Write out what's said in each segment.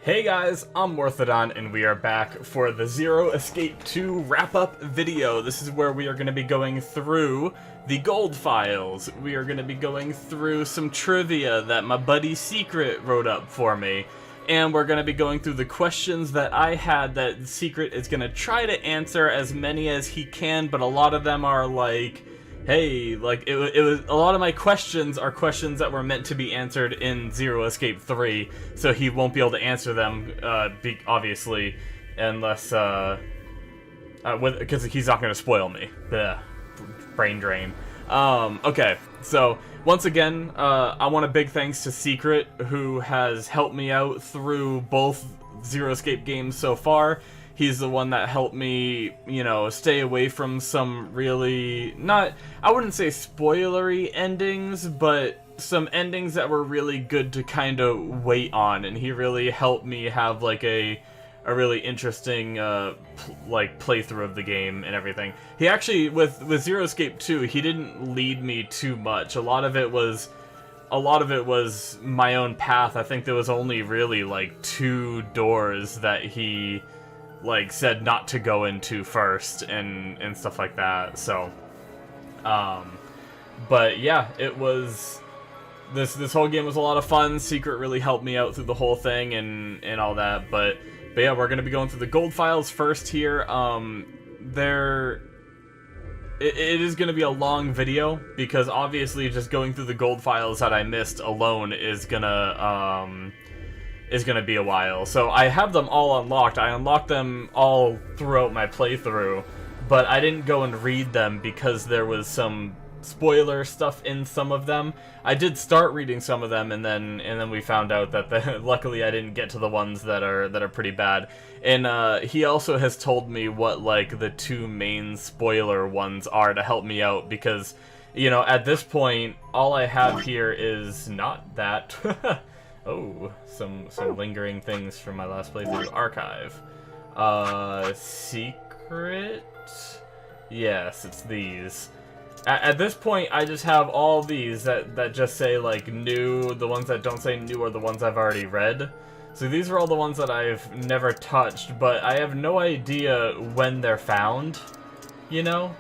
Hey guys, I'm Morthadon, and we are back for the Zero Escape 2 wrap-up video. This is where we are going to be going through the gold files. We are going to be going through some trivia that my buddy Secret wrote up for me. And we're going to be going through the questions that I had that Secret is going to try to answer as many as he can, but a lot of them are like, hey, like, it was a lot of my questions are questions that were meant to be answered in Zero Escape 3, so he won't be able to answer them, obviously, unless, because he's not going to spoil me. Ugh, brain drain. Okay, so, once again, I want a big thanks to Secret, who has helped me out through both Zero Escape games so far. He's the one that helped me, you know, stay away from some really, I wouldn't say spoilery endings, but some endings that were really good to kind of wait on, and he really helped me have, like, a really interesting, playthrough of the game and everything. He actually, with Zero Escape 2, he didn't lead me too much. A lot of it was my own path. I think there was only really, like, 2 doors that he said not to go into first and stuff like that. So but yeah, it was this whole game was a lot of fun. Secret really helped me out through the whole thing and all that, but yeah, we're gonna be going through the gold files first here. It is gonna be a long video because obviously just going through the gold files that I missed alone is gonna be a while. So I have them all unlocked. I unlocked them all throughout my playthrough, but I didn't go and read them because there was some spoiler stuff in some of them. I did start reading some of them, and then we found out that luckily I didn't get to the ones that are pretty bad. And he also has told me what, like, the 2 main spoiler ones are to help me out, because, you know, at this point all I have here is not that. Oh, some lingering things from my last playthrough. Archive. Secret? Yes, it's these. At this point, I just have all these that just say, like, new. The ones that don't say new are the ones I've already read. So these are all the ones that I've never touched, but I have no idea when they're found, you know?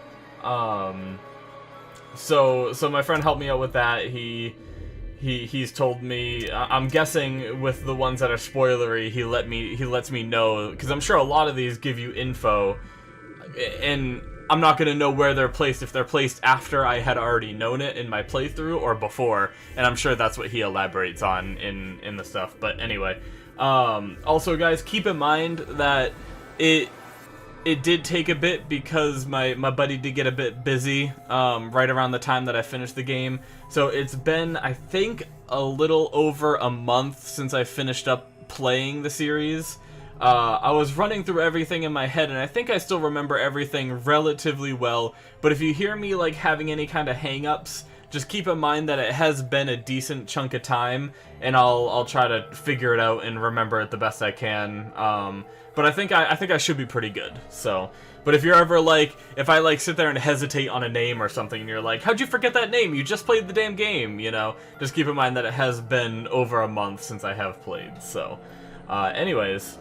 So my friend helped me out with that. He's told me, I'm guessing with the ones that are spoilery, he lets me know, because I'm sure a lot of these give you info, and I'm not going to know where they're placed, if they're placed after I had already known it in my playthrough or before, and I'm sure that's what he elaborates on in the stuff. But anyway, also guys, keep in mind that it did take a bit because my buddy did get a bit busy right around the time that I finished the game. So it's been, I think, a little over a month since I finished up playing the series. I was running through everything in my head, and I think I still remember everything relatively well. But if you hear me, like, having any kind of hang-ups, just keep in mind that it has been a decent chunk of time, and I'll try to figure it out and remember it the best I can. But I think I should be pretty good. So, but if you're ever like, if I like sit there and hesitate on a name or something, and you're like, how'd you forget that name? You just played the damn game, you know? Just keep in mind that it has been over a month since I have played. So, anyways,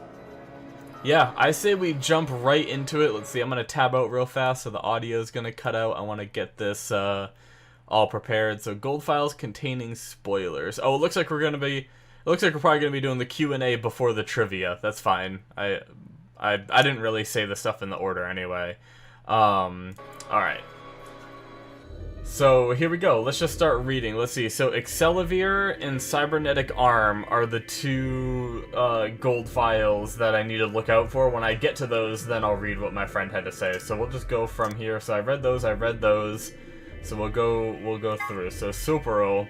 yeah, I say we jump right into it. Let's see, I'm gonna tab out real fast so the audio is gonna cut out. I want to get this all prepared. So gold files containing spoilers. Oh, it looks like we're probably gonna be doing the Q&A before the trivia. That's fine. I didn't really say the stuff in the order anyway. Alright. So here we go. Let's just start reading. Let's see. So Excelivir and Cybernetic Arm are the 2 gold files that I need to look out for. When I get to those, then I'll read what my friend had to say. So we'll just go from here. So I read those. So we'll go through. So Soporil,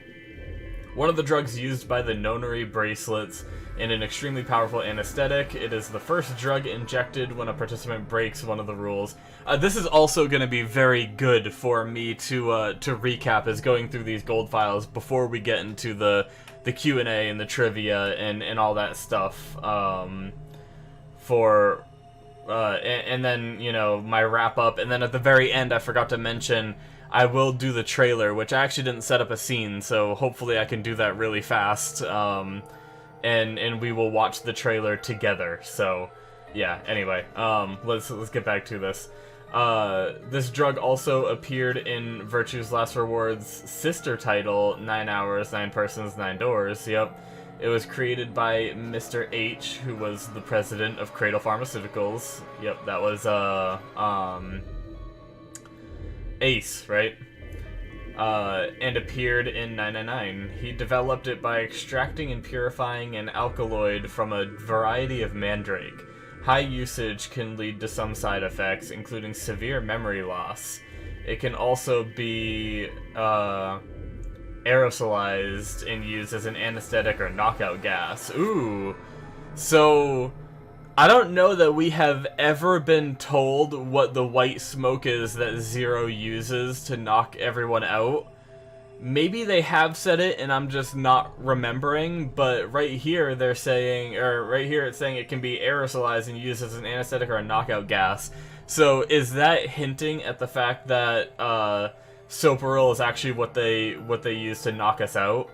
one of the drugs used by the nonary bracelets in an extremely powerful anesthetic. It is the first drug injected when a participant breaks one of the rules. This is also going to be very good for me to recap, is going through these gold files before we get into the Q&A and the trivia and all that stuff. And then, you know, my wrap up, and then at the very end I forgot to mention I will do the trailer, which I actually didn't set up a scene, so hopefully I can do that really fast. and we will watch the trailer together. So, yeah. Anyway, let's get back to this. This drug also appeared in Virtue's Last Reward's sister title, 9 Hours, 9 Persons, 9 Doors. Yep. It was created by Mr. H, who was the president of Cradle Pharmaceuticals. Yep, that was, Ace, right? And appeared in 999. He developed it by extracting and purifying an alkaloid from a variety of mandrake. High usage can lead to some side effects, including severe memory loss. It can also be aerosolized and used as an anesthetic or knockout gas. Ooh. So, I don't know that we have ever been told what the white smoke is that Zero uses to knock everyone out. Maybe they have said it and I'm just not remembering, but right here they're saying, or right here it's saying it can be aerosolized and used as an anesthetic or a knockout gas. So is that hinting at the fact that Soparil is actually what they use to knock us out?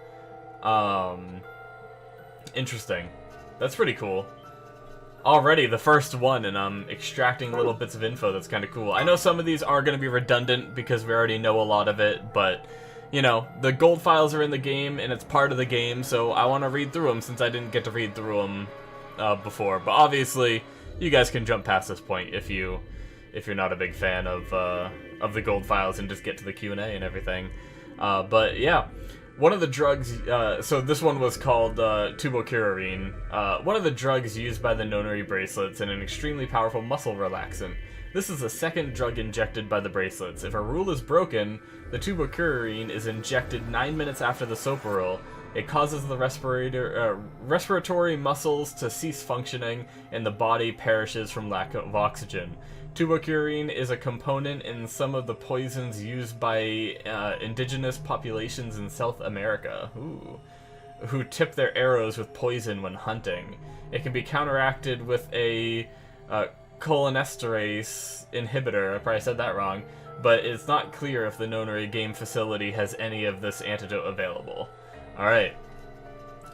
Interesting. That's pretty cool. Already the first one, and I'm extracting little bits of info that's kind of cool. I know some of these are going to be redundant because we already know a lot of it, but you know, the gold files are in the game, and it's part of the game, so I want to read through them since I didn't get to read through them before. But obviously, you guys can jump past this point if you're not a big fan of the gold files and just get to the Q&A and everything. But yeah, one of the drugs. So this one was called tubocurarine. One of the drugs used by the nonary bracelets and an extremely powerful muscle relaxant. This is the second drug injected by the bracelets. If a rule is broken, the tubocurarine is injected 9 minutes after the Soparil. It causes the respiratory muscles to cease functioning, and the body perishes from lack of oxygen. Tubocurarine is a component in some of the poisons used by indigenous populations in South America, who tip their arrows with poison when hunting. It can be counteracted with a cholinesterase inhibitor. I probably said that wrong, but it's not clear if the nonary game facility has any of this antidote available. Alright.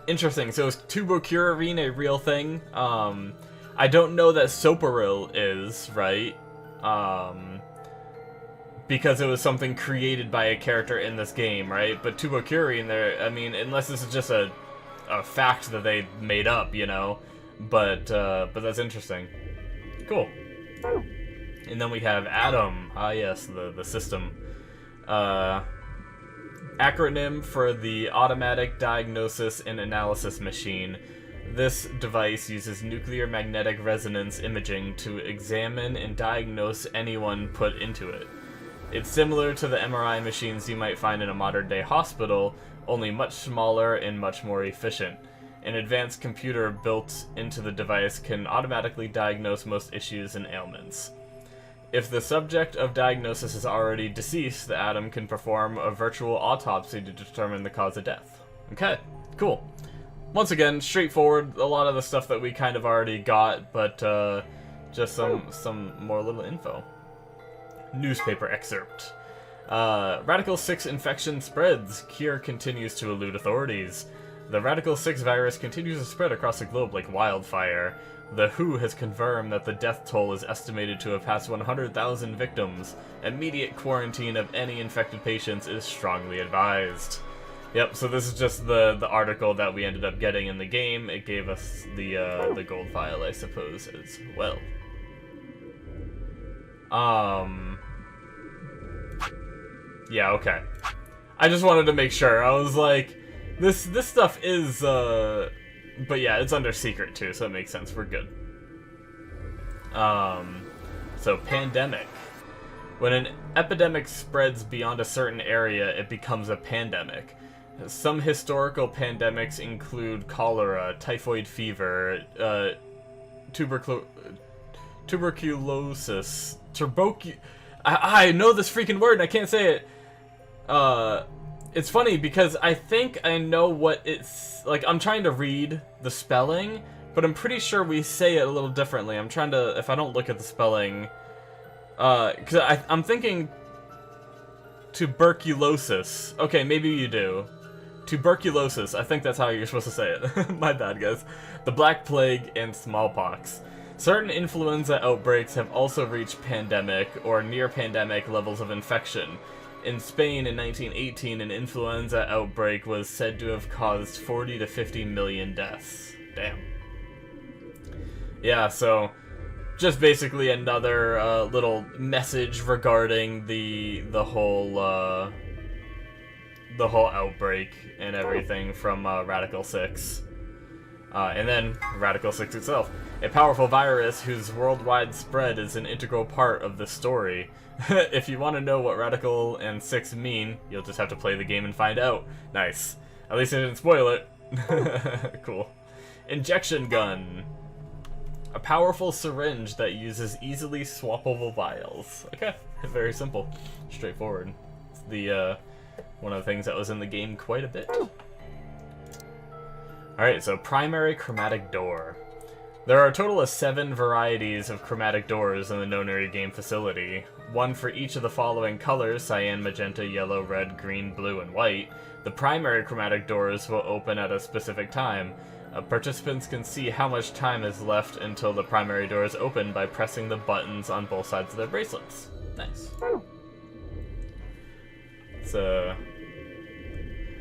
Interesting. So is tubocurarine a real thing? I don't know that Soparil is, right? Because it was something created by a character in this game, right? But tubocurarine, there, I mean, unless this is just a fact that they made up, you know? But that's interesting. Cool. And then we have Atom. Ah, yes, the system. Acronym for the Automatic Diagnosis and Analysis Machine. This device uses nuclear magnetic resonance imaging to examine and diagnose anyone put into it. It's similar to the MRI machines you might find in a modern-day hospital, only much smaller and much more efficient. An advanced computer built into the device can automatically diagnose most issues and ailments. If the subject of diagnosis is already deceased, the Atom can perform a virtual autopsy to determine the cause of death. Okay, cool. Once again, straightforward, a lot of the stuff that we kind of already got, but just some more little info. Newspaper excerpt. Radical 6 infection spreads. Cure continues to elude authorities. The Radical 6 virus continues to spread across the globe like wildfire. The WHO has confirmed that the death toll is estimated to have passed 100,000 victims. Immediate quarantine of any infected patients is strongly advised. Yep, so this is just the article that we ended up getting in the game. It gave us the gold file, I suppose, as well. Yeah, okay. I just wanted to make sure. I was like, this stuff is, but yeah, it's under secret too, so it makes sense. We're good. So pandemic. When an epidemic spreads beyond a certain area, it becomes a pandemic. Some historical pandemics include cholera, typhoid fever, tuberculosis, I know this freaking word and I can't say it. It's funny because I think I know what it's like. I'm trying to read the spelling, but I'm pretty sure we say it a little differently. I'm trying to, if I don't look at the spelling, because I'm thinking tuberculosis. Okay, maybe you do. tuberculosis, I think that's how you're supposed to say it. My bad, guys. The Black Plague and smallpox. Certain influenza outbreaks have also reached pandemic or near-pandemic levels of infection. In Spain in 1918, an influenza outbreak was said to have caused 40 to 50 million deaths. Damn. Yeah, so just basically another little message regarding the whole outbreak and everything from Radical 6. And then Radical 6 itself. A powerful virus whose worldwide spread is an integral part of the story. If you want to know what Radical and 6 mean, you'll just have to play the game and find out. Nice. At least I didn't spoil it. Cool. Injection gun. A powerful syringe that uses easily swappable vials. Okay, very simple. Straightforward. It's the, one of the things that was in the game quite a bit. Alright, so primary chromatic door. There are a total of 7 varieties of chromatic doors in the Nonary game facility. One for each of the following colors: cyan, magenta, yellow, red, green, blue, and white. The primary chromatic doors will open at a specific time. Participants can see how much time is left until the primary door is open by pressing the buttons on both sides of their bracelets. Nice. So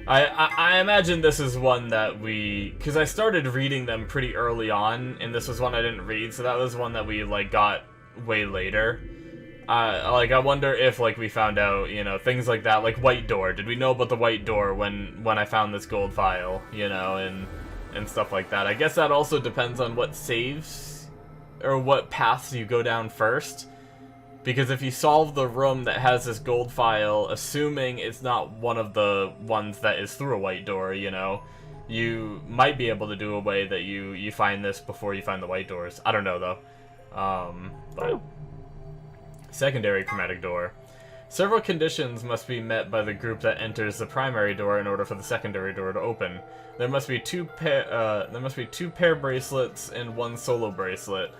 I imagine this is one that because I started reading them pretty early on, and this was one I didn't read, so that was one that we, like, got way later. I wonder if, like, we found out, you know, things like that, like White Door. Did we know about the White Door when I found this gold file, you know, and stuff like that? I guess that also depends on what saves, or what paths you go down first. Because if you solve the room that has this gold file, assuming it's not one of the ones that is through a white door, you know, you might be able to do a way that you find this before you find the white doors. I don't know, though. But secondary chromatic door. Several conditions must be met by the group that enters the primary door in order for the secondary door to open. There must be two pair bracelets and 1 solo bracelet.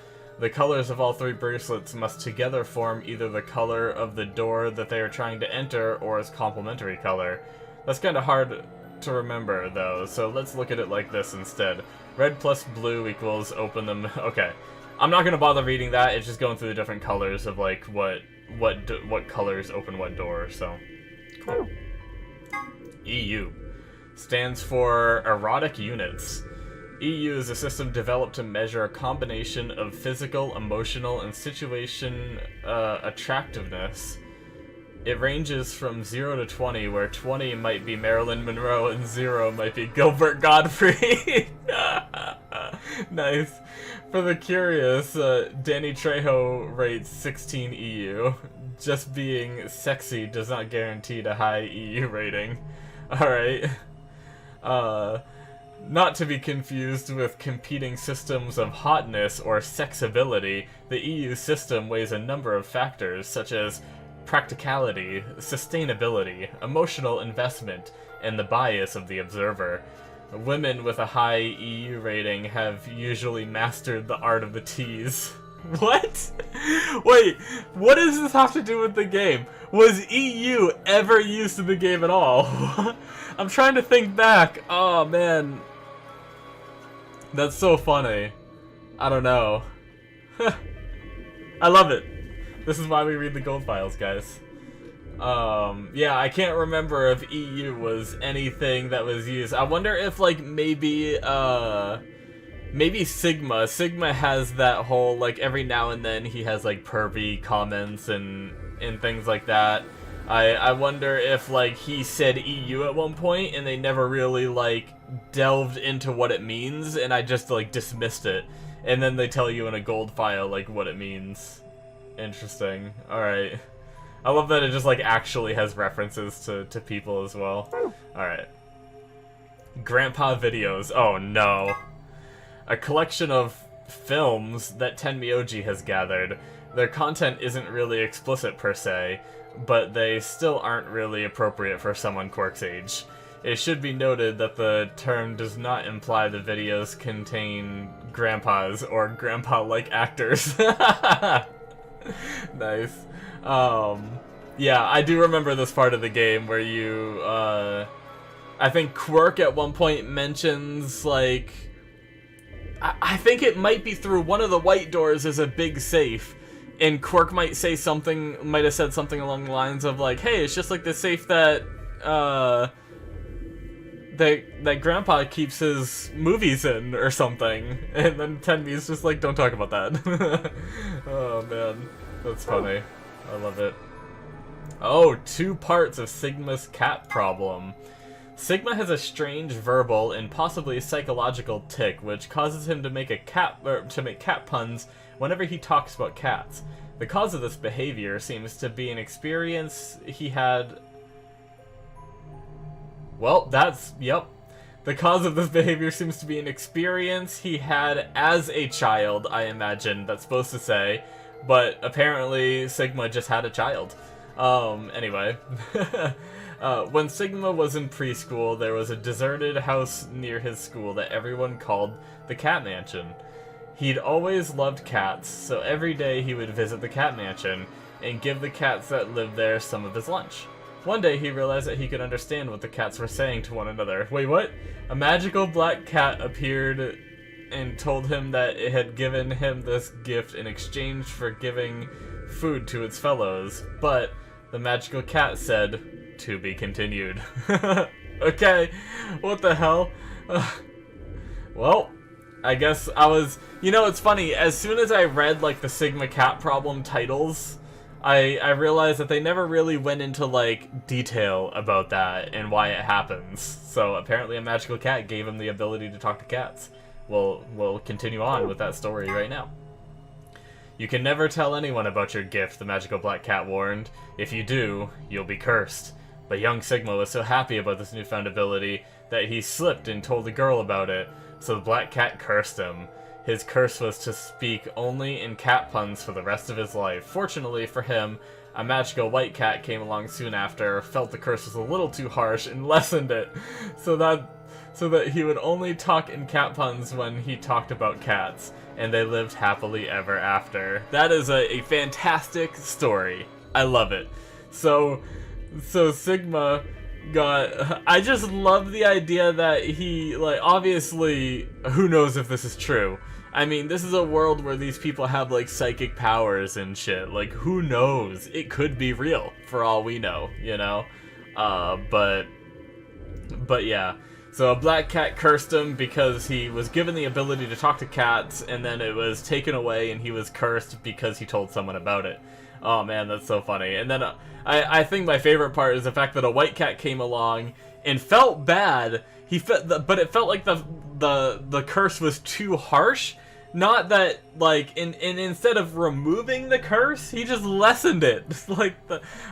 The colors of all 3 bracelets must together form either the color of the door that they are trying to enter or its complementary color. That's kind of hard to remember, though, so let's look at it like this instead. Red plus blue equals open them. Okay, I'm not gonna bother reading that. It's just going through the different colors of, like, what colors open what door. So cool. EU stands for erotic units. EU is a system developed to measure a combination of physical, emotional, and situation attractiveness. It ranges from 0 to 20, where 20 might be Marilyn Monroe and 0 might be Gilbert Gottfried. Nice. For the curious, Danny Trejo rates 16 EU. Just being sexy does not guarantee a high EU rating. Alright. Not to be confused with competing systems of hotness or sexability, the EU system weighs a number of factors such as practicality, sustainability, emotional investment, and the bias of the observer. Women with a high EU rating have usually mastered the art of the tease. What? Wait, what does this have to do with the game? Was EU ever used in the game at all? I'm trying to think back. Oh, man. That's so funny. I don't know. I love it. This is why we read the gold files, guys. Yeah, I can't remember if EU was anything that was used. I wonder if, like, maybe Sigma. Sigma has that whole, like, every now and then he has, like, pervy comments and things like that. I wonder if, like, he said EU at one point and they never really, like, delved into what it means, and I just, like, dismissed it. And then they tell you in a gold file, like, what it means. Interesting. Alright. I love that it just, like, actually has references to people as well. Alright. Grandpa videos. Oh, no. A collection of films that Tenmyoji has gathered. Their content isn't really explicit per se, but they still aren't really appropriate for someone Quark's age. It should be noted that the term does not imply the videos contain grandpas or grandpa-like actors. Nice. Yeah, I do remember this part of the game where you, I think Quirk at one point mentions, like... I think it might be through one of the white doors is a big safe. And Quirk might have said something along the lines of, like, hey, it's just like the safe that, that Grandpa keeps his movies in, or something. And then Tenmi's just like, don't talk about that. Oh, man. That's funny. I love it. Oh, 2 parts of Sigma's cat problem. Sigma has a strange verbal and possibly psychological tic, which causes him to make cat puns whenever he talks about cats. The cause of this behavior seems to be an experience he had... Well, yep. The cause of this behavior seems to be an experience he had as a child, I imagine, that's supposed to say. But apparently, Sigma just had a child. Anyway. When Sigma was in preschool, there was a deserted house near his school that everyone called the Cat Mansion. He'd always loved cats, so every day he would visit the Cat Mansion and give the cats that lived there some of his lunch. One day he realized that he could understand what the cats were saying to one another. Wait, what? A magical black cat appeared and told him that it had given him this gift in exchange for giving food to its fellows, but the magical cat said, "To be continued." Okay, what the hell? Well, I guess I was... You know, it's funny, as soon as I read, like, the Sigma Cat Problem titles, I realized that they never really went into, like, detail about that and why it happens. So, apparently a magical cat gave him the ability to talk to cats. We'll continue on with that story right now. You can never tell anyone about your gift, the magical black cat warned. If you do, you'll be cursed. But young Sigma was so happy about this newfound ability that he slipped and told the girl about it, so the black cat cursed him. His curse was to speak only in cat puns for the rest of his life. Fortunately for him, a magical white cat came along soon after, felt the curse was a little too harsh, and lessened it, so that he would only talk in cat puns when he talked about cats, and they lived happily ever after. That is a fantastic story. I love it. So Sigma got... I just love the idea that he, like, obviously, who knows if this is true. I mean, this is a world where these people have, like, psychic powers and shit. Like, who knows? It could be real, for all we know, you know? But yeah. So a black cat cursed him because he was given the ability to talk to cats, and then it was taken away and he was cursed because he told someone about it. Oh man, that's so funny. And then I think my favorite part is the fact that a white cat came along and felt bad. But it felt like the curse was too harsh. Not that, like, instead of removing the curse, he just lessened it.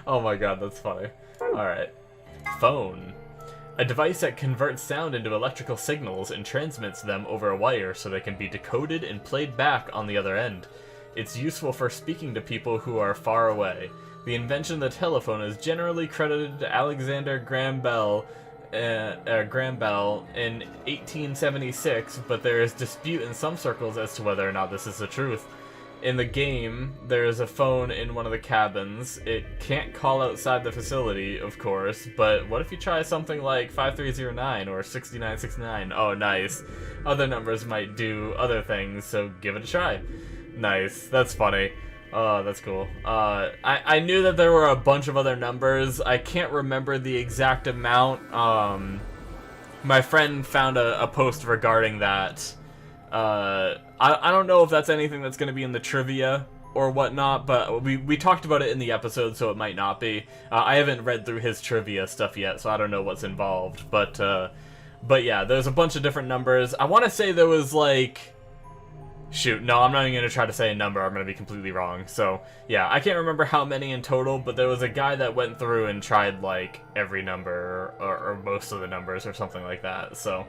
Oh my god, that's funny. Alright. Phone. A device that converts sound into electrical signals and transmits them over a wire so they can be decoded and played back on the other end. It's useful for speaking to people who are far away. The invention of the telephone is generally credited to Alexander Graham Bell in 1876, but there is dispute in some circles as to whether or not this is the truth. In the game, there is a phone in one of the cabins. It can't call outside the facility, of course, but what if you try something like 5309 or 6969? Oh, nice. Other numbers might do other things, so give it a try. Nice. That's funny. Oh, that's cool. I knew that there were a bunch of other numbers. I can't remember the exact amount. My friend found a post regarding that. I don't know if that's anything that's going to be in the trivia or whatnot, but we talked about it in the episode, so it might not be. I haven't read through his trivia stuff yet, so I don't know what's involved. But yeah, there's a bunch of different numbers. I want to say there was like... Shoot, no, I'm not even going to try to say a number. I'm going to be completely wrong. So, yeah, I can't remember how many in total, but there was a guy that went through and tried, like, every number, or most of the numbers, or something like that. So,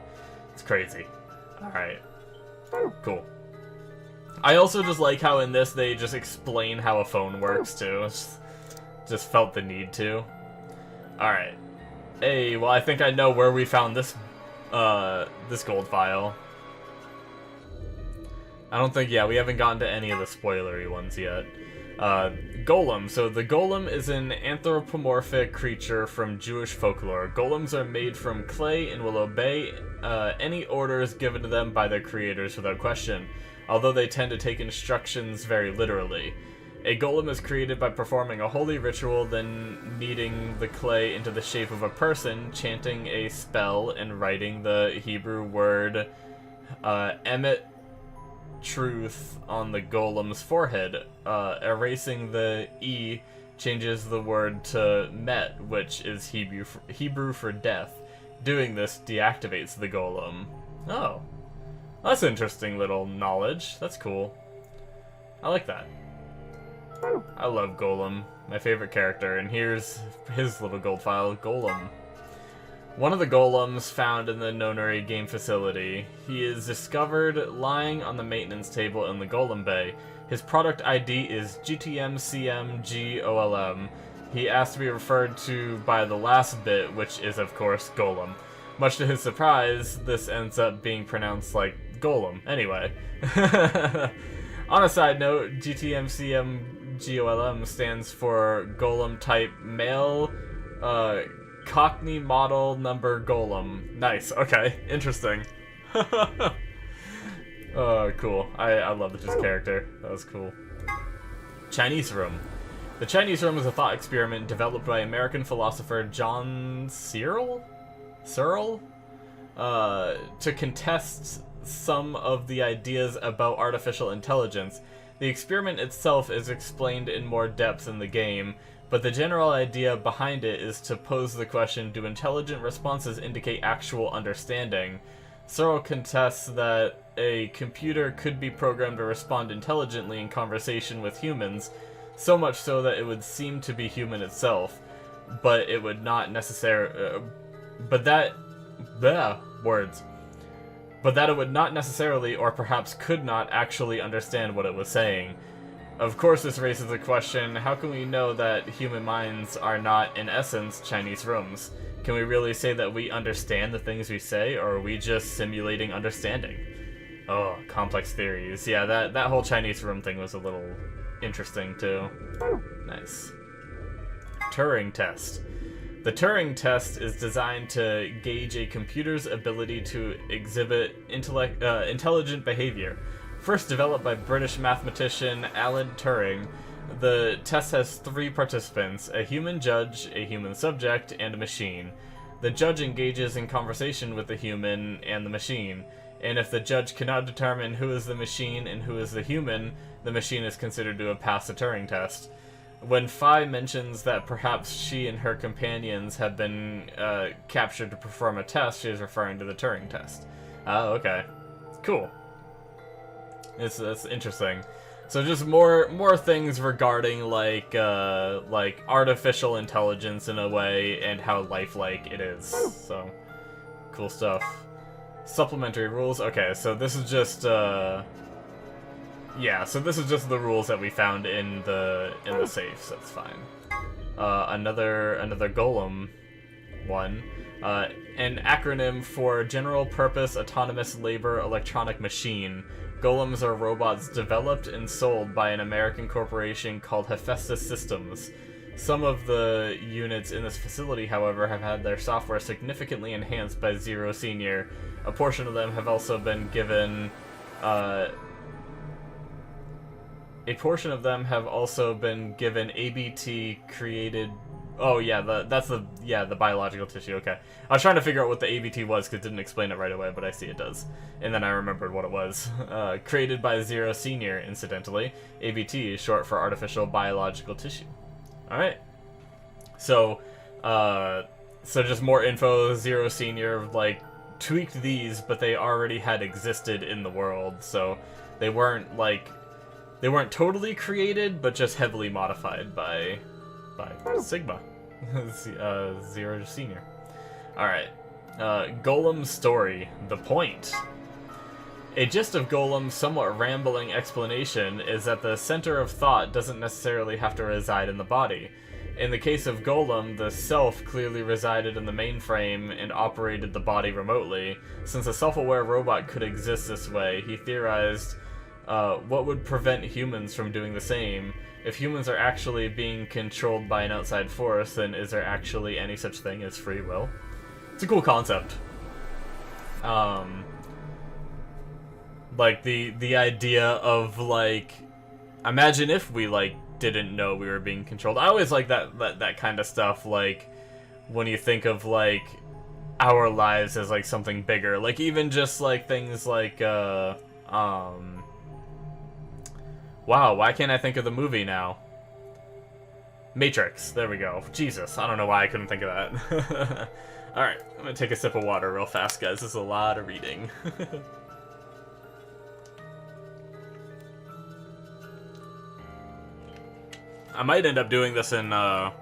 it's crazy. Alright. Cool. I also just like how in this they just explain how a phone works, too. Just felt the need to. Alright. Hey, well, I think I know where we found this gold file. I don't think, yeah, we haven't gotten to any of the spoilery ones yet. Golem. So the golem is an anthropomorphic creature from Jewish folklore. Golems are made from clay and will obey any orders given to them by their creators without question, although they tend to take instructions very literally. A golem is created by performing a holy ritual, then kneading the clay into the shape of a person, chanting a spell, and writing the Hebrew word Emet Truth on the golem's forehead. Erasing the E changes the word to Met, which is Hebrew for death. Doing this deactivates the golem. Oh. That's interesting little knowledge. That's cool. I like that. I love Golem, my favorite character, and here's his little gold file, Golem. One of the golems found in the Nonary game facility. He is discovered lying on the maintenance table in the Golem Bay. His product ID is GTMCMGOLM. He asked to be referred to by the last bit, which is of course Golem. Much to his surprise, this ends up being pronounced like Golem. Anyway. On a side note, GTMCMGOLM stands for Golem Type Male Cockney Model Number Golem. Nice, okay, interesting. Oh, cool. I love his character. That was cool. Chinese Room. The Chinese Room is a thought experiment developed by American philosopher John Searle? To contest some of the ideas about artificial intelligence. The experiment itself is explained in more depth in the game, but the general idea behind it is to pose the question, do intelligent responses indicate actual understanding? Searle contests that a computer could be programmed to respond intelligently in conversation with humans, so much so that it would seem to be human itself, but it would not necessarily... But that it would not necessarily, or perhaps could not, actually understand what it was saying. Of course, this raises the question, how can we know that human minds are not, in essence, Chinese rooms? Can we really say that we understand the things we say, or are we just simulating understanding? Oh, complex theories. Yeah, that whole Chinese room thing was a little interesting, too. Nice. Turing test. The Turing test is designed to gauge a computer's ability to exhibit intelligent behavior. First developed by British mathematician Alan Turing, the test has 3 participants, a human judge, a human subject, and a machine. The judge engages in conversation with the human and the machine, and if the judge cannot determine who is the machine and who is the human, the machine is considered to have passed the Turing test. When Phi mentions that perhaps she and her companions have been captured to perform a test, she is referring to the Turing test. Oh, okay. Cool. That's interesting. So just more things regarding like artificial intelligence in a way and how lifelike it is. So cool stuff. Supplementary rules. Okay, so this is just yeah, so this is just the rules that we found in the safe, so that's fine. Another golem one. An acronym for General Purpose Autonomous Labor Electronic Machine. Golems are robots developed and sold by an American corporation called Hephaestus Systems. Some of the units in this facility, however, have had their software significantly enhanced by Zero Senior. A portion of them have also been given ABT created. Oh yeah, the biological tissue. Okay, I was trying to figure out what the ABT was because it didn't explain it right away, but I see it does. And then I remembered what it was. Created by Zero Senior, incidentally. ABT is short for artificial biological tissue. All right. So just more info. Zero Senior tweaked these, but they already had existed in the world, so they weren't totally created, but just heavily modified by Sigma. Zero Senior. Alright. Golem's story. The point. A gist of Golem's somewhat rambling explanation is that the center of thought doesn't necessarily have to reside in the body. In the case of Golem, the self clearly resided in the mainframe and operated the body remotely. Since a self-aware robot could exist this way, he theorized What would prevent humans from doing the same? If humans are actually being controlled by an outside force, then is there actually any such thing as free will? It's a cool concept. Like, the idea of, like, imagine if we, like, didn't know we were being controlled. I always like that kind of stuff, like, when you think of, like, our lives as, like, something bigger. Like, even just, like, things like, wow, why can't I think of the movie now? Matrix, there we go. Jesus, I don't know why I couldn't think of that. Alright, I'm gonna take a sip of water real fast, guys. This is a lot of reading. I might end up doing this in, I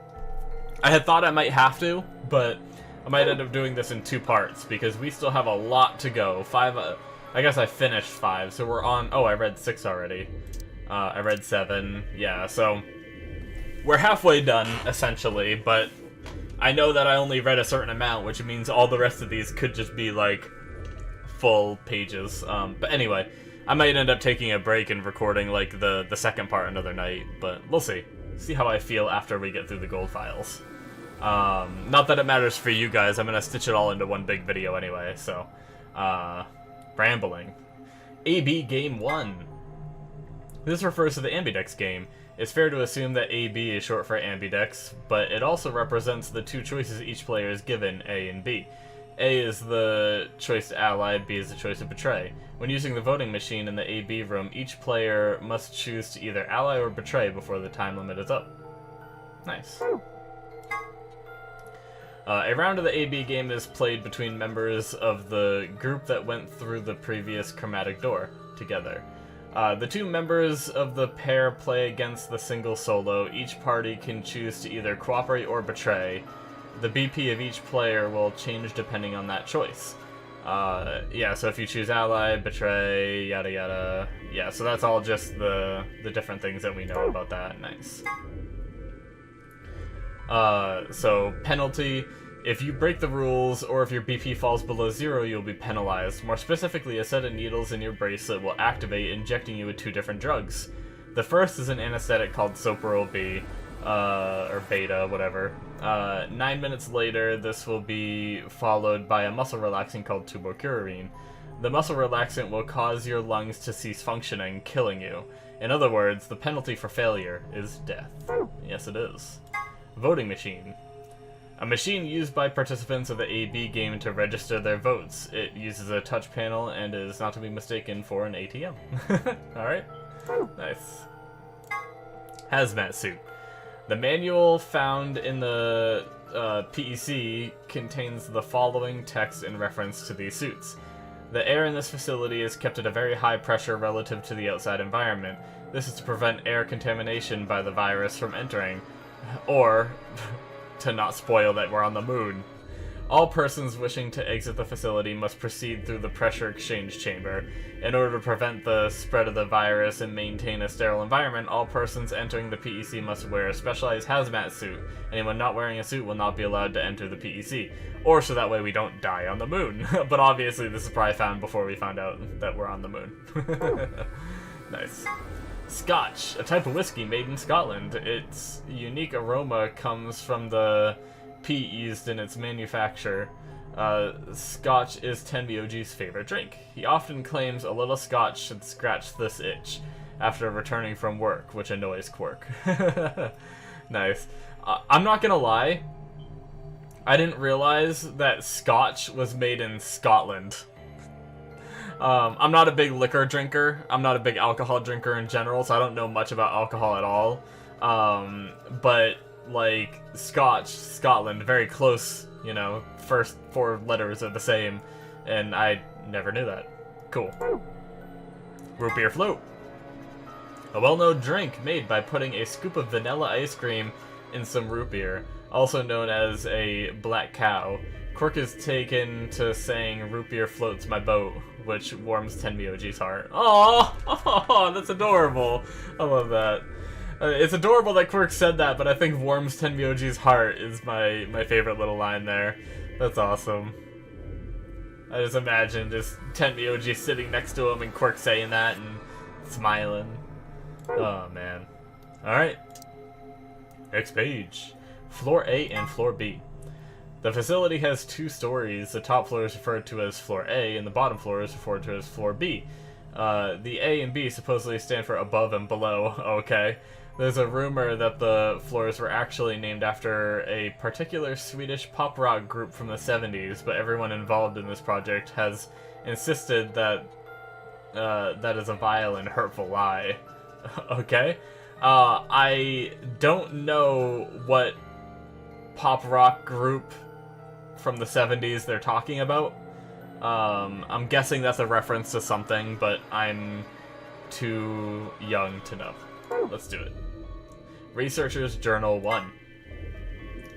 had thought I might have to, but I might end up doing this in 2 parts, because we still have a lot to go. 5, I guess I finished 5, so we're on, oh, I read 6 already. I read 7, yeah, so we're halfway done, essentially, but I know that I only read a certain amount, which means all the rest of these could just be, like, full pages. But anyway, I might end up taking a break and recording, like, the second part another night, but we'll see. See how I feel after we get through the gold files. Not that it matters for you guys, I'm gonna stitch it all into one big video anyway, so, rambling. AB Game 1. This refers to the Ambidex game. It's fair to assume that AB is short for Ambidex, but it also represents the 2 choices each player is given, A and B. A is the choice to ally, B is the choice to betray. When using the voting machine in the AB room, each player must choose to either ally or betray before the time limit is up. Nice. A round of the AB game is played between members of the group that went through the previous chromatic door together. The 2 members of the pair play against the single solo. Each party can choose to either cooperate or betray. The BP of each player will change depending on that choice. Yeah, so if you choose ally, betray, yada yada. Yeah, so that's all just the different things that we know about that. Nice. So penalty. If you break the rules, or if your BP falls below 0, you'll be penalized. More specifically, a set of needles in your bracelet will activate, injecting you with 2 different drugs. The first is an anesthetic called Soprol B, or Beta, whatever. 9 minutes later, this will be followed by a muscle relaxant called Tubocurarine. The muscle relaxant will cause your lungs to cease functioning, killing you. In other words, the penalty for failure is death. Yes, it is. Voting machine. A machine used by participants of the AB game to register their votes. It uses a touch panel and is not to be mistaken for an ATM. Alright. Nice. Hazmat suit. The manual found in the PEC contains the following text in reference to these suits. The air in this facility is kept at a very high pressure relative to the outside environment. This is to prevent air contamination by the virus from entering, or to not spoil that we're on the moon. All persons wishing to exit the facility must proceed through the pressure exchange chamber. In order to prevent the spread of the virus and maintain a sterile environment, all persons entering the PEC must wear a specialized hazmat suit. Anyone not wearing a suit will not be allowed to enter the PEC. Or so that way we don't die on the moon. But obviously this is probably found before we found out that we're on the moon. Nice. Scotch, a type of whiskey made in Scotland. Its unique aroma comes from the peat used in its manufacture. Scotch is Tenbyog's favorite drink. He often claims a little scotch should scratch this itch after returning from work, which annoys Quirk. Nice. I'm not gonna lie, I didn't realize that scotch was made in Scotland. I'm not a big liquor drinker. I'm not a big alcohol drinker in general, so I don't know much about alcohol at all. But, like, Scotch, Scotland, very close, you know, first 4 letters are the same, and I never knew that. Cool. Root beer float. A well-known drink made by putting a scoop of vanilla ice cream in some root beer, also known as a black cow. Quirk is taken to saying root beer floats my boat, which warms Tenbyog's heart. Oh, that's adorable. I love that. It's adorable that Quirk said that, but I think warms Tenbyog's heart is my favorite little line there. That's awesome. I just imagine just Tenbyog sitting next to him and Quirk saying that, and Smiling. Oh, man. Alright. Next page. Floor A and Floor B. The facility has 2 stories. The top floor is referred to as Floor A, and the bottom floor is referred to as Floor B. The A and B supposedly stand for above and below. Okay. There's a rumor that the floors were actually named after a particular Swedish pop rock group from the 70s, but everyone involved in this project has insisted that that is a vile and hurtful lie. Okay? I don't know what pop rock group from the 70s they're talking about. I'm guessing that's a reference to something, but I'm too young to know. Let's do it. Researchers Journal 1.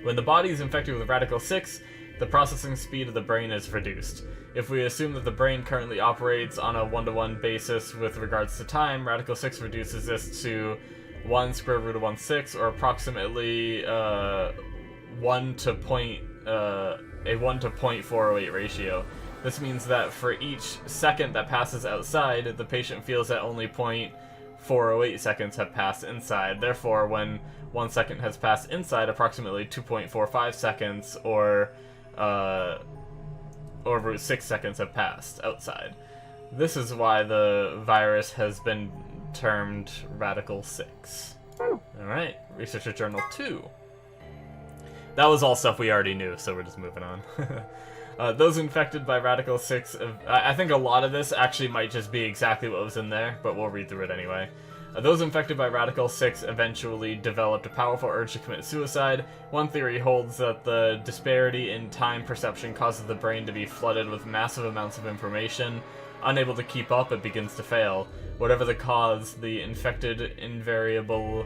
When the body is infected with Radical 6, the processing speed of the brain is reduced. If we assume that the brain currently operates on a 1-to-1 basis with regards to time, Radical 6 reduces this to 1 square root of 1/6, or approximately 1 to 0.408 ratio. This means that for each second that passes outside, the patient feels that only 0.408 seconds have passed inside. Therefore, when 1 second has passed inside, approximately 2.45 seconds or root 6 seconds have passed outside. This is why the virus has been termed Radical 6. Alright, Researcher Journal 2. That was all stuff we already knew, so we're just moving on. Those infected by Radical 6... I think a lot of this actually might just be exactly what was in there, but we'll read through it anyway. Those infected by Radical 6 eventually developed a powerful urge to commit suicide. One theory holds that the disparity in time perception causes the brain to be flooded with massive amounts of information. Unable to keep up, it begins to fail. Whatever the cause, the infected invariably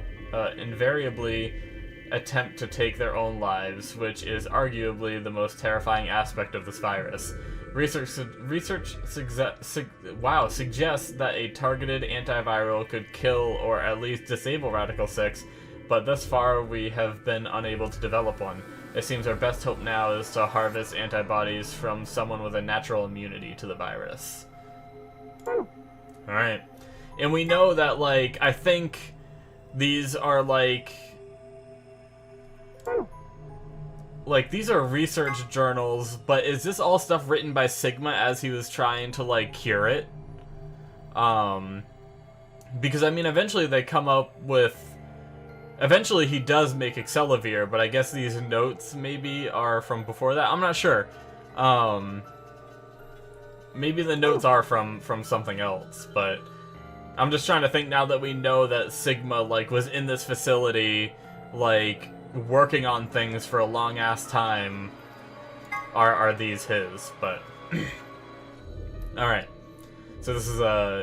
attempt to take their own lives, which is arguably the most terrifying aspect of this virus. Research suggests that a targeted antiviral could kill or at least disable Radical 6, but thus far we have been unable to develop one. It seems our best hope now is to harvest antibodies from someone with a natural immunity to the virus. Alright. And we know that, like, I think these are, like, these are research journals, but is this all stuff written by Sigma as he was trying to, like, cure it? Because, I mean, eventually they come up with... Eventually he does make Accelavir, but I guess these notes maybe are from before that? I'm not sure. Maybe the notes are from something else, but... I'm just trying to think now that we know that Sigma, like, was in this facility, like... working on things for a long-ass time, are these his, but... Alright. So this is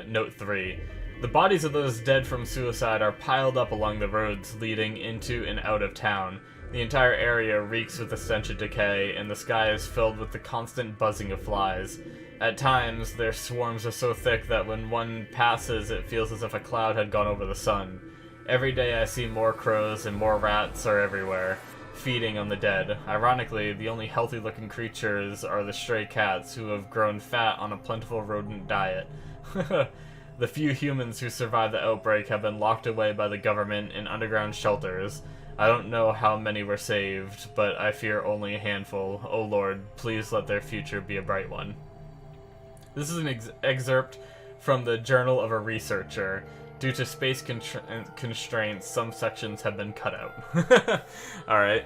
note 3. The bodies of those dead from suicide are piled up along the roads leading into and out of town. The entire area reeks with the stench of decay, and the sky is filled with the constant buzzing of flies. At times, their swarms are so thick that when one passes, it feels as if a cloud had gone over the sun. Every day I see more crows and more rats are everywhere, feeding on the dead. Ironically, the only healthy-looking creatures are the stray cats who have grown fat on a plentiful rodent diet. The few humans who survived the outbreak have been locked away by the government in underground shelters. I don't know how many were saved, but I fear only a handful. Oh Lord, please let their future be a bright one. This is an excerpt from the Journal of a Researcher. Due to space constraints, some sections have been cut out. Alright.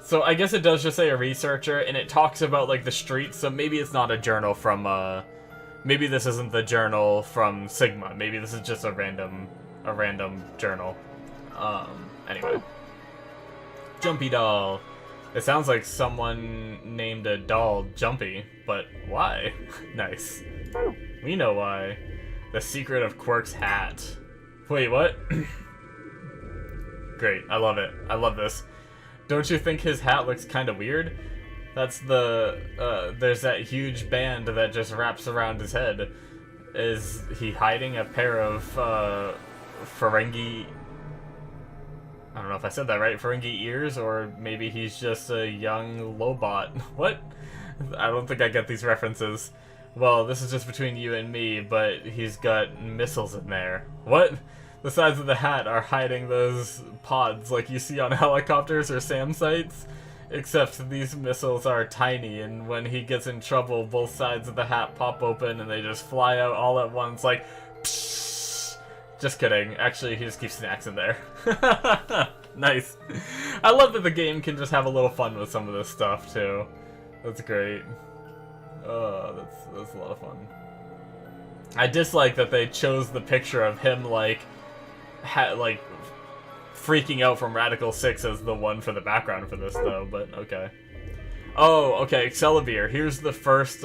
So I guess it does just say a researcher, and it talks about, like, the streets, so maybe it's not a journal from, maybe this isn't the journal from Sigma. Maybe this is just a random journal. Anyway. Jumpy Doll. It sounds like someone named a doll Jumpy, but why? Nice. We know why. The secret of Quirk's hat. Wait, what? Great, I love it. I love this. Don't you think his hat looks kind of weird? That's the, there's that huge band that just wraps around his head. Is he hiding a pair of, Ferengi... I don't know if I said that right, Ferengi ears, or maybe he's just a young Lobot. What? I don't think I get these references. Well, this is just between you and me, but he's got missiles in there. What? The sides of the hat are hiding those pods like you see on helicopters or SAM sites, except these missiles are tiny, and when he gets in trouble, both sides of the hat pop open and they just fly out all at once like psh. Just kidding. Actually, he just keeps snacks in there. Nice. I love that the game can just have a little fun with some of this stuff, too. That's great. Oh, that's a lot of fun. I dislike that they chose the picture of him, like freaking out from Radical 6 as the one for the background for this, though, but okay. Oh, okay, Excalibur. Here's the first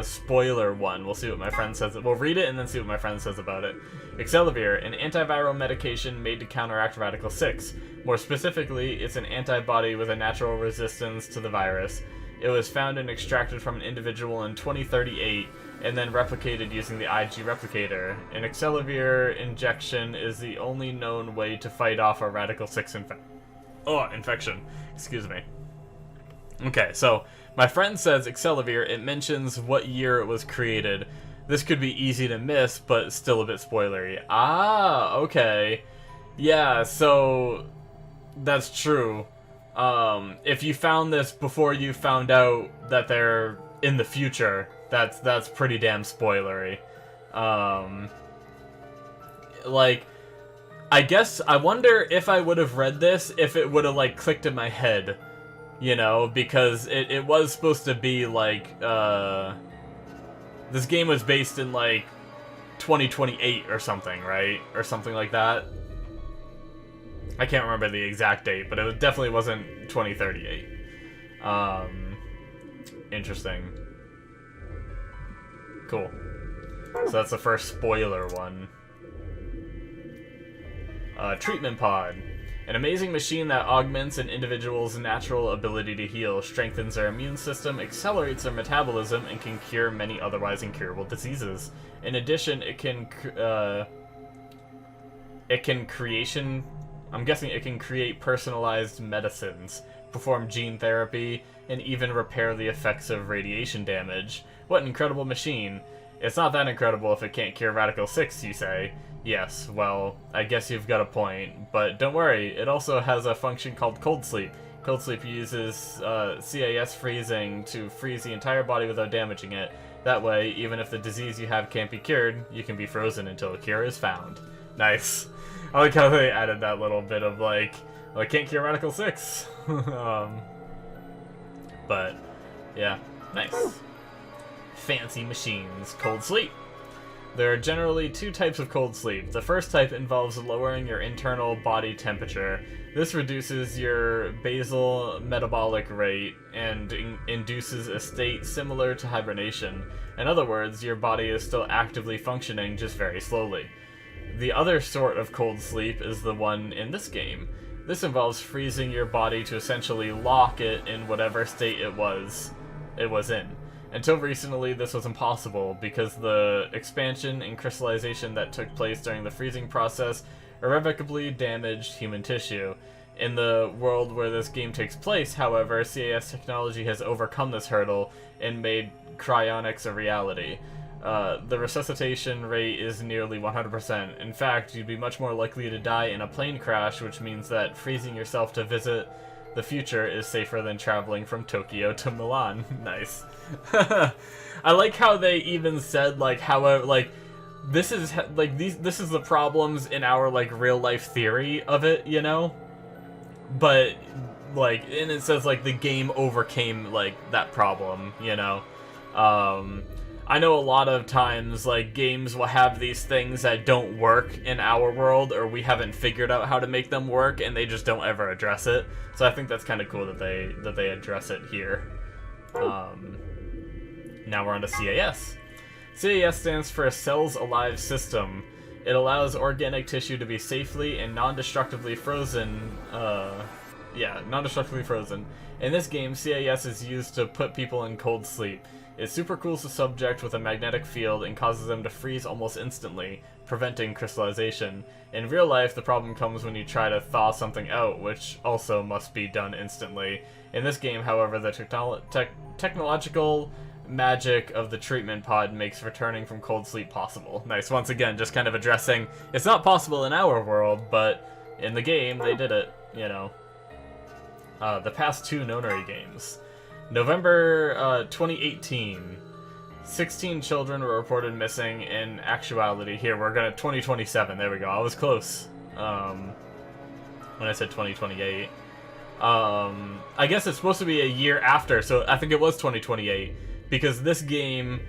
spoiler one. We'll see what my friend says. We'll read it and then see what my friend says about it. Excalibur, an antiviral medication made to counteract Radical 6. More specifically, it's an antibody with a natural resistance to the virus. It was found and extracted from an individual in 2038 and then replicated using the IG replicator. An Excalibur injection is the only known way to fight off a Radical 6 infection. Excuse me. Okay, so my friend says Excalibur, it mentions what year it was created. This could be easy to miss, but still a bit spoilery. Ah, okay. Yeah, so that's true. If you found this before you found out that they're in the future, that's pretty damn spoilery. Like, I guess, I wonder if I would have read this, if it would have, like, clicked in my head. You know, because it was supposed to be, like, this game was based in, like, 2028 or something, right? Or something like that. I can't remember the exact date, but it definitely wasn't 2038. Interesting. Cool. So that's the first spoiler one. Treatment Pod. An amazing machine that augments an individual's natural ability to heal, strengthens their immune system, accelerates their metabolism, and can cure many otherwise incurable diseases. In addition, it can create personalized medicines, perform gene therapy, and even repair the effects of radiation damage. What an incredible machine. It's not that incredible if it can't cure Radical 6, you say. Yes, well, I guess you've got a point, but don't worry, it also has a function called Cold Sleep. Cold Sleep uses CAS freezing to freeze the entire body without damaging it. That way, even if the disease you have can't be cured, you can be frozen until a cure is found. Nice. I like how they added that little bit of, like, well, I can't cure Radical 6. But, yeah, nice. Fancy machines. Cold Sleep. There are generally two types of cold sleep. The first type involves lowering your internal body temperature. This reduces your basal metabolic rate and induces a state similar to hibernation. In other words, your body is still actively functioning, just very slowly. The other sort of cold sleep is the one in this game. This involves freezing your body to essentially lock it in whatever state it was in. Until recently, this was impossible because the expansion and crystallization that took place during the freezing process irrevocably damaged human tissue. In the world where this game takes place, however, CAS technology has overcome this hurdle and made cryonics a reality. The resuscitation rate is nearly 100%. In fact, you'd be much more likely to die in a plane crash, which means that freezing yourself to visit the future is safer than traveling from Tokyo to Milan. Nice. I like how they even said, like, however, like, this is, like, this is the problems in our, like, real-life theory of it, you know? But, like, and it says, like, the game overcame, like, that problem, you know? I know a lot of times, like, games will have these things that don't work in our world, or we haven't figured out how to make them work, and they just don't ever address it. So I think that's kind of cool that they address it here. Now we're on to CAS. CAS stands for Cells Alive System. It allows organic tissue to be safely and non-destructively frozen. Non-destructively frozen. In this game, CAS is used to put people in cold sleep. It super cools the subject with a magnetic field and causes them to freeze almost instantly, preventing crystallization. In real life, the problem comes when you try to thaw something out, which also must be done instantly. In this game, however, the technological magic of the treatment pod makes returning from cold sleep possible. Nice. Once again, just kind of addressing, it's not possible in our world, but in the game, they did it, you know. The past 2 Nonary games. November 2018. 16 children were reported missing. In actuality, here, we're gonna 2027. There we go. I was close. When I said 2028. I guess it's supposed to be a year after, so I think it was 2028. Because this game,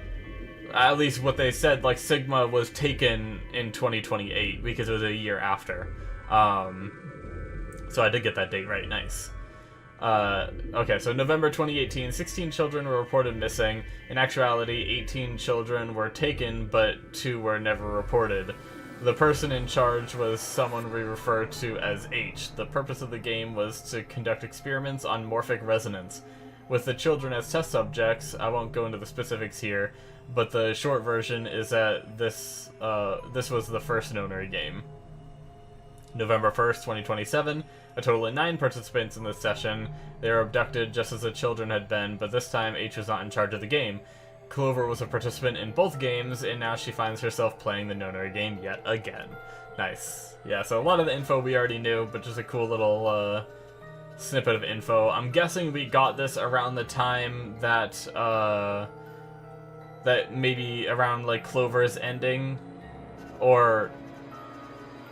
at least what they said, like, Sigma was taken in 2028, because it was a year after. So I did get that date right, nice. Okay, so November 2018, 16 children were reported missing. In actuality, 18 children were taken, but 2 were never reported. The person in charge was someone we refer to as H. The purpose of the game was to conduct experiments on morphic resonance. With the children as test subjects, I won't go into the specifics here, but the short version is that this was the first Nonary game. November 1st, 2027, a total of 9 participants in this session. They were abducted just as the children had been, but this time H was not in charge of the game. Clover was a participant in both games, and now she finds herself playing the Nonary game yet again. Nice. Yeah, so a lot of the info we already knew, but just a cool little snippet of info. I'm guessing we got this around the time that that maybe around like Clover's ending, or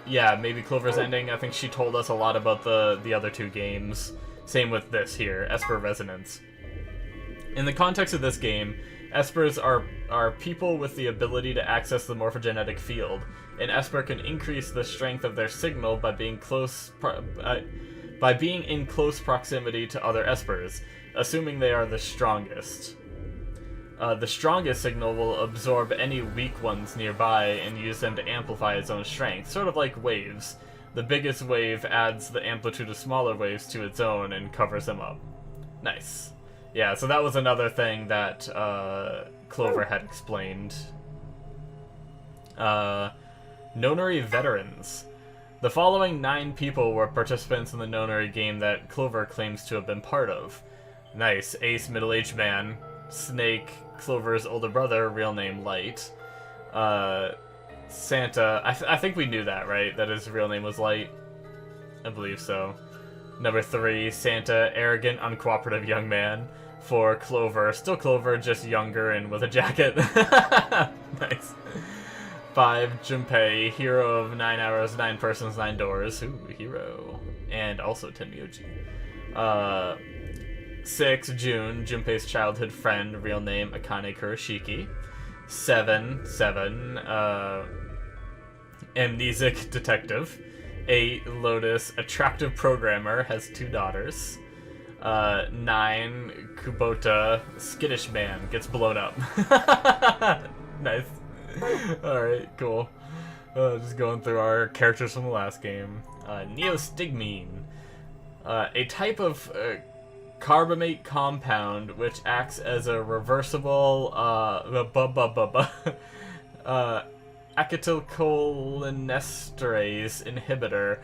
yeah, maybe Clover's ending. I think she told us a lot about the other 2 games. Same with this here, Esper Resonance. In the context of this game, Espers are people with the ability to access the morphogenetic field. An Esper can increase the strength of their signal by being in close proximity to other Espers, assuming they are the strongest. The strongest signal will absorb any weak ones nearby and use them to amplify its own strength, sort of like waves. The biggest wave adds the amplitude of smaller waves to its own and covers them up. Nice. Yeah, so that was another thing that Clover had explained. Nonary Veterans. The following 9 people were participants in the Nonary game that Clover claims to have been part of. Nice. Ace, middle-aged man. Snake, Clover's older brother, real name Light. Santa, I think we knew that, right? That his real name was Light? I believe so. Number 3, Santa, arrogant, uncooperative young man. 4, Clover, still Clover, just younger and with a jacket. Nice. 5, Junpei, hero of 9 hours, 9 persons, 9 doors. Ooh, hero. And also Tenmyoji. 6, June, Junpei's childhood friend, real name Akane Kurashiki. 7, amnesic detective. 8, Lotus, attractive programmer, has 2 daughters. 9, Kubota, skittish man, gets blown up. Nice. Alright, cool. Just going through our characters from the last game. Neostigmine, a type of carbamate compound which acts as a reversible acetylcholinesterase inhibitor.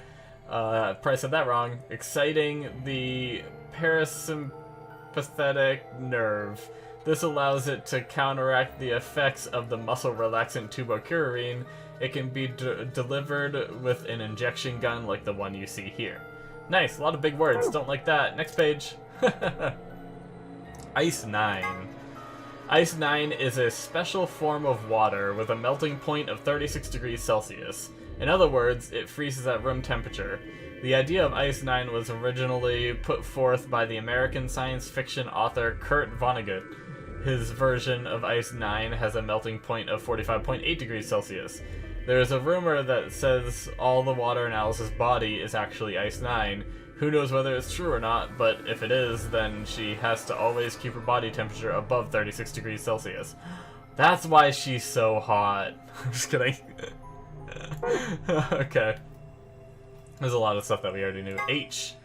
Probably said that wrong. Exciting the parasympathetic nerve. This allows it to counteract the effects of the muscle relaxant tubocurarine. It can be delivered with an injection gun like the one you see here. Nice, a lot of big words. Don't like that. Next page. Ice 9. Ice 9 is a special form of water with a melting point of 36 degrees Celsius. In other words, it freezes at room temperature. The idea of Ice 9 was originally put forth by the American science fiction author Kurt Vonnegut. His version of Ice 9 has a melting point of 45.8 degrees Celsius. There is a rumor that says all the water in Alice's body is actually Ice 9. Who knows whether it's true or not, but if it is, then she has to always keep her body temperature above 36 degrees Celsius. That's why she's so hot. I'm just kidding. Okay. There's a lot of stuff that we already knew. H.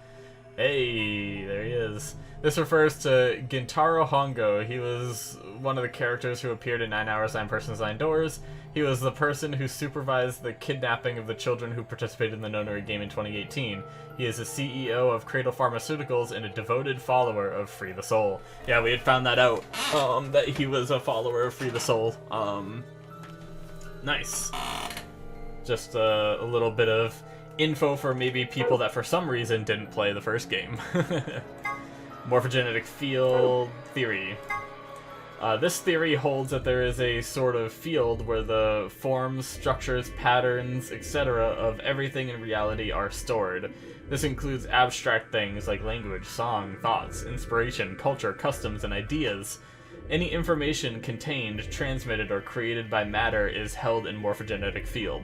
Hey, there he is. This refers to Gintaro Hongo. He was one of the characters who appeared in 9 Hours, 9 Persons, 9 Doors. He was the person who supervised the kidnapping of the children who participated in the Nonary game in 2018. He is the CEO of Cradle Pharmaceuticals and a devoted follower of Free the Soul. Yeah, we had found that out, that he was a follower of Free the Soul. Nice. Just a little bit of info for maybe people that for some reason didn't play the first game. Morphogenetic field theory. This theory holds that there is a sort of field where the forms, structures, patterns, etc. of everything in reality are stored. This includes abstract things like language, song, thoughts, inspiration, culture, customs, and ideas. Any information contained, transmitted, or created by matter is held in morphogenetic field.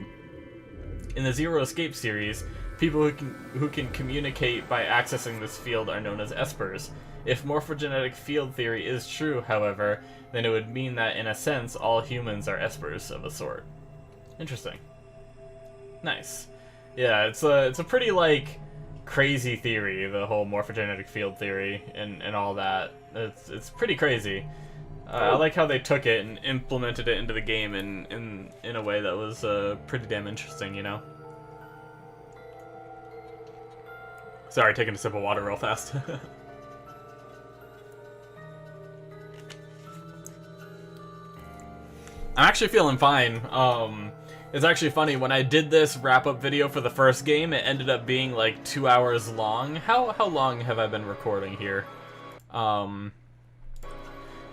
In the Zero Escape series, people who can communicate by accessing this field are known as espers. If morphogenetic field theory is true, however, then it would mean that, in a sense, all humans are espers of a sort. Interesting. Nice. Yeah, it's a pretty, like, crazy theory, the whole morphogenetic field theory and all that. It's pretty crazy. I like how they took it and implemented it into the game in a way that was pretty damn interesting, you know? Sorry, taking a sip of water real fast. I'm actually feeling fine. It's actually funny, when I did this wrap-up video for the first game, it ended up being like 2 hours long. How long have I been recording here?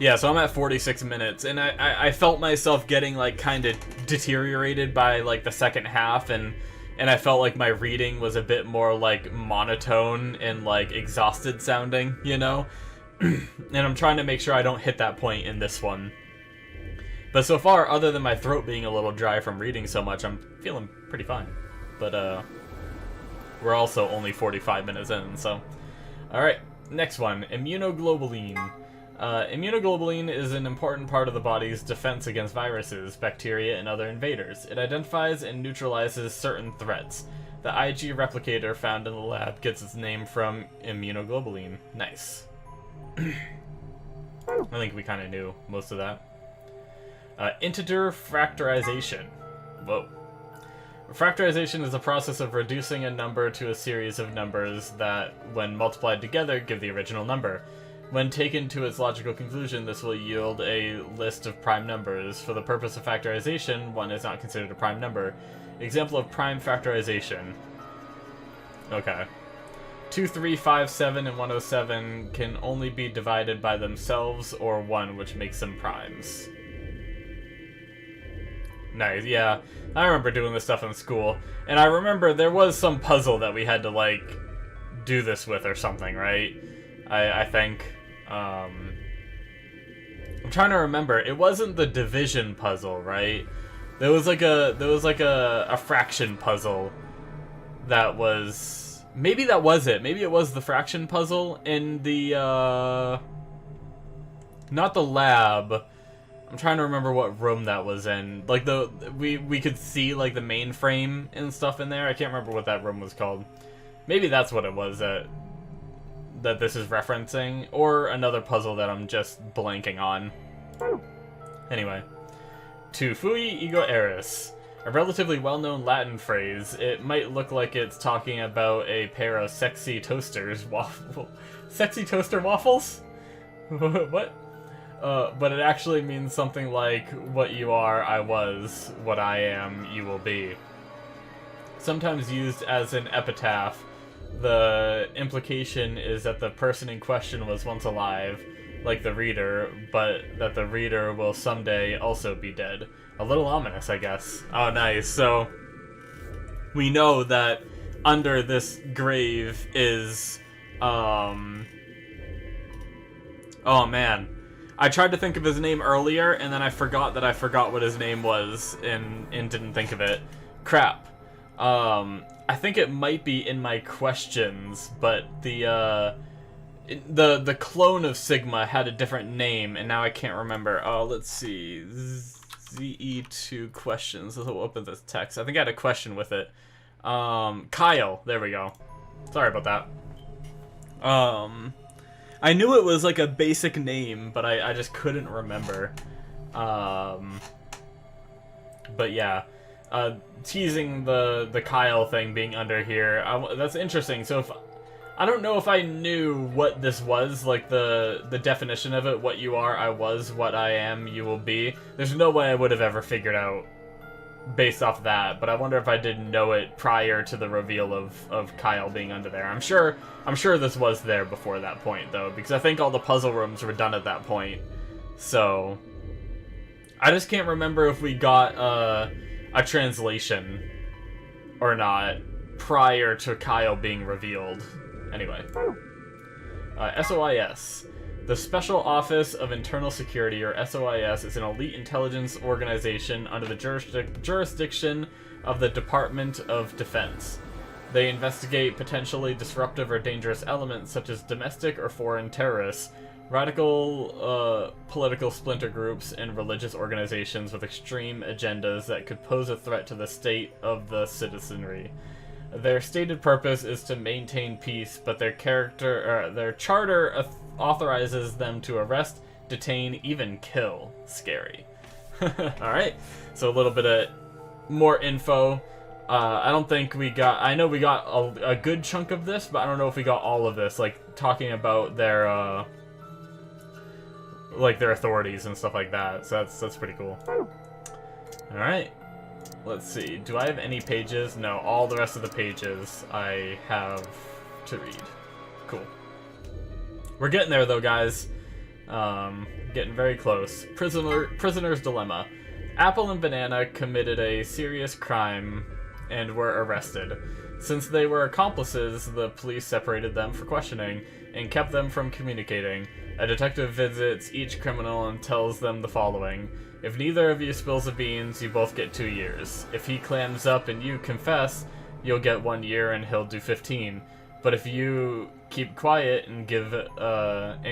Yeah, so I'm at 46 minutes, and I felt myself getting, like, kind of deteriorated by, like, the second half, and I felt like my reading was a bit more, like, monotone and, like, exhausted sounding, you know? And I'm trying to make sure I don't hit that point in this one. But so far, other than my throat being a little dry from reading so much, I'm feeling pretty fine. But, we're also only 45 minutes in, so... Alright, next one. Immunoglobulin. Immunoglobulin is an important part of the body's defense against viruses, bacteria, and other invaders. It identifies and neutralizes certain threats. The IG replicator found in the lab gets its name from immunoglobulin. Nice. I think we kind of knew most of that. Integer fractorization. Whoa. Fractorization is the process of reducing a number to a series of numbers that, when multiplied together, give the original number. When taken to its logical conclusion, this will yield a list of prime numbers. For the purpose of factorization, one is not considered a prime number. Example of prime factorization. Okay. 2, 3, 5, 7, and 107 can only be divided by themselves or 1, which makes them primes. Nice, yeah. I remember doing this stuff in school. And I remember there was some puzzle that we had to, like, do this with or something, right? I think. I'm trying to remember. It wasn't the division puzzle, right? There was like a fraction puzzle that was... Maybe that was it. Maybe it was the fraction puzzle in the, not the lab. I'm trying to remember what room that was in. Like, we could see, like, the mainframe and stuff in there. I can't remember what that room was called. Maybe that's what it was that this is referencing. Or another puzzle that I'm just blanking on. Anyway. Tu fui ego eris. A relatively well-known Latin phrase. It might look like it's talking about a pair of sexy toasters sexy toaster waffles? What? But it actually means something like, what you are, I was, what I am, you will be. Sometimes used as an epitaph, the implication is that the person in question was once alive, like the reader, but that the reader will someday also be dead. A little ominous, I guess. Oh, nice. So, we know that under this grave is, oh man. I tried to think of his name earlier, and then I forgot that I forgot what his name was, and didn't think of it. Crap. I think it might be in my questions, but the clone of Sigma had a different name, and now I can't remember. Oh, let's see. ZE2 questions. This will open this text. I think I had a question with it. Kyle. There we go. Sorry about that. I knew it was like a basic name, but I just couldn't remember. But yeah, teasing the Kyle thing being under here, that's interesting. So if I don't know if I knew what this was, like the definition of it, what you are, I was, what I am, you will be. There's no way I would have ever figured out based off that, but I wonder if I didn't know it prior to the reveal of Kyle being under there. I'm sure this was there before that point, though, because I think all the puzzle rooms were done at that point. So I just can't remember if we got a translation or not prior to Kyle being revealed. Anyway, SOIS. The Special Office of Internal Security, or SOIS, is an elite intelligence organization under the jurisdiction of the Department of Defense. They investigate potentially disruptive or dangerous elements such as domestic or foreign terrorists, radical political splinter groups, and religious organizations with extreme agendas that could pose a threat to the state of the citizenry. Their stated purpose is to maintain peace, but their charter authorizes them to arrest, detain, even kill. Scary. Alright, so a little bit of more info. I don't think we got... I know we got a good chunk of this, but I don't know if we got all of this, like, talking about their, like, their authorities and stuff like that. So that's pretty cool. Alright. Let's see. Do I have any pages? No, all the rest of the pages I have to read. Cool. We're getting there, though, guys. Getting very close. Prisoner's Dilemma. Apple and Banana committed a serious crime and were arrested. Since they were accomplices, the police separated them for questioning and kept them from communicating. A detective visits each criminal and tells them the following. If neither of you spills the beans, you both get 2 years. If he clams up and you confess, you'll get 1 year and he'll do 15. But if you keep quiet and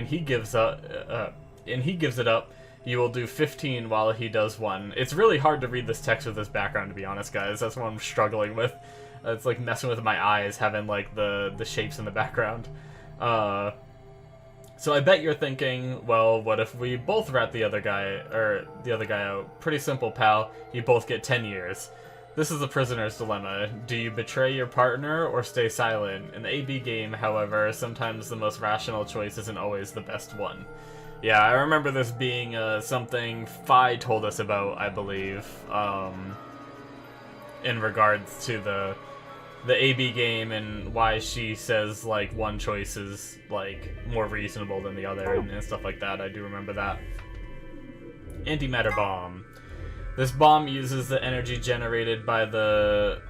he gives it up, you will do 15 while he does 1. It's really hard to read this text with this background, to be honest, guys. That's what I'm struggling with. It's like messing with my eyes, having like the shapes in the background. So I bet you're thinking, well, what if we both rat the other guy out? Pretty simple, pal. You both get 10 years. This is the prisoner's dilemma. Do you betray your partner or stay silent? In the AB game, however, sometimes the most rational choice isn't always the best one. Yeah, I remember this being something Fi told us about, I believe, in regards to the AB game and why she says, like, one choice is, like, more reasonable than the other and stuff like that. I do remember that. Antimatter bomb. This bomb uses the energy generated by the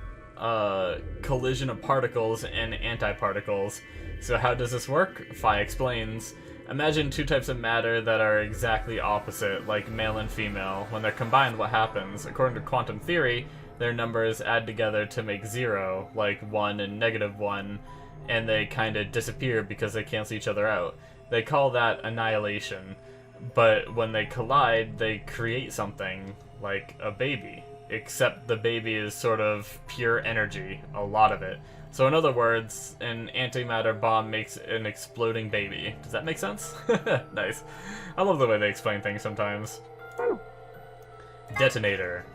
collision of particles and antiparticles. So how does this work? Fi explains. Imagine 2 types of matter that are exactly opposite, like male and female. When they're combined, what happens? According to quantum theory, their numbers add together to make 0, like 1 and -1, and they kind of disappear because they cancel each other out. They call that annihilation. But when they collide, they create something, like a baby. Except the baby is sort of pure energy, a lot of it. So in other words, an antimatter bomb makes an exploding baby. Does that make sense? Nice. I love the way they explain things sometimes. Detonator.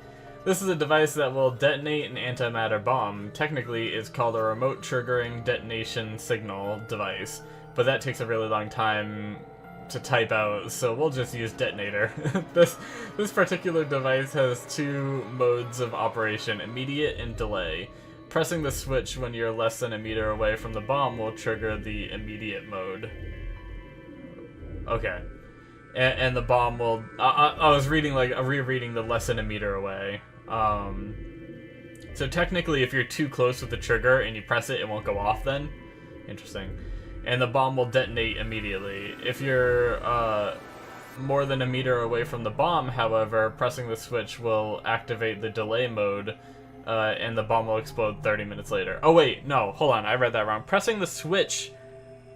This is a device that will detonate an antimatter bomb. Technically, it's called a remote triggering detonation signal device, but that takes a really long time to type out, so we'll just use detonator. This particular device has 2 modes of operation, immediate and delay. Pressing the switch when you're less than a meter away from the bomb will trigger the immediate mode. Okay. And the bomb will... I was reading, like, rereading the less than a meter away. So technically, if you're too close with the trigger and you press it, it won't go off then. Interesting. And the bomb will detonate immediately. If you're more than a meter away from the bomb, however, pressing the switch will activate the delay mode, and the bomb will explode 30 minutes later. Oh wait, no, hold on, I read that wrong. Pressing the switch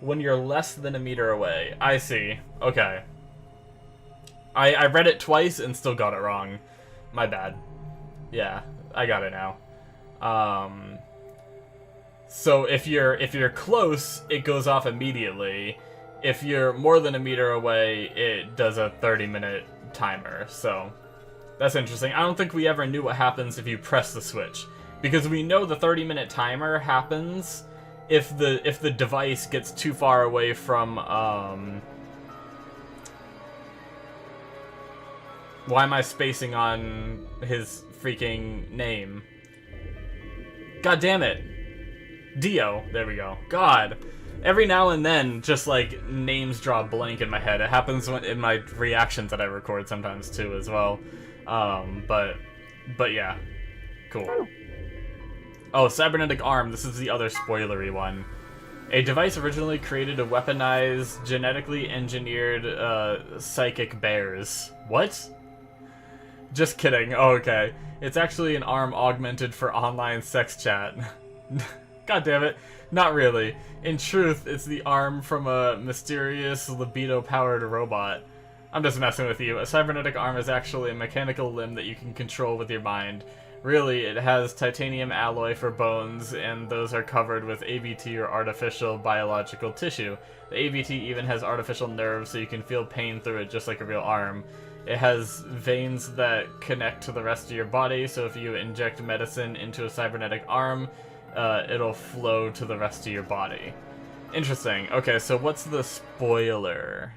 when you're less than a meter away. I see. Okay. I read it twice and still got it wrong. My bad. Yeah, I got it now. So if you're close, it goes off immediately. If you're more than a meter away, it does a 30-minute timer. So that's interesting. I don't think we ever knew what happens if you press the switch, because we know the 30-minute timer happens if the device gets too far away from why am I spacing on his freaking name? God damn it. Dio. There we go. God. Every now and then, just like names draw a blank in my head. It happens in my reactions that I record sometimes too, as well. But yeah, cool. Oh, cybernetic arm. This is the other spoilery one. A device originally created to weaponize genetically engineered psychic bears. What? Just kidding. Oh, okay. It's actually an arm augmented for online sex chat. God damn it. Not really. In truth, it's the arm from a mysterious libido-powered robot. I'm just messing with you. A cybernetic arm is actually a mechanical limb that you can control with your mind. Really, it has titanium alloy for bones, and those are covered with ABT or artificial biological tissue. The ABT even has artificial nerves, so you can feel pain through it just like a real arm. It has veins that connect to the rest of your body, so if you inject medicine into a cybernetic arm, it'll flow to the rest of your body. Interesting. Okay, so what's the spoiler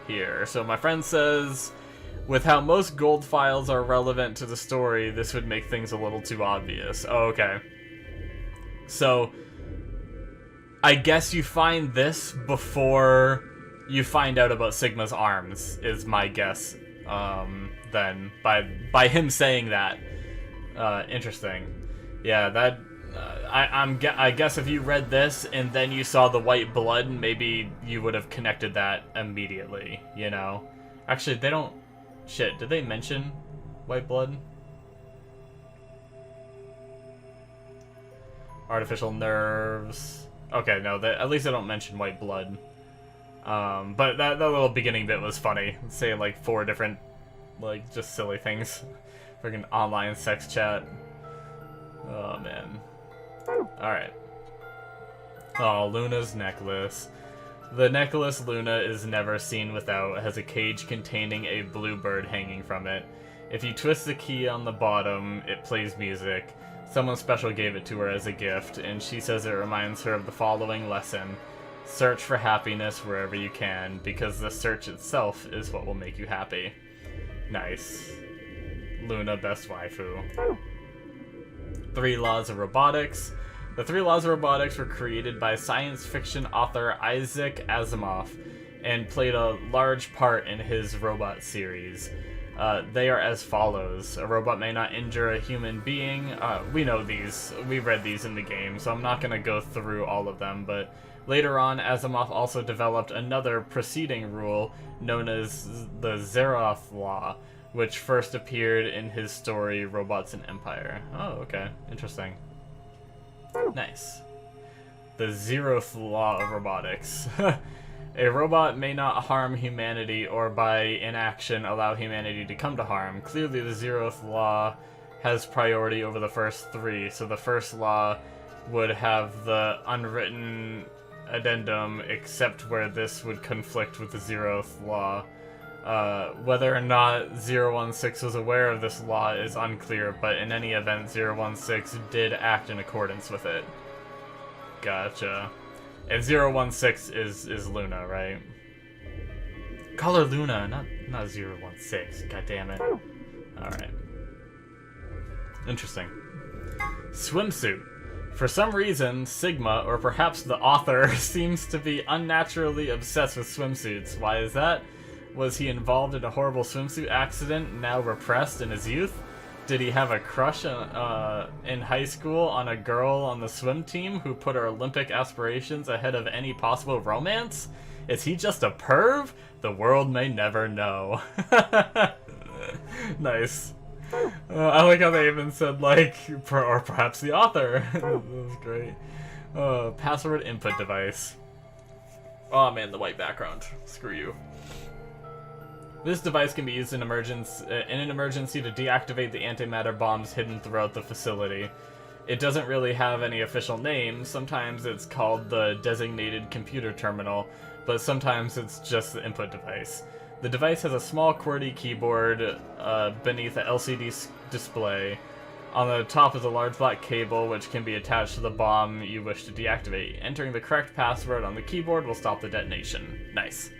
here? So my friend says, with how most gold files are relevant to the story, this would make things a little too obvious. Oh, okay. So, I guess you find this before you find out about Sigma's arms, is my guess. Then, by him saying that. Interesting. Yeah, that... I guess if you read this and then you saw the white blood, maybe you would have connected that immediately, you know? Actually, they don't... Shit, did they mention white blood? Artificial nerves... Okay, no, at least they don't mention white blood. But that little beginning bit was funny. Saying like 4 different, like, just silly things. Freaking online sex chat. Oh, man. Alright. Oh, Luna's necklace. The necklace Luna is never seen without has a cage containing a bluebird hanging from it. If you twist the key on the bottom, it plays music. Someone special gave it to her as a gift, and she says it reminds her of the following lesson. Search for happiness wherever you can, because the search itself is what will make you happy. Nice. Luna, best waifu. 3 Laws of Robotics. The 3 Laws of Robotics were created by science fiction author Isaac Asimov, and played a large part in his robot series. They are as follows. A robot may not injure a human being. We know these. We read these in the game, so I'm not going to go through all of them, but later on, Asimov also developed another preceding rule known as the Zeroth Law, which first appeared in his story Robots and Empire. Oh, okay. Interesting. Nice. The Zeroth Law of Robotics. A robot may not harm humanity or by inaction allow humanity to come to harm. Clearly the Zeroth Law has priority over the first 3, so the first law would have the unwritten addendum except where this would conflict with the Zeroth Law. Whether or not 016 was aware of this law is unclear, but in any event, 016 did act in accordance with it. Gotcha. And 016 is Luna, right? Call her Luna, not 016. God damn it. Alright. Interesting. Swimsuit. For some reason, Sigma, or perhaps the author, seems to be unnaturally obsessed with swimsuits. Why is that? Was he involved in a horrible swimsuit accident, now repressed in his youth? Did he have a crush in high school on a girl on the swim team who put her Olympic aspirations ahead of any possible romance? Is he just a perv? The world may never know. Nice. I like how they even said, like, or perhaps the author. That was great. Password input device. Oh man, the white background. Screw you. This device can be used in an emergency to deactivate the antimatter bombs hidden throughout the facility. It doesn't really have any official name. Sometimes it's called the Designated Computer Terminal, but sometimes it's just the input device. The device has a small QWERTY keyboard beneath a LCD display. On the top is a large black cable which can be attached to the bomb you wish to deactivate. Entering the correct password on the keyboard will stop the detonation. Nice.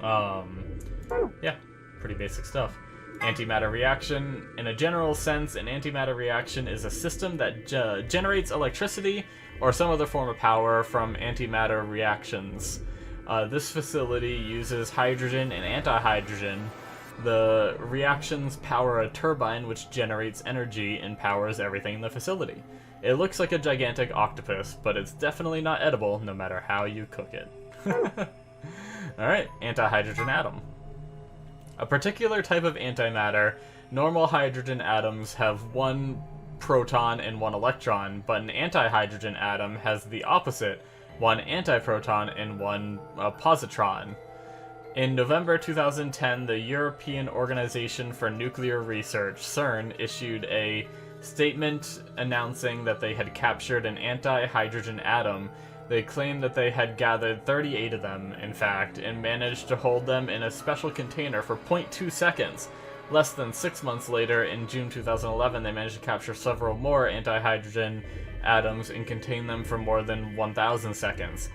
Yeah, pretty basic stuff. Antimatter reaction. In a general sense, an antimatter reaction is a system that generates electricity or some other form of power from antimatter reactions. This facility uses hydrogen and antihydrogen. The reactions power a turbine which generates energy and powers everything in the facility. It looks like a gigantic octopus, but it's definitely not edible no matter how you cook it. Alright, antihydrogen atom. A particular type of antimatter, normal hydrogen atoms have one proton and one electron, but an antihydrogen atom has the opposite, one antiproton and one positron. In November 2010, the European Organization for Nuclear Research, CERN, issued a statement announcing that they had captured an anti-hydrogen atom. They claimed that they had gathered 38 of them, in fact, and managed to hold them in a special container for 0.2 seconds. Less than 6 months later, in June 2011, they managed to capture several more anti-hydrogen atoms and contain them for more than 1,000 seconds.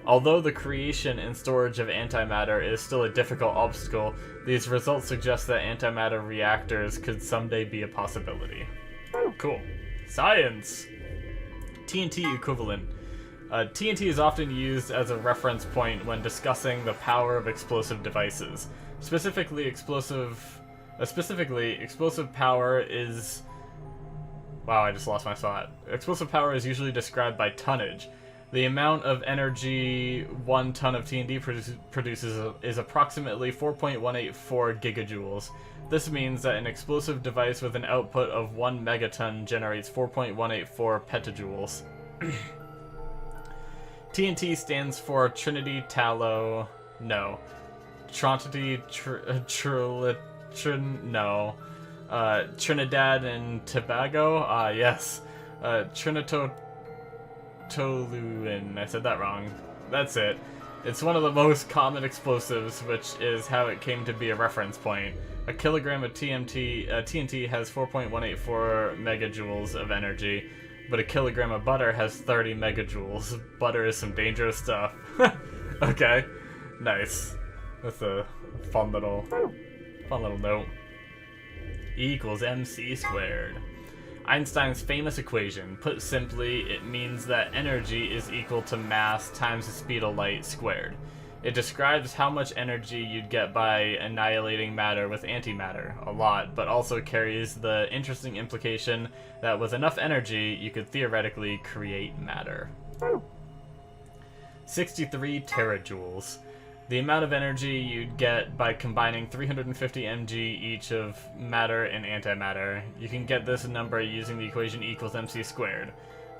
Although the creation and storage of antimatter is still a difficult obstacle, these results suggest that antimatter reactors could someday be a possibility. Cool. Science! TNT equivalent. TNT is often used as a reference point when discussing the power of explosive devices. Specifically, explosive power is... Wow, I just lost my thought. Explosive power is usually described by tonnage. The amount of energy 1 ton of TNT produces is approximately 4.184 gigajoules. This means that an explosive device with an output of 1 megaton generates 4.184 petajoules. TNT stands for Trinity Tallow... No. Trinity... No. Trinidad and Tobago? Yes. Toluene. I said that wrong. That's it. It's one of the most common explosives, which is how it came to be a reference point. A kilogram of TNT has 4.184 megajoules of energy, but a kilogram of butter has 30 megajoules. Butter is some dangerous stuff. Okay. Nice. That's a fun little note. E equals mc squared. Einstein's famous equation. Put simply, it means that energy is equal to mass times the speed of light squared. It describes how much energy you'd get by annihilating matter with antimatter, a lot, but also carries the interesting implication that with enough energy, you could theoretically create matter. 63 terajoules. The amount of energy you'd get by combining 350 mg each of matter and antimatter. You can get this number using the equation E equals mc squared.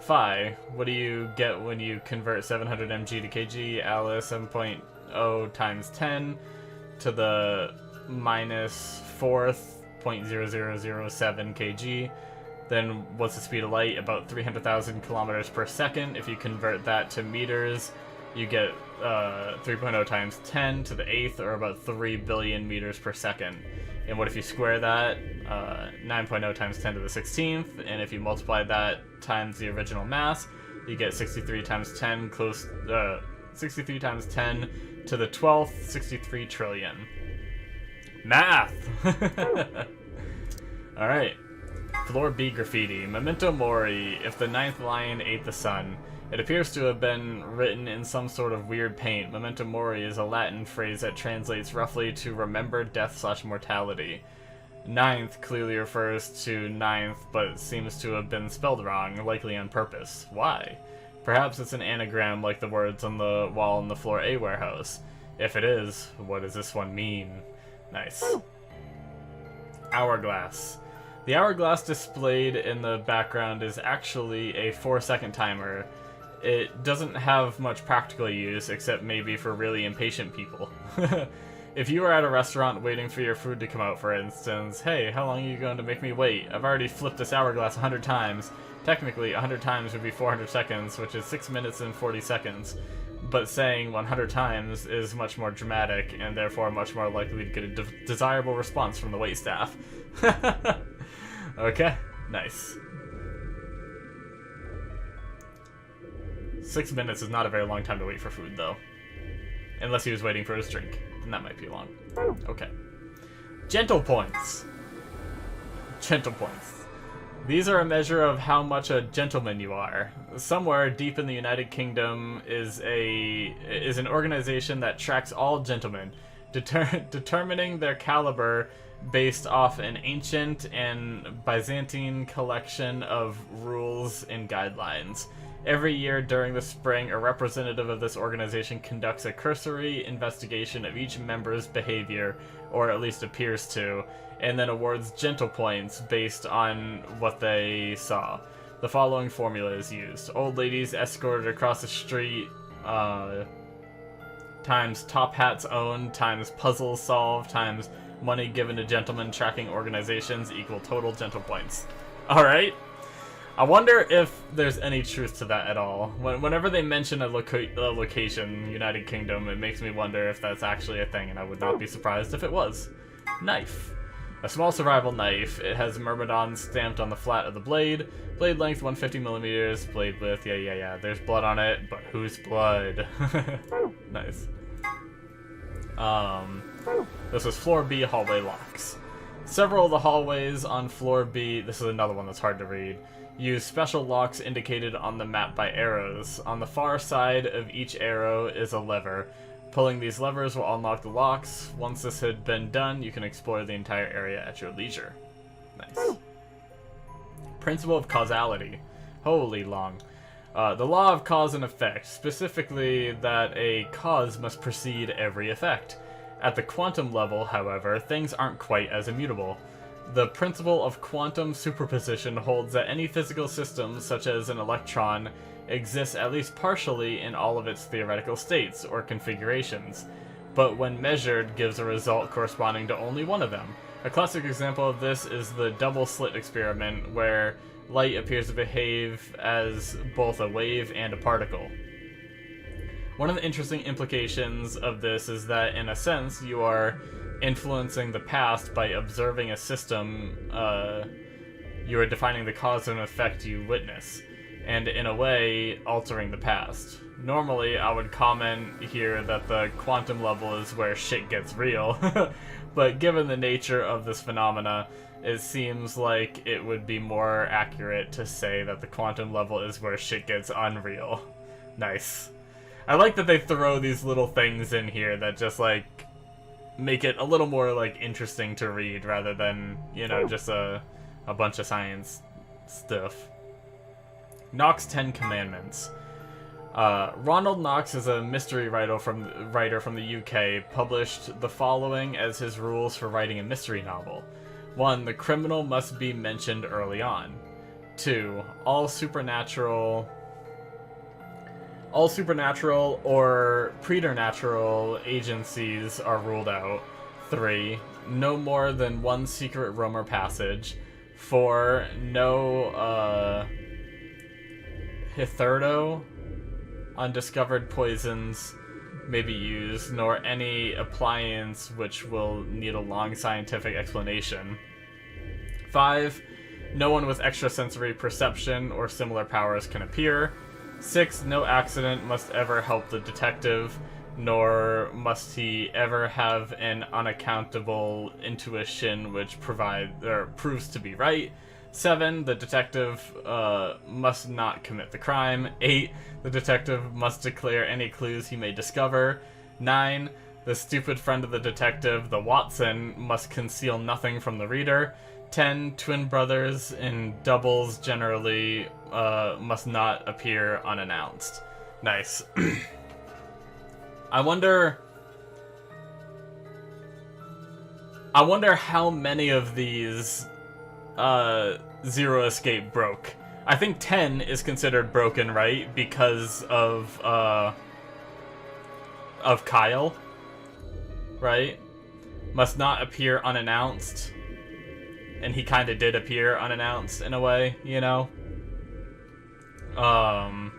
Phi, what do you get when you convert 700 mg to kg? Alice, 7.0 times 10 to the minus 4th 0.0007 kg. Then what's the speed of light? About 300,000 kilometers per second. If you convert that to meters, you get 3.0 times 10 to the 8th, or about 3 billion meters per second. And what if you square that? 9.0 times 10 to the 16th, and if you multiply that times the original mass, you get 63 times 10 63 times 10 to the 12th, 63 trillion. Math! Alright. Floor B graffiti. Memento mori, if the 9th lion ate the sun. It appears to have been written in some sort of weird paint. Memento mori is a Latin phrase that translates roughly to remember death/mortality. 9th clearly refers to 9th, but seems to have been spelled wrong, likely on purpose. Why? Perhaps it's an anagram like the words on the wall in the floor A warehouse. If it is, what does this one mean? Nice. Hourglass. The hourglass displayed in the background is actually a 4-second timer. It doesn't have much practical use, except maybe for really impatient people. If you are at a restaurant waiting for your food to come out, for instance, hey, how long are you going to make me wait? I've already flipped this hourglass 100 times. Technically, 100 times would be 400 seconds, which is 6 minutes and 40 seconds. But saying 100 times is much more dramatic, and therefore much more likely to get a desirable response from the waitstaff. Okay, nice. 6 minutes is not a very long time to wait for food, though. Unless he was waiting for his drink. Then that might be long. Okay. Gentle points. Gentle points. These are a measure of how much a gentleman you are. Somewhere deep in the United Kingdom is an organization that tracks all gentlemen, determining their caliber based off an ancient and Byzantine collection of rules and guidelines. Every year during the spring, a representative of this organization conducts a cursory investigation of each member's behavior, or at least appears to, and then awards gentle points based on what they saw. The following formula is used. Old ladies escorted across the street, times top hats owned, times puzzles solved, times money given to gentlemen tracking organizations equal total gentle points. Alright. I wonder if there's any truth to that at all. Whenever they mention a location, United Kingdom, it makes me wonder if that's actually a thing, and I would not be surprised if it was. Knife. A small survival knife. It has Morthadon stamped on the flat of the blade. Blade length 150mm. Blade width, yeah. There's blood on it, but whose blood? Nice. This was floor B hallway locks. Several of the hallways on floor B, this is another one that's hard to read, use special locks indicated on the map by arrows. On the far side of each arrow is a lever. Pulling these levers will unlock the locks. Once this had been done, you can explore the entire area at your leisure. Nice. Principle of causality. Holy long. The law of cause and effect, specifically that a cause must precede every effect. At the quantum level, however, things aren't quite as immutable. The principle of quantum superposition holds that any physical system, such as an electron, exists at least partially in all of its theoretical states, or configurations, but when measured gives a result corresponding to only one of them. A classic example of this is the double-slit experiment, where light appears to behave as both a wave and a particle. One of the interesting implications of this is that, in a sense, you are influencing the past by observing a system. You are defining the cause and effect you witness, and in a way, altering the past. Normally, I would comment here that the quantum level is where shit gets real, but given the nature of this phenomena, it seems like it would be more accurate to say that the quantum level is where shit gets unreal. Nice. I like that they throw these little things in here that just, like, make it a little more, like, interesting to read rather than, you know, just a bunch of science stuff. Knox 10 Commandments. Ronald Knox is a mystery writer from the UK, published the following as his rules for writing a mystery novel. 1. The criminal must be mentioned early on. 2. All supernatural or preternatural agencies are ruled out. 3. No more than one secret room or passage. 4. No hitherto undiscovered poisons may be used, nor any appliance which will need a long scientific explanation. 5. No one with extrasensory perception or similar powers can appear. 6. No accident must ever help the detective, nor must he ever have an unaccountable intuition which proves to be right. 7. The detective must not commit the crime. 8. The detective must declare any clues he may discover. 9. The stupid friend of the detective, the Watson, must conceal nothing from the reader. 10. Twin brothers in doubles generally must not appear unannounced. Nice. I wonder how many of these Zero Escape broke. I think 10 is considered broken, right? Because of Kyle, right? must not appear unannounced. And he kind of did appear unannounced in a way, you know? I'm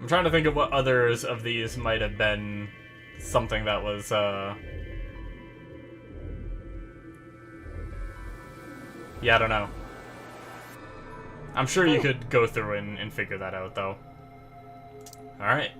trying to think of what others of these might have been something that was, yeah, I don't know. I'm sure you could go through and figure that out, though. Alright.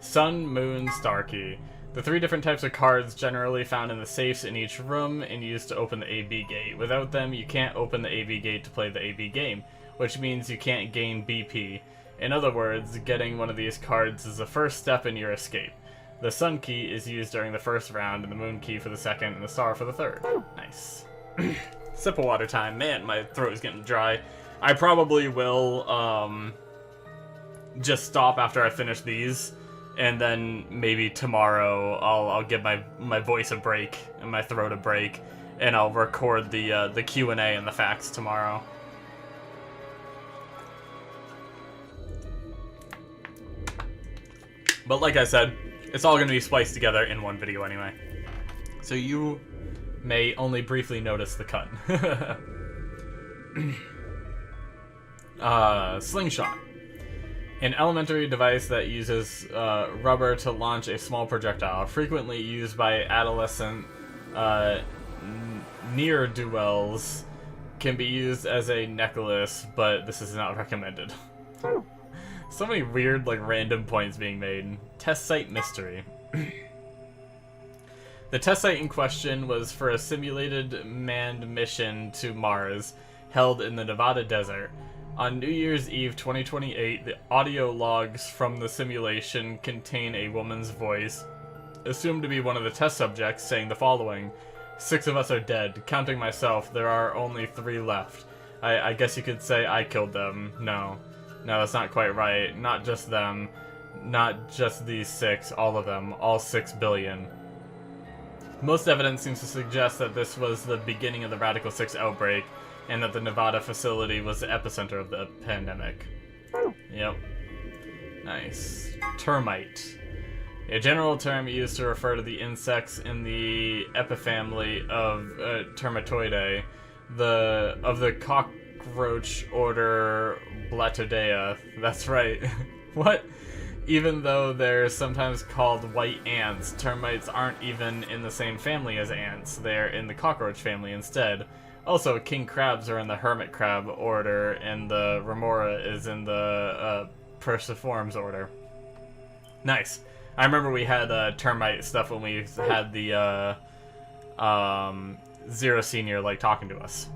Sun, Moon, Star Key. The 3 different types of cards generally found in the safes in each room and used to open the AB gate. Without them, you can't open the AB gate to play the AB game, which means you can't gain BP. In other words, getting one of these cards is the first step in your escape. The Sun Key is used during the first round, and the Moon Key for the second, and the Star for the third. Nice. Sip of water time. Man, my throat is getting dry. I probably will just stop after I finish these, and then maybe tomorrow I'll give my voice a break and my throat a break, and I'll record the Q&A and the facts tomorrow. But like I said, it's all going to be spliced together in one video anyway. So you may only briefly notice the cut. Slingshot. An elementary device that uses rubber to launch a small projectile, frequently used by adolescent ne'er-do-wells, can be used as a necklace, but this is not recommended. So many weird, like, random points being made. Test site mystery. The test site in question was for a simulated manned mission to Mars, held in the Nevada desert. On New Year's Eve 2028, the audio logs from the simulation contain a woman's voice, assumed to be one of the test subjects, saying the following: 6 of us are dead. Counting myself, there are only 3 left. I guess you could say I killed them. No, that's not quite right. Not just them. Not just these 6. All of them. All 6 billion. Most evidence seems to suggest that this was the beginning of the Radical 6 outbreak, and that the Nevada facility was the epicenter of the pandemic. Yep. Nice. Termite. A general term used to refer to the insects in the epifamily of Termitoidae, of the cockroach order Blatodea. That's right. What? Even though they're sometimes called white ants, termites aren't even in the same family as ants. They're in the cockroach family instead. Also, king crabs are in the hermit crab order, and the remora is in the Perciformes order. Nice. I remember we had termite stuff when we had the Zero Senior like talking to us.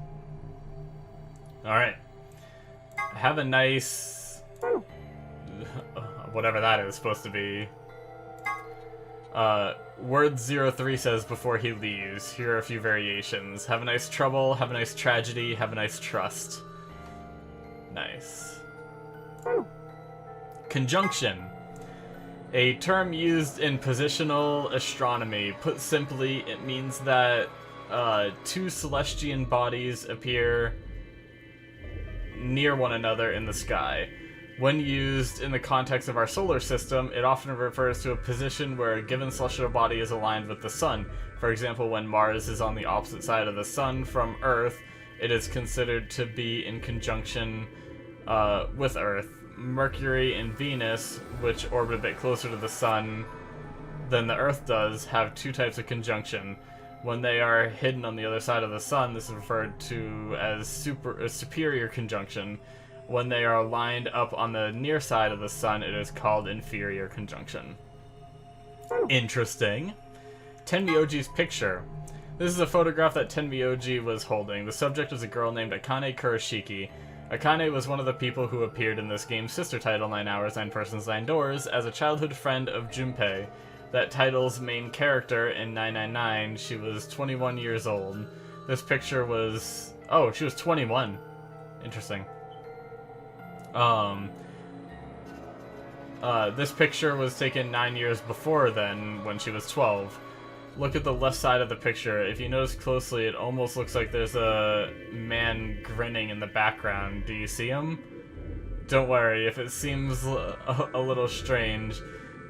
Alright. Have a nice... whatever that is supposed to be. Word 03 says before he leaves. Here are a few variations. Have a nice trouble, have a nice tragedy, have a nice trust. Nice. Conjunction. A term used in positional astronomy. Put simply, it means that 2 celestial bodies appear near one another in the sky. When used in the context of our solar system, it often refers to a position where a given celestial body is aligned with the sun. For example, when Mars is on the opposite side of the sun from Earth, it is considered to be in conjunction with Earth. Mercury and Venus, which orbit a bit closer to the sun than the Earth does, have 2 types of conjunction. When they are hidden on the other side of the sun, this is referred to as superior conjunction. When they are lined up on the near side of the sun, it is called inferior conjunction. Interesting. Tenmyoji's picture. This is a photograph that Tenmyoji was holding. The subject was a girl named Akane Kurashiki. Akane was one of the people who appeared in this game's sister title, 9 Hours, 9 Persons, 9 Doors, as a childhood friend of Junpei. That title's main character in 999, she was 21 years old. This picture was... oh, she was 21. Interesting. This picture was taken 9 years before then, when she was 12. Look at the left side of the picture. If you notice closely, it almost looks like there's a man grinning in the background. Do you see him? Don't worry, if it seems a little strange.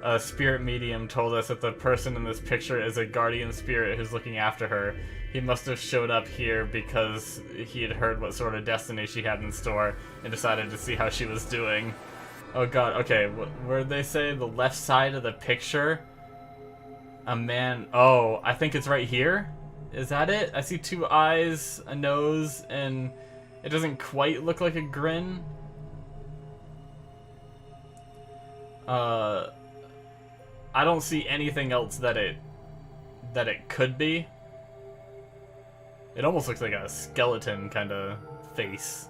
A spirit medium told us that the person in this picture is a guardian spirit who's looking after her. He must have showed up here because he had heard what sort of destiny she had in store and decided to see how she was doing. Oh god, okay, where did they say? The left side of the picture? A man... Oh, I think it's right here? Is that it? I see 2 eyes, a nose, and it doesn't quite look like a grin. I don't see anything else that it could be. It almost looks like a skeleton kind of face.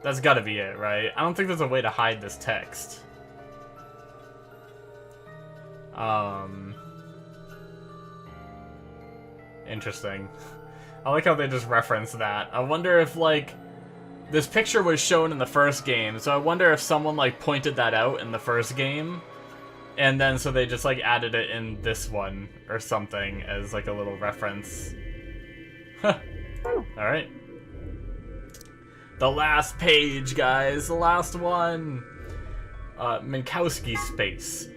That's gotta be it, right? I don't think there's a way to hide this text. Interesting. I like how they just reference that. I wonder if, like, this picture was shown in the first game, so I wonder if someone, like, pointed that out in the first game, and then so they just, like, added it in this one or something as, like, a little reference. Huh. Alright. The last page, guys. The last one. Minkowski space.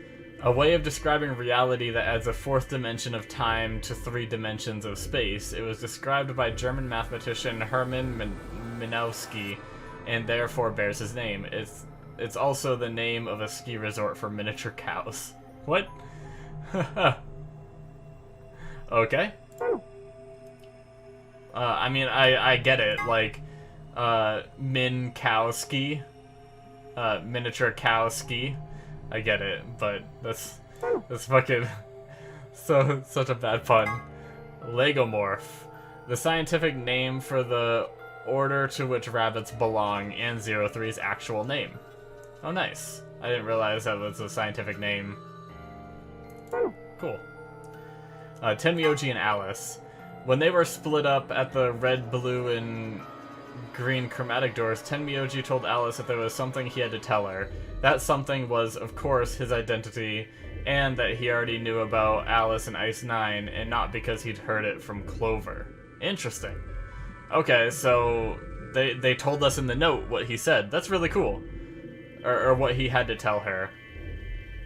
A way of describing reality that adds a 4th dimension of time to 3 dimensions of space. It was described by German mathematician Hermann Minkowski, and therefore bears his name. It's also the name of a ski resort for miniature cows. What? Okay. I mean, I get it. Like, Minkowski. Miniature cow ski. I get it, but that's fucking such a bad pun. Lego Morth. The scientific name for the order to which rabbits belong, and 03's actual name. Oh, nice. I didn't realize that was a scientific name. Cool. Tenmyoji and Alice. When they were split up at the red, blue, and green chromatic doors, Tenmyoji told Alice that there was something he had to tell her. That something was, of course, his identity, and that he already knew about Alice and Ice 9, and not because he'd heard it from Clover. Interesting. Okay, so they told us in the note what he said. That's really cool. Or what he had to tell her.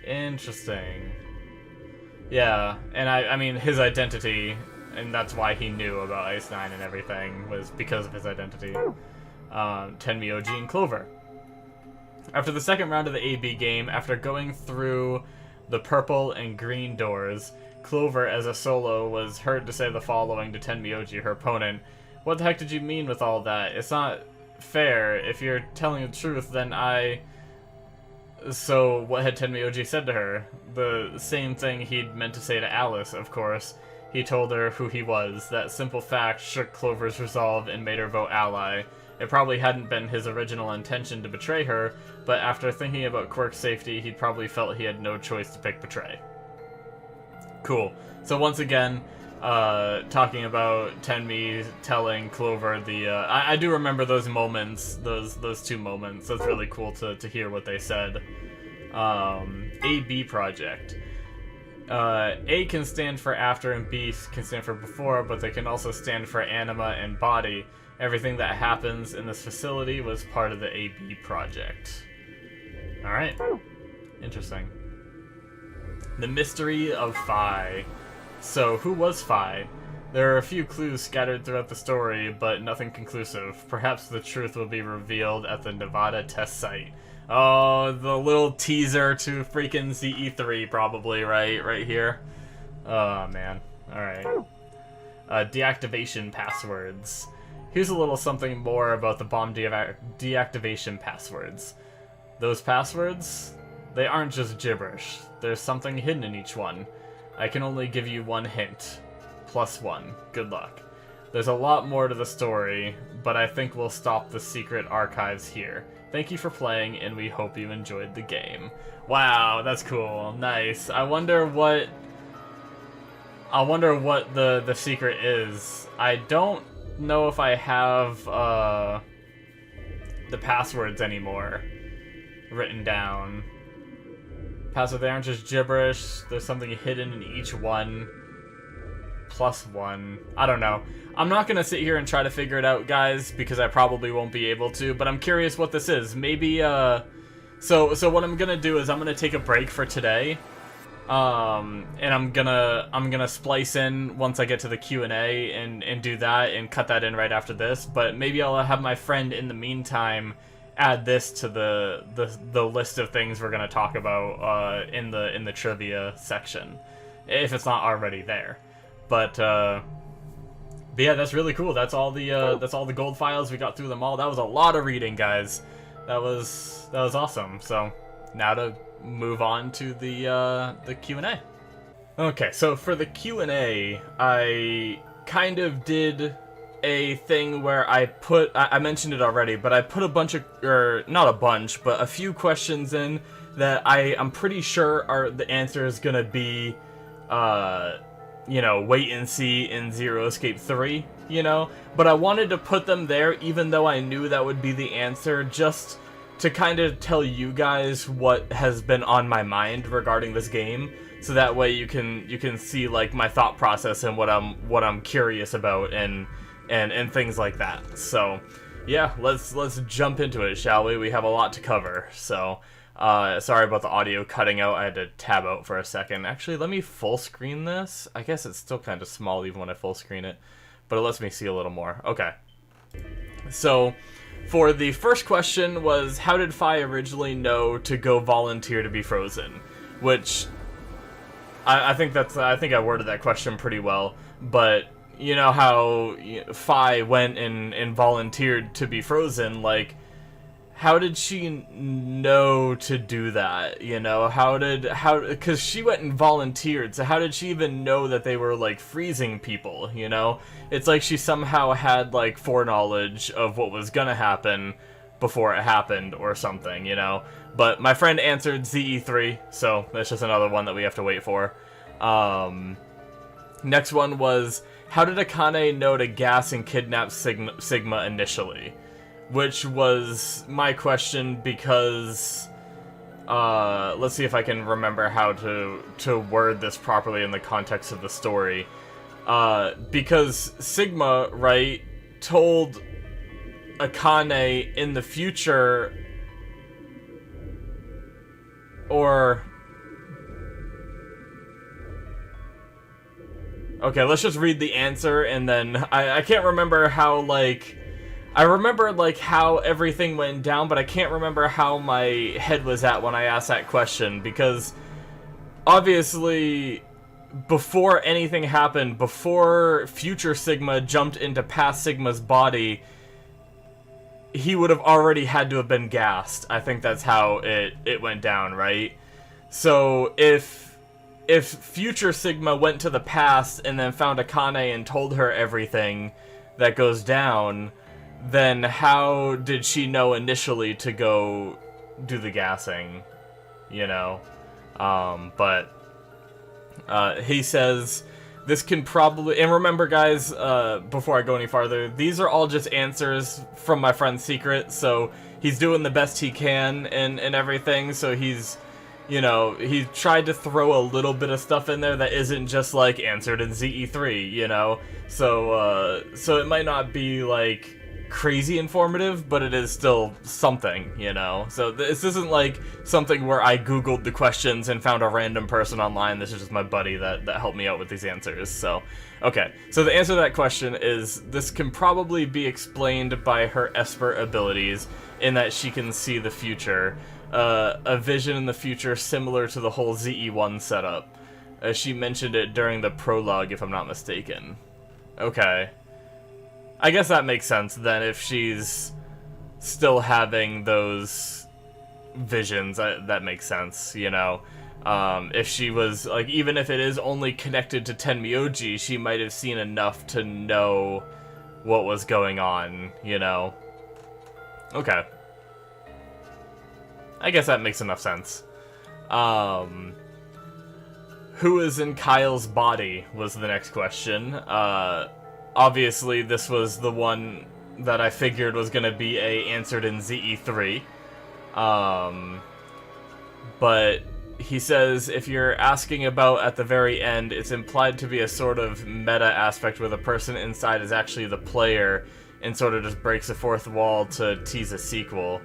Interesting. Yeah, and I mean, his identity, and that's why he knew about Ice 9 and everything, was because of his identity. Tenmyoji and Clover. After the second round of the AB game, after going through the purple and green doors, Clover, as a solo, was heard to say the following to Tenmyoji, her opponent. What the heck did you mean with all that? It's not fair. If you're telling the truth, then I... So, what had Tenmyoji said to her? The same thing he'd meant to say to Alice, of course. He told her who he was. That simple fact shook Clover's resolve and made her vote ally. It probably hadn't been his original intention to betray her, but after thinking about Quirk's safety, he probably felt he had no choice to pick betray. Cool. So once again, talking about Tenmi telling Clover the... I do remember those moments, those 2 moments. That's really cool to hear what they said. AB project. A can stand for after and B can stand for before, but they can also stand for anima and body. Everything that happens in this facility was part of the AB project. Alright. Interesting. The mystery of Phi. So, who was Phi? There are a few clues scattered throughout the story, but nothing conclusive. Perhaps the truth will be revealed at the Nevada test site. Oh, the little teaser to freaking CE3, probably, right? Right here. Oh, man. Alright. Deactivation passwords. Here's a little something more about the bomb deactivation passwords. Those passwords? They aren't just gibberish. There's something hidden in each one. I can only give you 1 hint. +1. Good luck. There's a lot more to the story, but I think we'll stop the secret archives here. Thank you for playing, and we hope you enjoyed the game. Wow, that's cool. Nice. I wonder what the secret is. I don't know if I have the passwords anymore written down. Passwords, they aren't just gibberish. There's something hidden in each one. +1. I don't know. I'm not gonna sit here and try to figure it out, guys, because I probably won't be able to, but I'm curious what this is. Maybe So what I'm gonna do is I'm gonna take a break for today, and I'm gonna splice in once I get to the Q&A and do that and cut that in right after this. But maybe I'll have my friend in the meantime add this to the list of things we're gonna talk about in the trivia section, if it's not already there. But yeah, that's really cool. That's all the gold files. We got through them all. That was a lot of reading, guys. That was awesome. So now to move on to the Q&A. Okay, so for the Q&A, I kind of did a thing where I mentioned it already, but I put a bunch of, or not a bunch, but a few questions in that I'm pretty sure the answer is gonna be, you know, wait and see in Zero Escape 3, you know? But I wanted to put them there even though I knew that would be the answer, just to kind of tell you guys what has been on my mind regarding this game, so that way you can see like my thought process and what I'm curious about and things like that. So yeah, let's jump into it, shall we? We have a lot to cover. So sorry about the audio cutting out. I had to tab out for a second. Actually, let me full screen this. I guess it's still kind of small even when I full screen it, but it lets me see a little more. Okay. So for the first question was, how did Fi originally know to go volunteer to be frozen? Which I think I worded that question pretty well, but you know how Fi went and volunteered to be frozen, like, how did she know to do that, you know? Because she went and volunteered, so how did she even know that they were, like, freezing people, you know? It's like she somehow had, like, foreknowledge of what was gonna happen before it happened or something, you know? But my friend answered ZE3, so that's just another one that we have to wait for. Next one was, how did Akane know to gas and kidnap Sigma initially? Which was my question because, let's see if I can remember how to word this properly in the context of the story. Because Sigma, right, told Akane in the future, or... Okay, let's just read the answer, and then I can't remember how, like... I remember, like, how everything went down, but I can't remember how my head was at when I asked that question, because obviously, before anything happened, before future Sigma jumped into past Sigma's body, he would have already had to have been gassed. I think that's how it went down, right? So, if future Sigma went to the past and then found Akane and told her everything that goes down, then how did she know initially to go do the gassing, you know? But he says, this can probably... And remember, guys, before I go any farther, these are all just answers from my friend's secret, so he's doing the best he can and everything, so he's... You know, he tried to throw a little bit of stuff in there that isn't just, like, answered in ZE3, you know? So it might not be, like, crazy informative, but it is still something, you know? So this isn't, like, something where I Googled the questions and found a random person online. This is just my buddy that helped me out with these answers, so... Okay, so the answer to that question is, this can probably be explained by her Esper abilities, in that she can see the future. A vision in the future similar to the whole ZE1 setup. She mentioned it during the prologue, if I'm not mistaken. Okay. I guess that makes sense, then, if she's still having those visions. That makes sense, you know? If she was, like, even if it is only connected to Tenmyoji, she might have seen enough to know what was going on, you know? Okay. I guess that makes enough sense. Who is in Kyle's body was the next question. Obviously, this was the one that I figured was going to be answered in ZE3. But he says, if you're asking about at the very end, it's implied to be a sort of meta aspect where the person inside is actually the player and sort of just breaks the fourth wall to tease a sequel.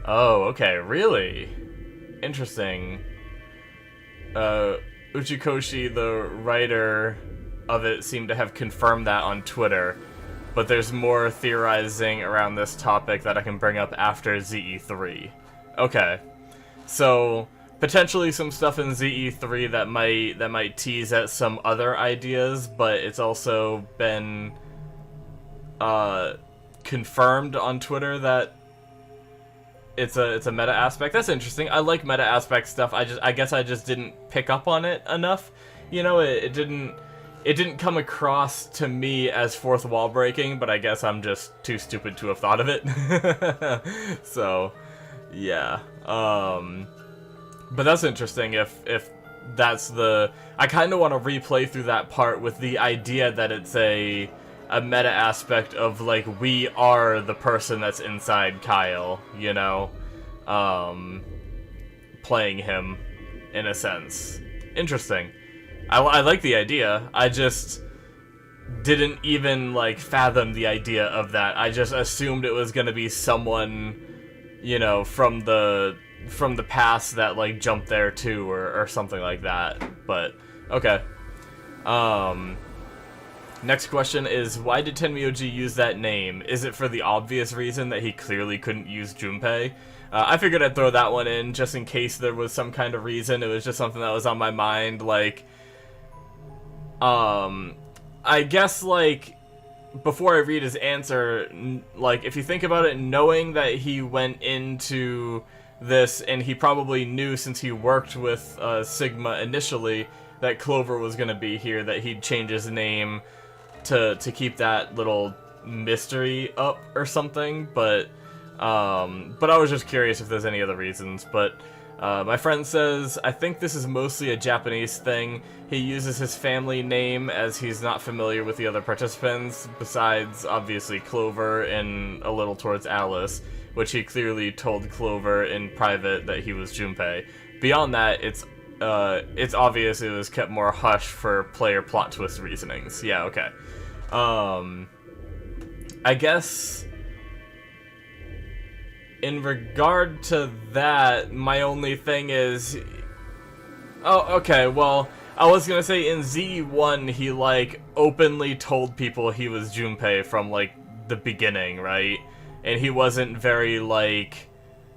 Oh, okay, really? Interesting. Uchikoshi, the writer of it, seemed to have confirmed that on Twitter, but there's more theorizing around this topic that I can bring up after ZE3. Okay, so potentially some stuff in ZE3 that might tease at some other ideas, but it's also been confirmed on Twitter that it's a meta aspect. That's interesting. I like meta aspect stuff. I guess I just didn't pick up on it enough. You know, it didn't come across to me as fourth wall breaking, but I guess I'm just too stupid to have thought of it. So, yeah. But that's interesting if that's the... I kind of want to replay through that part with the idea that it's a meta aspect of, like, we are the person that's inside Kyle, you know? Playing him, in a sense. Interesting. I like the idea. I just didn't even, like, fathom the idea of that. I just assumed it was gonna be someone, you know, from the past that, like, jumped there too, or something like that. But, okay. Next question is, why did Tenmyoji use that name? Is it for the obvious reason that he clearly couldn't use Junpei? I figured I'd throw that one in, just in case there was some kind of reason. It was just something that was on my mind, like... I guess, like, before I read his answer, like, if you think about it, knowing that he went into this, and he probably knew since he worked with Sigma initially, that Clover was gonna be here, that he'd change his name to keep that little mystery up or something, but I was just curious if there's any other reasons. But my friend says, I think this is mostly a Japanese thing. He uses his family name as he's not familiar with the other participants, besides, obviously, Clover and a little towards Alice, which he clearly told Clover in private that he was Junpei. Beyond that, it's obvious it was kept more hush for player plot twist reasonings. Yeah, okay. I guess... in regard to that, my only thing is... Oh, okay, well, I was gonna say in Z1, he, like, openly told people he was Junpei from, like, the beginning, right? And he wasn't very, like...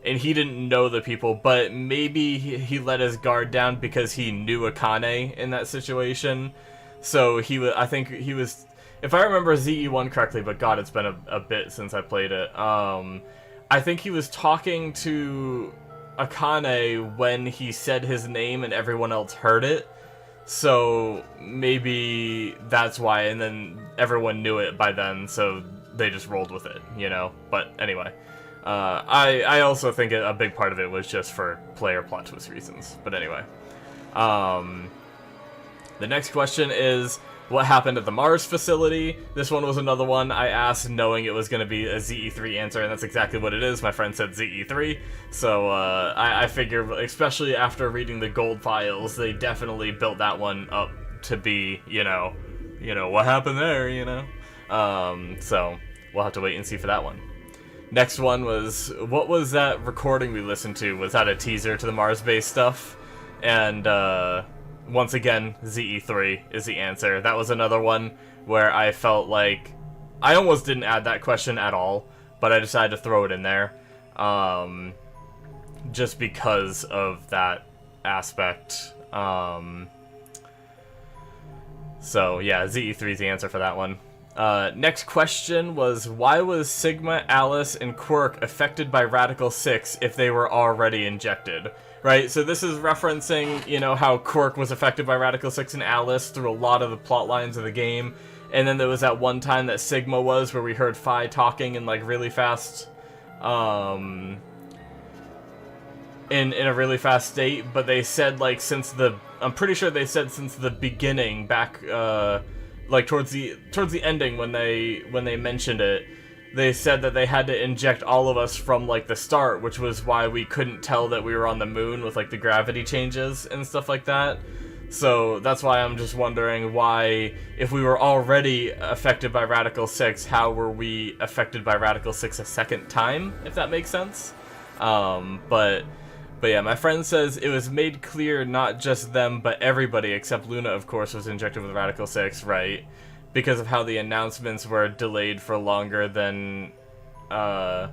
And he didn't know the people, but maybe he let his guard down because he knew Akane in that situation. So I think he was... If I remember ZE1 correctly, but god, it's been a bit since I played it, I think he was talking to Akane when he said his name and everyone else heard it. So maybe that's why, and then everyone knew it by then, so they just rolled with it, you know? But anyway, I also think a big part of it was just for player plot twist reasons. But anyway, the next question is, what happened at the Mars facility? This one was another one I asked knowing it was going to be a ZE3 answer, and that's exactly what it is. My friend said ZE3, so I figure, especially after reading the gold files, they definitely built that one up to be, you know, what happened there, you know? So we'll have to wait and see for that one. Next one was, what was that recording we listened to? Was that a teaser to the Mars base stuff? And, once again, ZE3 is the answer. That was another one where I felt like I almost didn't add that question at all, but I decided to throw it in there, just because of that aspect. So yeah, ZE3 is the answer for that one. Next question was, why was Sigma, Alice, and Quirk affected by Radical 6 if they were already injected? Right, so this is referencing, you know, how Quirk was affected by Radical 6 and Alice through a lot of the plot lines of the game. And then there was that one time that Sigma was, where we heard Phi talking in, like, really fast, in a really fast state. But they said, like, I'm pretty sure they said since the beginning, back, like, towards the ending when they mentioned it, they said that they had to inject all of us from, like, the start, which was why we couldn't tell that we were on the moon with, like, the gravity changes and stuff like that. So that's why I'm just wondering why, if we were already affected by Radical 6, how were we affected by Radical 6 a second time, if that makes sense? But yeah, my friend says it was made clear not just them, but everybody, except Luna, of course, was injected with Radical 6, right? Because of how the announcements were delayed for longer than it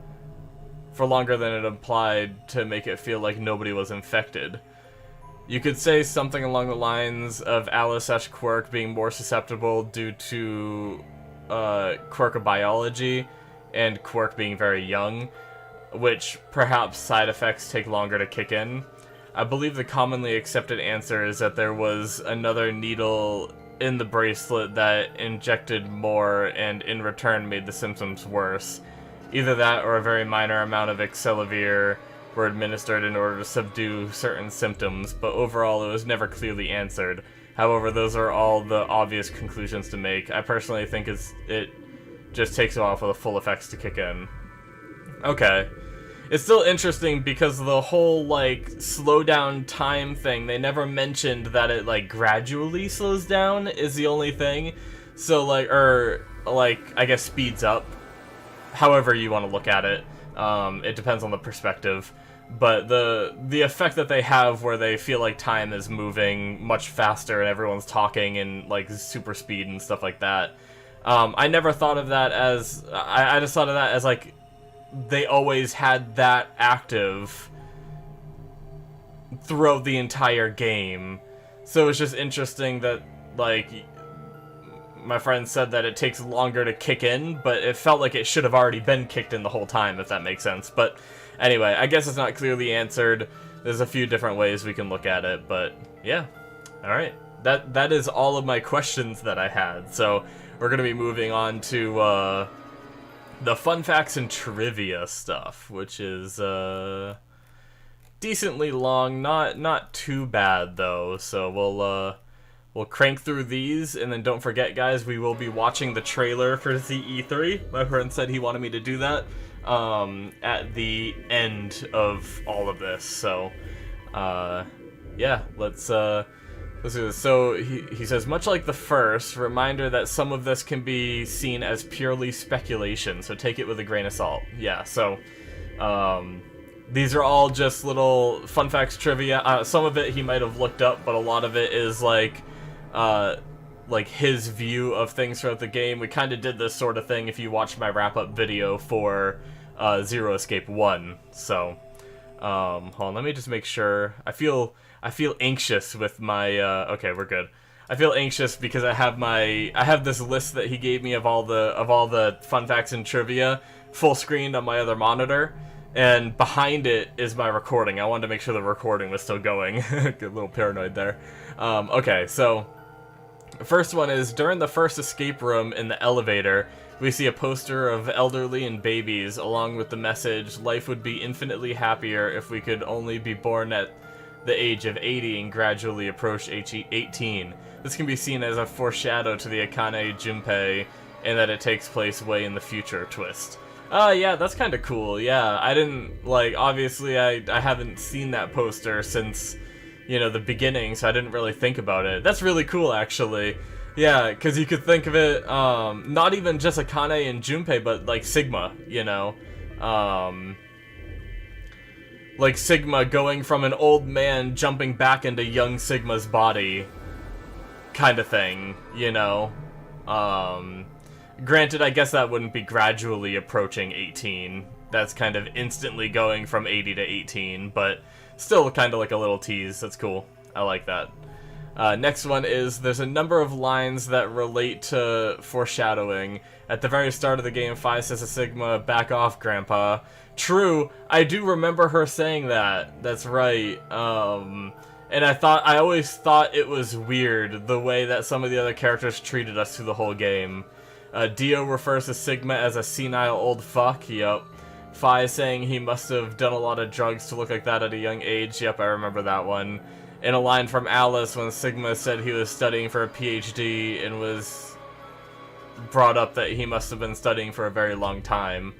implied to make it feel like nobody was infected. You could say something along the lines of Alice/Quirk being more susceptible due to quirk of biology and Quirk being very young, which perhaps side effects take longer to kick in. I believe the commonly accepted answer is that there was another needle in the bracelet that injected more and in return made the symptoms worse. Either that or a very minor amount of Excalibur were administered in order to subdue certain symptoms, but overall it was never clearly answered. However, those are all the obvious conclusions to make. I personally think it just takes a while for the full effects to kick in. Okay. It's still interesting because the whole, like, slow down time thing, they never mentioned that it, like, gradually slows down is the only thing. So, like, I guess speeds up. However you want to look at it. It depends on the perspective. But the effect that they have where they feel like time is moving much faster and everyone's talking in, like, super speed and stuff like that. I never thought of that as... I just thought of that as, like, they always had that active throughout the entire game. So it's just interesting that, like, my friend said that it takes longer to kick in, but it felt like it should have already been kicked in the whole time, if that makes sense. But anyway, I guess it's not clearly answered. There's a few different ways we can look at it, but yeah. Alright. That is all of my questions that I had. So we're going to be moving on to the fun facts and trivia stuff, which is decently long, not too bad though. So we'll crank through these, and then don't forget, guys, we will be watching the trailer for ZE3. My friend said he wanted me to do that at the end of all of this. So yeah, let's do this. So he says, much like the first, reminder that some of this can be seen as purely speculation, so take it with a grain of salt. Yeah, so these are all just little fun facts trivia. Some of it he might have looked up, but a lot of it is like his view of things throughout the game. We kind of did this sort of thing if you watched my wrap-up video for Zero Escape 1. So hold on, let me just make sure. I feel anxious with my okay, we're good. I feel anxious because I have this list that he gave me of all the fun facts and trivia full screened on my other monitor, and behind it is my recording. I wanted to make sure the recording was still going. Get a little paranoid there. Okay, so the first one is, during the first escape room in the elevator, we see a poster of elderly and babies along with the message, life would be infinitely happier if we could only be born at the age of 80 and gradually approach 18. This can be seen as a foreshadow to the Akane Junpei, and that it takes place way in the future twist. Yeah, that's kind of cool. Yeah, I didn't, like, obviously I haven't seen that poster since, you know, the beginning, so I didn't really think about it. That's really cool, actually. Yeah, because you could think of it, not even just Akane and Junpei, but, like, Sigma, you know? Like Sigma going from an old man jumping back into young Sigma's body kind of thing, you know? Granted, I guess that wouldn't be gradually approaching 18. That's kind of instantly going from 80 to 18, but still kind of like a little tease. That's cool. I like that. Next one is, there's a number of lines that relate to foreshadowing. At the very start of the game, Fi says to Sigma, back off, Grandpa. True, I do remember her saying that. That's right. And I always thought it was weird, the way that some of the other characters treated us through the whole game. Dio refers to Sigma as a senile old fuck. Yup. Fi saying he must have done a lot of drugs to look like that at a young age. Yep, I remember that one. In a line from Alice when Sigma said he was studying for a PhD and was brought up that he must have been studying for a very long time.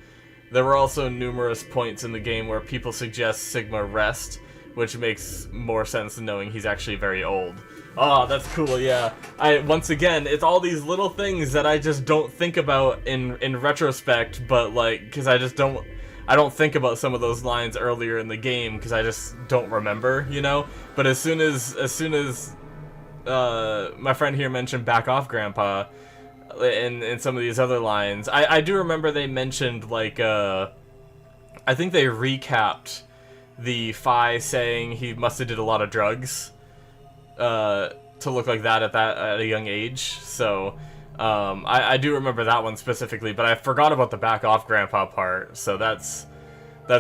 There were also numerous points in the game where people suggest Sigma rest, which makes more sense than knowing he's actually very old. Oh, that's cool, yeah. Once again, it's all these little things that I just don't think about in retrospect, but, like, because I just don't... I don't think about some of those lines earlier in the game because I just don't remember, you know. But as soon as my friend here mentioned "back off, Grandpa," and some of these other lines, I do remember they mentioned like I think they recapped the Fi saying he must have did a lot of drugs to look like that at a young age. So I do remember that one specifically, but I forgot about the "back off, Grandpa" part. So that's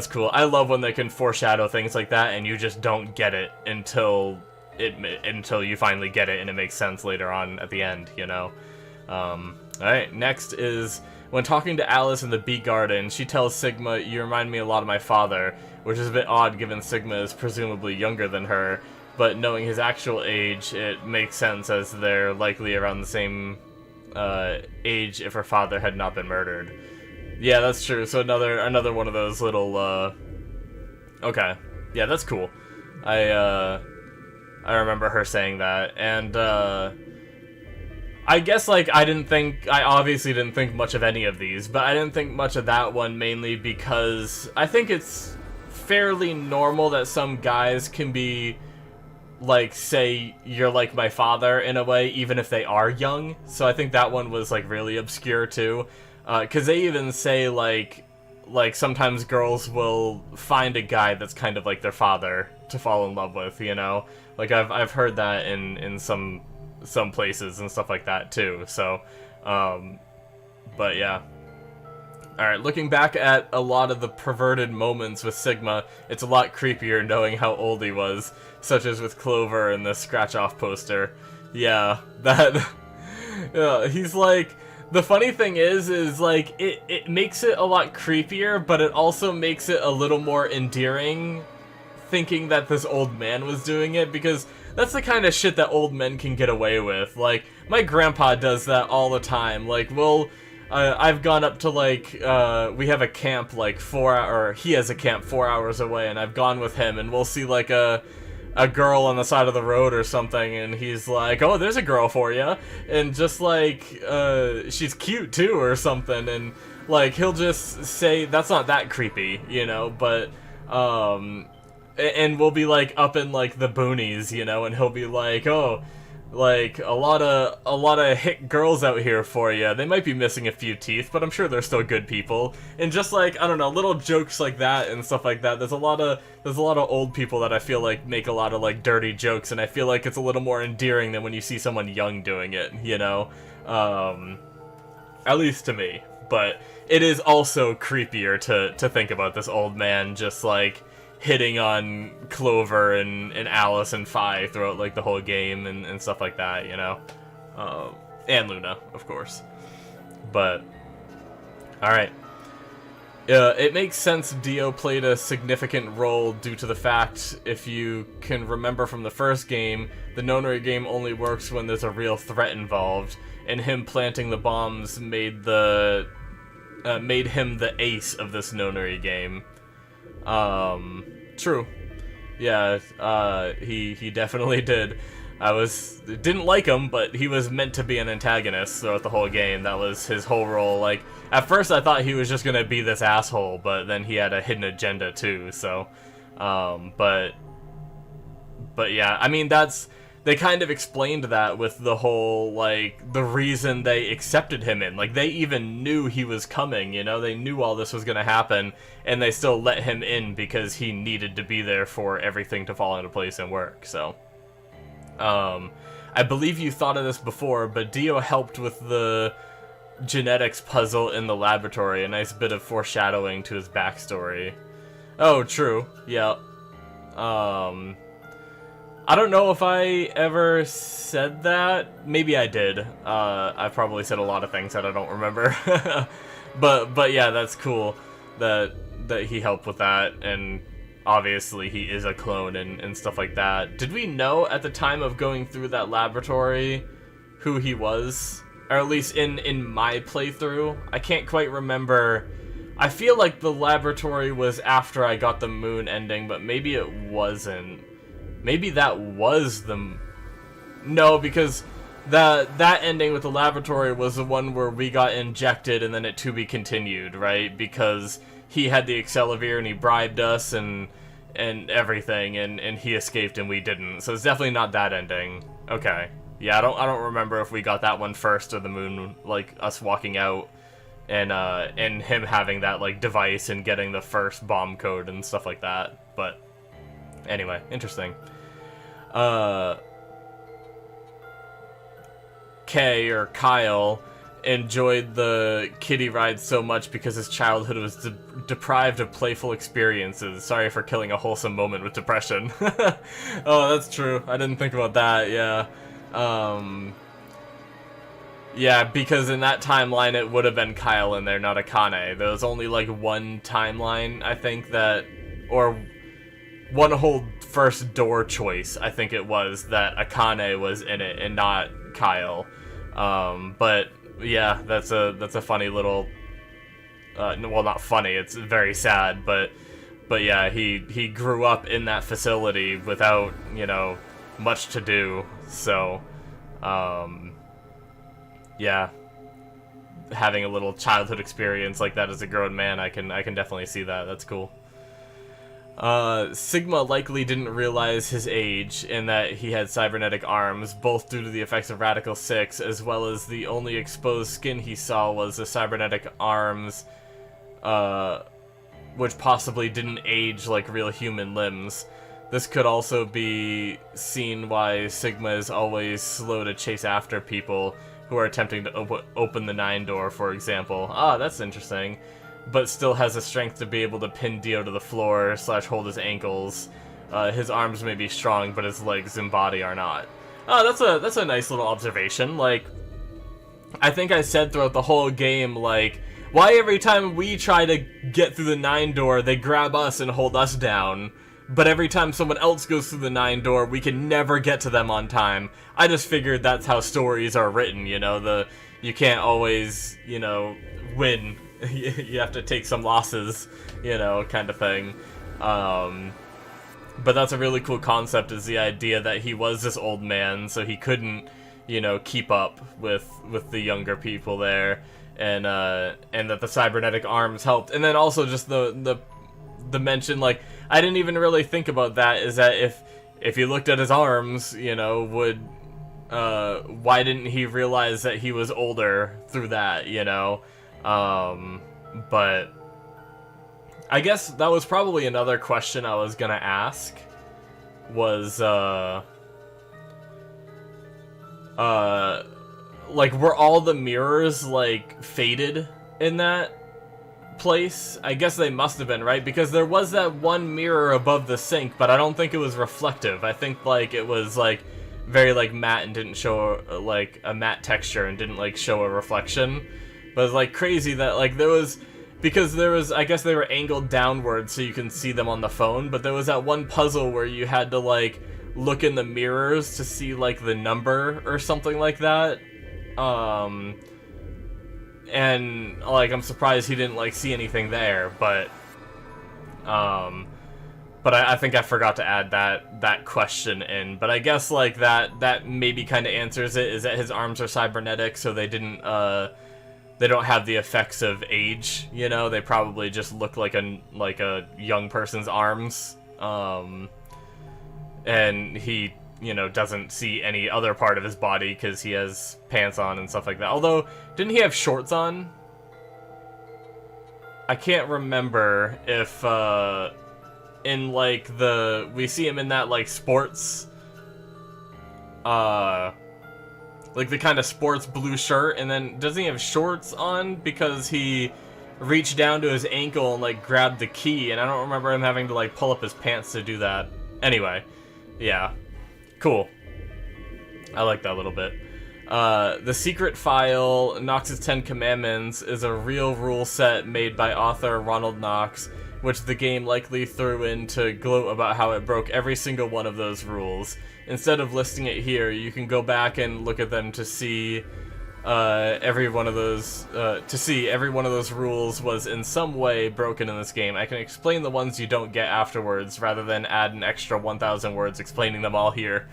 cool. I love when they can foreshadow things like that and you just don't get it until you finally get it and it makes sense later on at the end, you know. Alright, next is when talking to Alice in the Bee Garden, she tells Sigma, "You remind me a lot of my father," which is a bit odd given Sigma is presumably younger than her, but knowing his actual age, it makes sense as they're likely around the same age if her father had not been murdered. Yeah, that's true. So another one of those little okay. Yeah, that's cool. I remember her saying that, and I guess, like, I obviously didn't think much of any of these, but I didn't think much of that one mainly because I think it's fairly normal that some guys can be, like, say, "You're like my father," in a way, even if they are young. So I think that one was, like, really obscure, too. Because they even say, like, sometimes girls will find a guy that's kind of like their father to fall in love with, you know? Like, I've heard that in some places and stuff like that too. So but yeah. Alright, looking back at a lot of the perverted moments with Sigma, it's a lot creepier knowing how old he was, such as with Clover and the scratch-off poster. Yeah, that yeah, he's like, the funny thing is like it makes it a lot creepier, but it also makes it a little more endearing thinking that this old man was doing it, because that's the kind of shit that old men can get away with. Like, my grandpa does that all the time. Like, I've gone up to, like, we have a camp, like, he has a camp 4 hours away, and I've gone with him, and we'll see, like, a girl on the side of the road or something, and he's like, "Oh, there's a girl for you," and just, like, she's cute, too, or something, and, like, he'll just say, that's not that creepy, you know, but, and we'll be, like, up in, like, the boonies, you know, and he'll be like, "Oh, like, a lot of hit girls out here for you. They might be missing a few teeth, but I'm sure they're still good people." And just, like, I don't know, little jokes like that and stuff like that. There's a lot of old people that I feel like make a lot of, like, dirty jokes, and I feel like it's a little more endearing than when you see someone young doing it, you know? At least to me. But it is also creepier to think about this old man just, like, hitting on Clover and Alice and Fi throughout, like, the whole game and stuff like that, you know? And Luna, of course. But, alright. It makes sense Dio played a significant role due to the fact, if you can remember from the first game, the Nonary game only works when there's a real threat involved, and him planting the bombs made made him the ace of this Nonary game. True. Yeah, he definitely did. Didn't like him, but he was meant to be an antagonist throughout the whole game. That was his whole role. Like, at first I thought he was just gonna be this asshole, but then he had a hidden agenda too, so, but yeah, I mean, they kind of explained that with the whole, like, the reason they accepted him in. Like, they even knew he was coming, you know? They knew all this was gonna happen, and they still let him in because he needed to be there for everything to fall into place and work, so. I believe you thought of this before, but Dio helped with the genetics puzzle in the laboratory, a nice bit of foreshadowing to his backstory. Oh, true. Yeah. I don't know if I ever said that. Maybe I did. I probably said a lot of things that I don't remember. but yeah, that's cool that he helped with that, and obviously he is a clone and stuff like that. Did we know at the time of going through that laboratory who he was? Or at least in my playthrough? I can't quite remember. I feel like the laboratory was after I got the moon ending, but maybe it wasn't. Maybe that was no, because that ending with the laboratory was the one where we got injected and then it to be continued, right? Because he had the Accelavir and he bribed us and everything, and he escaped and we didn't. So it's definitely not that ending. Okay. Yeah, I don't remember if we got that one first or the moon, like us walking out and him having that like device and getting the first bomb code and stuff like that. But anyway, interesting. Kay, or Kyle, enjoyed the kiddie ride so much because his childhood was deprived of playful experiences. Sorry for killing a wholesome moment with depression. Oh, that's true. I didn't think about that, yeah. Yeah, because in that timeline it would have been Kyle in there, not Akane. There was only like one timeline, I think, that, or one whole first door choice, I think it was, that Akane was in it and not Kyle. But yeah, that's a funny little, well, not funny, it's very sad, but yeah, he grew up in that facility without, you know, much to do, so, yeah, having a little childhood experience like that as a grown man, I can definitely see that. That's cool. Sigma likely didn't realize his age and that he had cybernetic arms, both due to the effects of Radical 6, as well as the only exposed skin he saw was the cybernetic arms, which possibly didn't age like real human limbs. This could also be seen why Sigma is always slow to chase after people who are attempting to open the 9 door, for example. Ah, that's interesting. But still has the strength to be able to pin Dio to the floor / hold his ankles. His arms may be strong, but his legs and body are not. Oh, that's a nice little observation. Like, I think I said throughout the whole game, like, why every time we try to get through the 9 door, they grab us and hold us down, but every time someone else goes through the 9 door, we can never get to them on time. I just figured that's how stories are written, you know, you can't always, you know, win. You have to take some losses, you know, kind of thing. But that's a really cool concept, is the idea that he was this old man, so he couldn't, you know, keep up with the younger people there, and that the cybernetic arms helped. And then also just the mention, like, I didn't even really think about that, is that if you looked at his arms, you know, why didn't he realize that he was older through that, you know? But I guess that was probably another question I was gonna ask, was, like, were all the mirrors, like, faded in that place? I guess they must have been, right? Because there was that one mirror above the sink, but I don't think it was reflective. I think, like, it was, like, very, like, matte and didn't show, like, a matte texture and didn't, like, show a reflection. But it's, like, crazy that, like, I guess they were angled downwards so you can see them on the phone, but there was that one puzzle where you had to, like, look in the mirrors to see, like, the number or something like that. And, like, I'm surprised he didn't, like, see anything there, but I think I forgot to add that question in. But I guess, like, that maybe kind of answers it, is that his arms are cybernetic, so they didn't, they don't have the effects of age, you know? They probably just look like a young person's arms. And he, you know, doesn't see any other part of his body because he has pants on and stuff like that. Although, didn't he have shorts on? I can't remember if, in, like, we see him in that, like, sports, like, the kind of sports blue shirt, and then doesn't he have shorts on because he reached down to his ankle and, like, grabbed the key, and I don't remember him having to, like, pull up his pants to do that. Anyway, yeah. Cool. I like that a little bit. The Secret File, Knox's 10 Commandments, is a real rule set made by author Ronald Knox, which the game likely threw in to gloat about how it broke every single one of those rules. Instead of listing it here, you can go back and look at them to see every one of those rules was in some way broken in this game. I can explain the ones you don't get afterwards, rather than add an extra 1,000 words explaining them all here.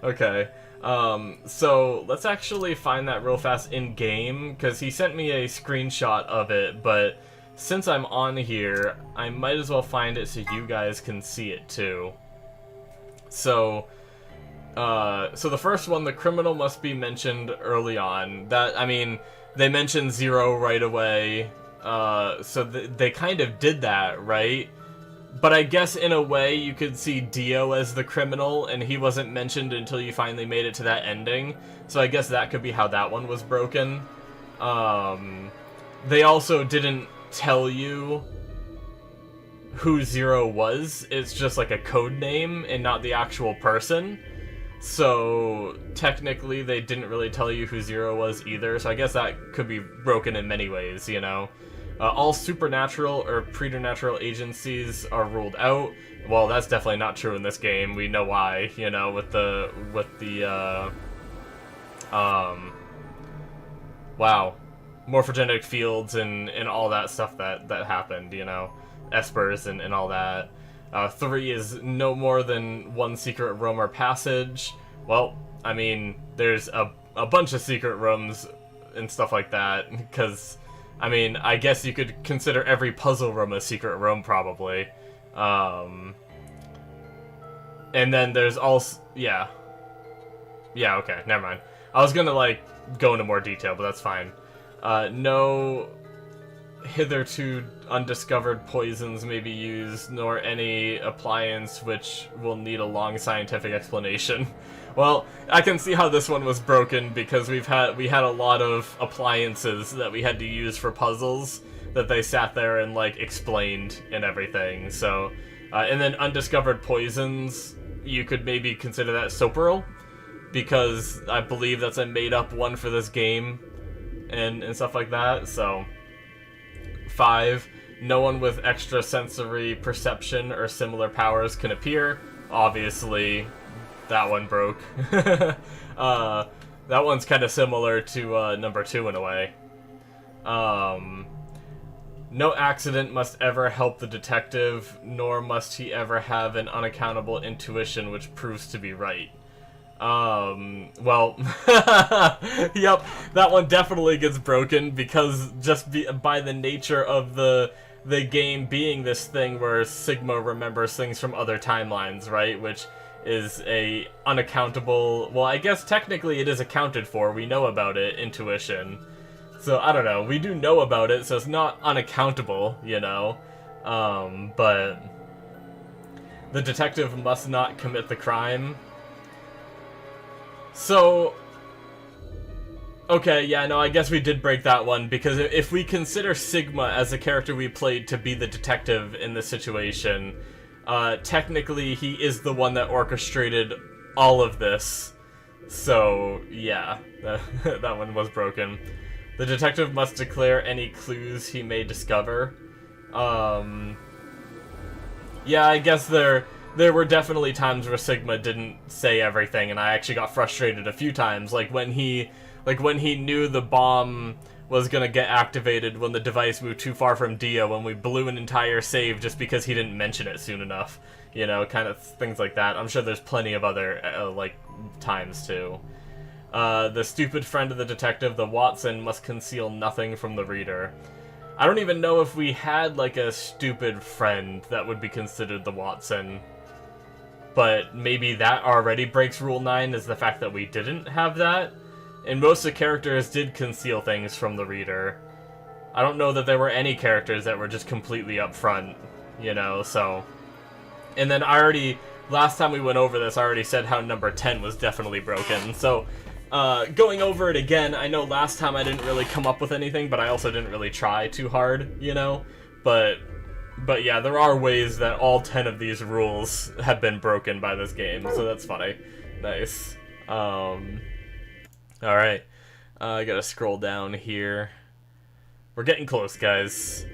Okay. So let's actually find that real fast in-game, because he sent me a screenshot of it, but since I'm on here, I might as well find it so you guys can see it too. So, so the first one, the criminal must be mentioned early on. That, I mean, they mentioned Zero right away, so they kind of did that, right? But I guess in a way you could see Dio as the criminal, and he wasn't mentioned until you finally made it to that ending. So I guess that could be how that one was broken. They also didn't tell you who Zero was. It's just like a code name and not the actual person. So technically they didn't really tell you who Zero was either. So I guess that could be broken in many ways, you know? All supernatural or preternatural agencies are ruled out. Well, that's definitely not true in this game. We know why, you know, with the wow, morphogenic fields and all that stuff that happened, you know, espers and all that. 3 is no more than one secret room or passage. Well, I mean, there's a bunch of secret rooms and stuff like that, because I mean, I guess you could consider every puzzle room a secret room, probably. And then there's also... Yeah. Yeah, okay, never mind. I was gonna, like, go into more detail, but that's fine. No hitherto undiscovered poisons may be used, nor any appliance which will need a long scientific explanation. Well, I can see how this one was broken, because we had a lot of appliances that we had to use for puzzles that they sat there and, like, explained and everything. So, and then undiscovered poisons, you could maybe consider that Soperil, because I believe that's a made-up one for this game and stuff like that. So, 5, no one with extrasensory perception or similar powers can appear. Obviously, that one broke. That one's kind of similar to number 2 in a way. No accident must ever help the detective, nor must he ever have an unaccountable intuition which proves to be right. Well, yep, that one definitely gets broken, because just by the nature of the game being this thing where Sigma remembers things from other timelines, right? Which is a unaccountable... Well, I guess technically it is accounted for. We know about it, intuition. So, I don't know. We do know about it, so it's not unaccountable, you know? But the detective must not commit the crime. So, okay, yeah, no, I guess we did break that one, because if we consider Sigma as the character we played to be the detective in this situation, technically he is the one that orchestrated all of this. So, yeah, that one was broken. The detective must declare any clues he may discover. Yeah, I guess there were definitely times where Sigma didn't say everything, and I actually got frustrated a few times, like when he knew the bomb was gonna get activated when the device moved too far from Dio, when we blew an entire save just because he didn't mention it soon enough. You know, kind of things like that. I'm sure there's plenty of other, like, times, too. The stupid friend of the detective, the Watson, must conceal nothing from the reader. I don't even know if we had, like, a stupid friend that would be considered the Watson. But maybe that already breaks Rule 9, is the fact that we didn't have that. And most of the characters did conceal things from the reader. I don't know that there were any characters that were just completely upfront, you know, so... And then last time we went over this, I already said how number 10 was definitely broken, so... going over it again, I know last time I didn't really come up with anything, but I also didn't really try too hard, you know? But yeah, there are ways that all 10 of these rules have been broken by this game, so that's funny. Nice. Alright. I gotta scroll down here. We're getting close, guys.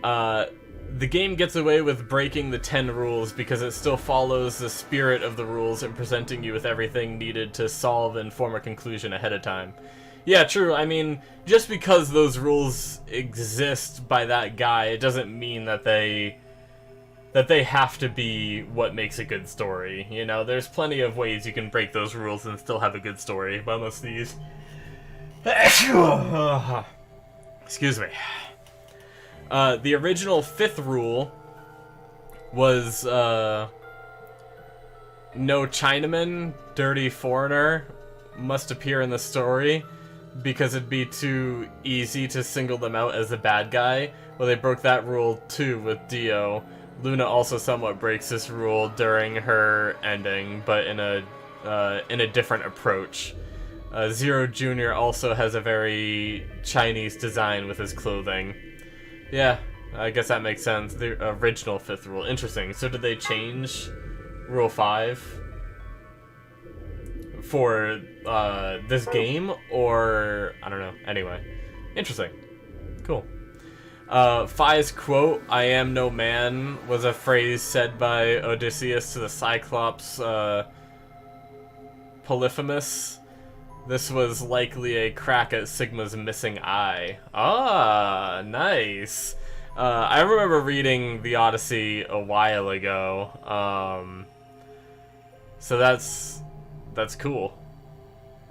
The game gets away with breaking the 10 rules because it still follows the spirit of the rules and presenting you with everything needed to solve and form a conclusion ahead of time. Yeah, true. I mean, just because those rules exist by that guy, it doesn't mean that they have to be what makes a good story. You know, there's plenty of ways you can break those rules and still have a good story. But I must sneeze. Excuse me. The original 5th rule was, no Chinaman, dirty foreigner, must appear in the story, because it'd be too easy to single them out as the bad guy. Well, they broke that rule too with Dio. Luna also somewhat breaks this rule during her ending, but in a different approach. Zero Jr. also has a very Chinese design with his clothing. Yeah, I guess that makes sense. The original 5th rule. Interesting. So did they change Rule 5 for this game? Or, I don't know. Anyway. Interesting. Cool. Phi's quote, "I am no man," was a phrase said by Odysseus to the Cyclops Polyphemus. This was likely a crack at Sigma's missing eye. Ah, nice. I remember reading the Odyssey a while ago, so that's cool.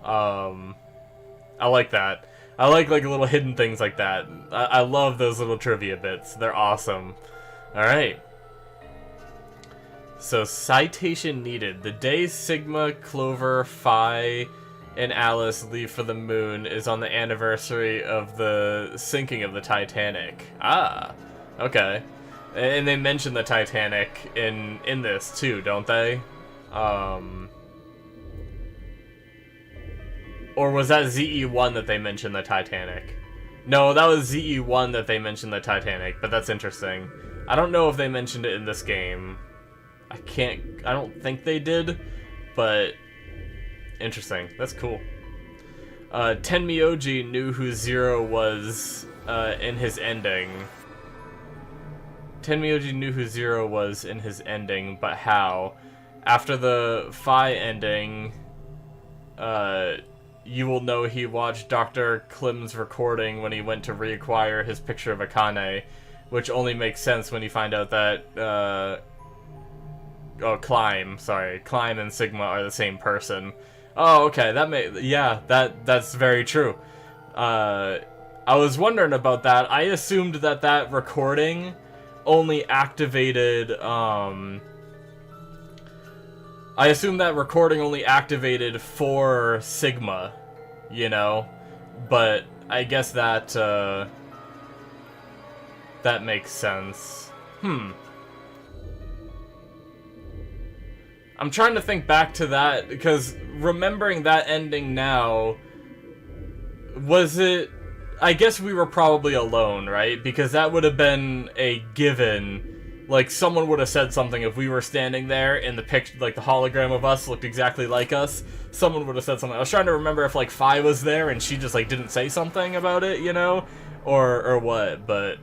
I like that. I like little hidden things like that. I love those little trivia bits. They're awesome. Alright. So, citation needed. The day Sigma, Clover, Phi, and Alice leave for the moon is on the anniversary of the sinking of the Titanic. Ah, okay. And they mention the Titanic in this too, don't they? Or was that ZE1 that they mentioned the Titanic? No, that was ZE1 that they mentioned the Titanic, but that's interesting. I don't know if they mentioned it in this game. I don't think they did, but interesting. That's cool. Tenmyoji knew who Zero was in his ending. Tenmyoji knew who Zero was in his ending, but how? After the Phi ending, you will know he watched Dr. Klim's recording when he went to reacquire his picture of Akane, which only makes sense when you find out that, Climb and Sigma are the same person. Oh, okay, that's very true. I was wondering about that. I assumed that recording only activated, I assume that recording only activated for Sigma, you know? But I guess that, that makes sense. I'm trying to think back to that, because remembering that ending now, was it... I guess we were probably alone, right? Because that would have been a given. Like, someone would have said something if we were standing there and the picture, like, the hologram of us looked exactly like us. Someone would have said something. I was trying to remember if, like, Phi was there and she just, like, didn't say something about it, you know? Or what, but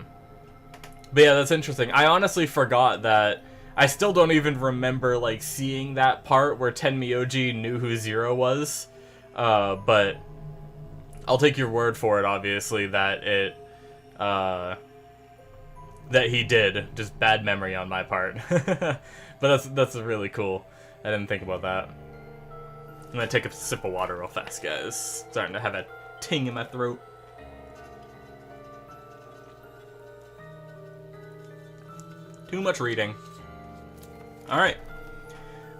yeah, that's interesting. I honestly forgot that. I still don't even remember, like, seeing that part where Tenmyoji knew who Zero was. But I'll take your word for it, obviously, that it, that he did. Just bad memory on my part. But that's really cool. I didn't think about that. I'm gonna take a sip of water real fast, guys. Starting to have a ting in my throat. Too much reading. Alright.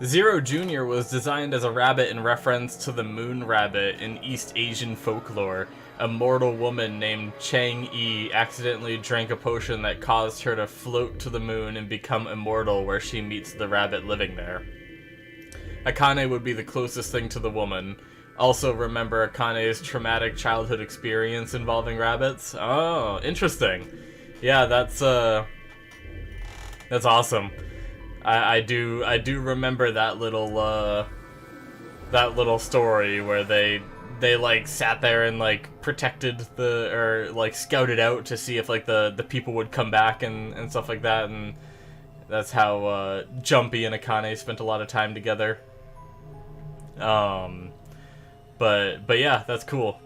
Zero Jr. was designed as a rabbit in reference to the moon rabbit in East Asian folklore. A mortal woman named Chang Yi accidentally drank a potion that caused her to float to the moon and become immortal, where she meets the rabbit living there. Akane would be the closest thing to the woman. Also remember Akane's traumatic childhood experience involving rabbits? Oh, interesting. Yeah, that's awesome. I do remember that little story where they like sat there and like protected or like scouted out to see if like the people would come back and stuff like that, and that's how Jumpy and Akane spent a lot of time together. But yeah, that's cool.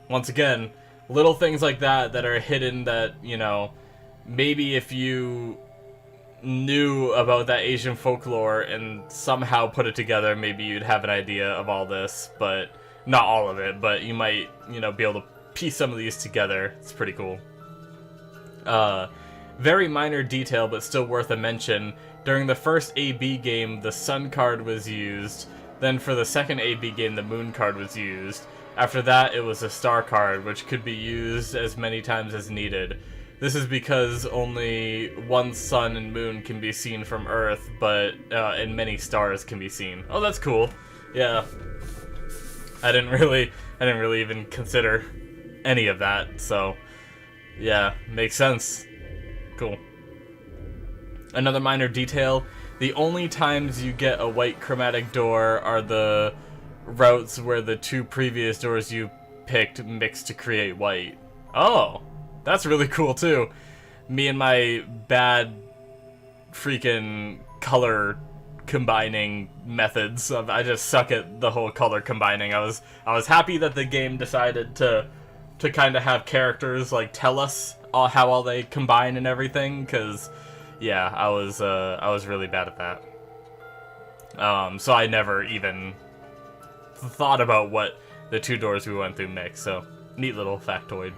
Once again, little things like that are hidden that, you know, maybe if you knew about that Asian folklore and somehow put it together, maybe you'd have an idea of all this, but not all of it, but you might, you know, be able to piece some of these together. It's pretty cool. Very minor detail, but still worth a mention. During the first AB game, the Sun card was used. Then for the second AB game, the Moon card was used. After that, it was a Star card, which could be used as many times as needed. This is because only one Sun and Moon can be seen from Earth, but and many stars can be seen. Oh, that's cool. Yeah. I didn't really even consider any of that, so yeah, makes sense. Cool. Another minor detail, the only times you get a white chromatic door are the routes where the two previous doors you picked mix to create white. Oh, that's really cool too. Me and my bad freaking color combining methods. I just suck at the whole color combining. I was happy that the game decided to kind of have characters like tell us how all they combine and everything, because yeah, I was really bad at that. So I never even thought about what the two doors we went through mix. So neat little factoid.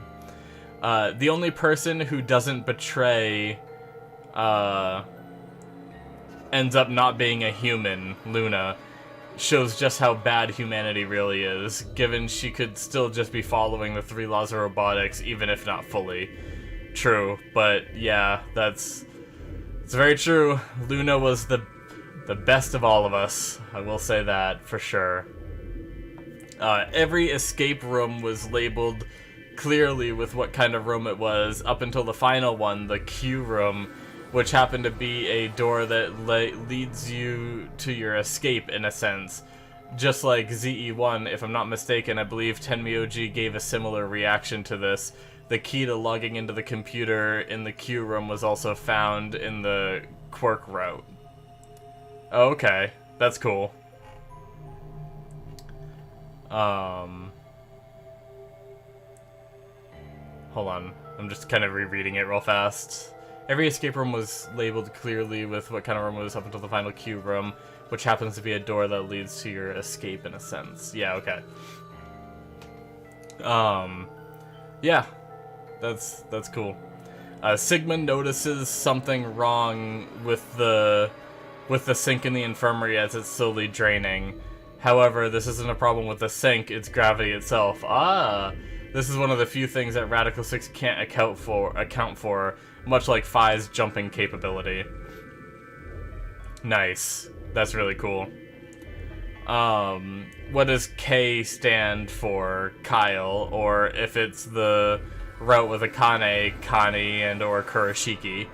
The only person who doesn't betray ends up not being a human, Luna, shows just how bad humanity really is, given she could still just be following the 3 laws of robotics, even if not fully. True, but yeah, it's very true. Luna was the best of all of us, I will say that, for sure. Every escape room was labeled clearly with what kind of room it was, up until the final one, the Q room, which happened to be a door that leads you to your escape, in a sense. Just like ZE1, if I'm not mistaken, I believe Tenmyoji gave a similar reaction to this. The key to logging into the computer in the Q room was also found in the Quirk route. Oh, okay, that's cool. Hold on, I'm just kind of rereading it real fast. Every escape room was labeled clearly with what kind of room it was up until the final Q room, which happens to be a door that leads to your escape, in a sense. Yeah, okay. Yeah, that's cool. Sigma notices something wrong with the sink in the infirmary as it's slowly draining. However, this isn't a problem with the sink, it's gravity itself. Ah, this is one of the few things that Radical 6 can't account for, much like Phi's jumping capability. Nice. That's really cool. What does K stand for? Kyle, or if it's the route with Akane, Kani, and or Kurashiki.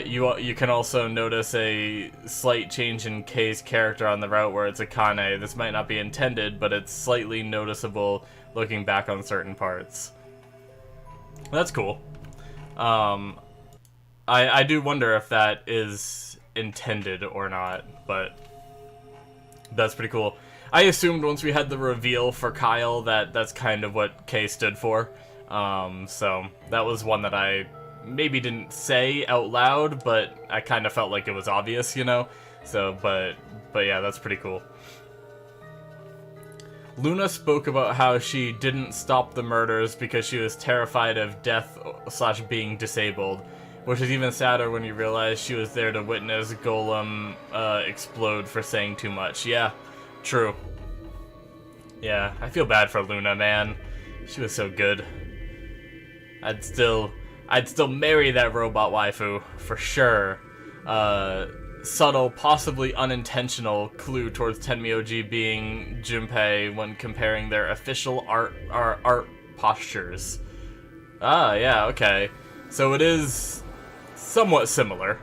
You can also notice a slight change in K's character on the route where it's Akane. This might not be intended, but it's slightly noticeable looking back on certain parts. That's cool. I do wonder if that is intended or not, but that's pretty cool. I assumed once we had the reveal for Kyle that that's kind of what K stood for. So that was one that I maybe didn't say out loud, but I kind of felt like it was obvious, you know? So, but yeah, that's pretty cool. Luna spoke about how she didn't stop the murders because she was terrified of death / being disabled, which is even sadder when you realize she was there to witness Golem explode for saying too much. Yeah, true. Yeah, I feel bad for Luna, man. She was so good. I'd still marry that robot waifu, for sure. Subtle, possibly unintentional clue towards Tenmyoji being Junpei when comparing their official art postures. Ah, yeah, okay. So it is somewhat similar.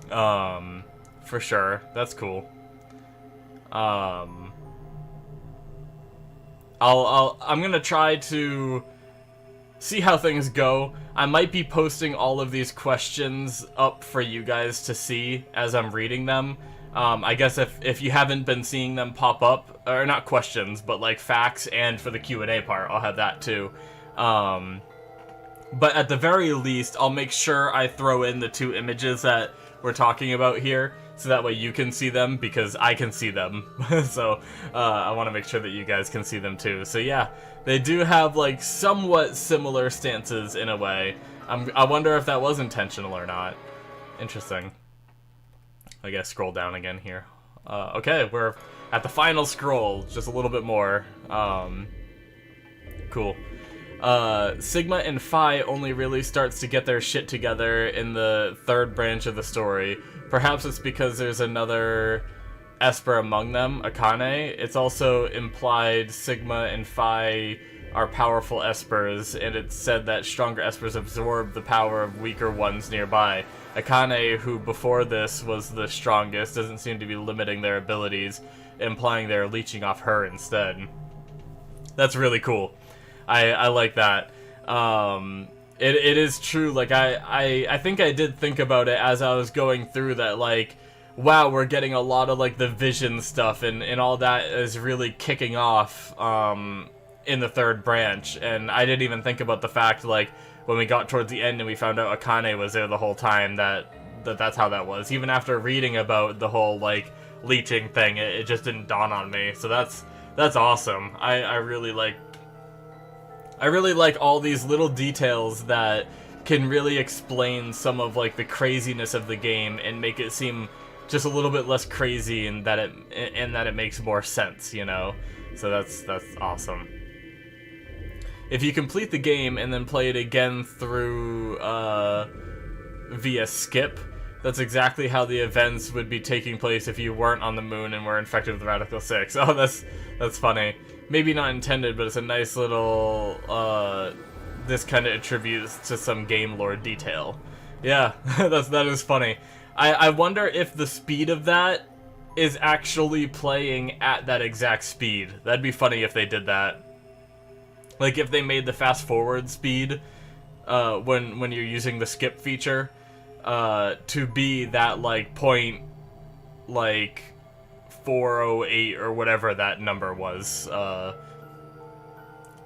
For sure. That's cool. I'm gonna try to see how things go. I might be posting all of these questions up for you guys to see as I'm reading them. I guess if you haven't been seeing them pop up, or not questions, but like facts, and for the Q&A part, I'll have that too. But at the very least, I'll make sure I throw in the 2 images that we're talking about here, so that way you can see them, because I can see them. So I want to make sure that you guys can see them too. So yeah, they do have like somewhat similar stances in a way. I wonder if that was intentional or not. Interesting. I guess scroll down again here. Okay, we're at the final scroll, just a little bit more. Cool. Sigma and Phi only really starts to get their shit together in the third branch of the story. Perhaps it's because there's another Esper among them, Akane. It's also implied Sigma and Phi are powerful Espers, and it's said that stronger Espers absorb the power of weaker ones nearby. Akane, who before this was the strongest, doesn't seem to be limiting their abilities, implying they're leeching off her instead. That's really cool. I like that. It is true, like, I think I did think about it as I was going through that, like, wow, we're getting a lot of, like, the vision stuff, and all that is really kicking off, in the third branch, and I didn't even think about the fact, like, when we got towards the end and we found out Akane was there the whole time, that's how that was. Even after reading about the whole, like, leeching thing, it just didn't dawn on me, so that's awesome. I really like all these little details that can really explain some of, like, the craziness of the game and make it seem just a little bit less crazy, and that it makes more sense, you know? So that's awesome. If you complete the game and then play it again through via skip, that's exactly how the events would be taking place if you weren't on the moon and were infected with Radical 6. Oh, that's funny. Maybe not intended, but it's a nice little, this kind of attributes to some game lore detail. Yeah, that is funny. I wonder if the speed of that is actually playing at that exact speed. That'd be funny if they did that. Like, if they made the fast forward speed, when you're using the skip feature, to be that, like, point, like, 408 or whatever that number was,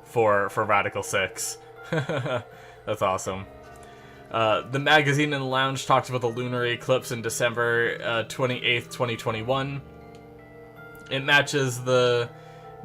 for Radical 6. That's awesome. The magazine in the lounge talks about the lunar eclipse in December 28th, 2021. It matches the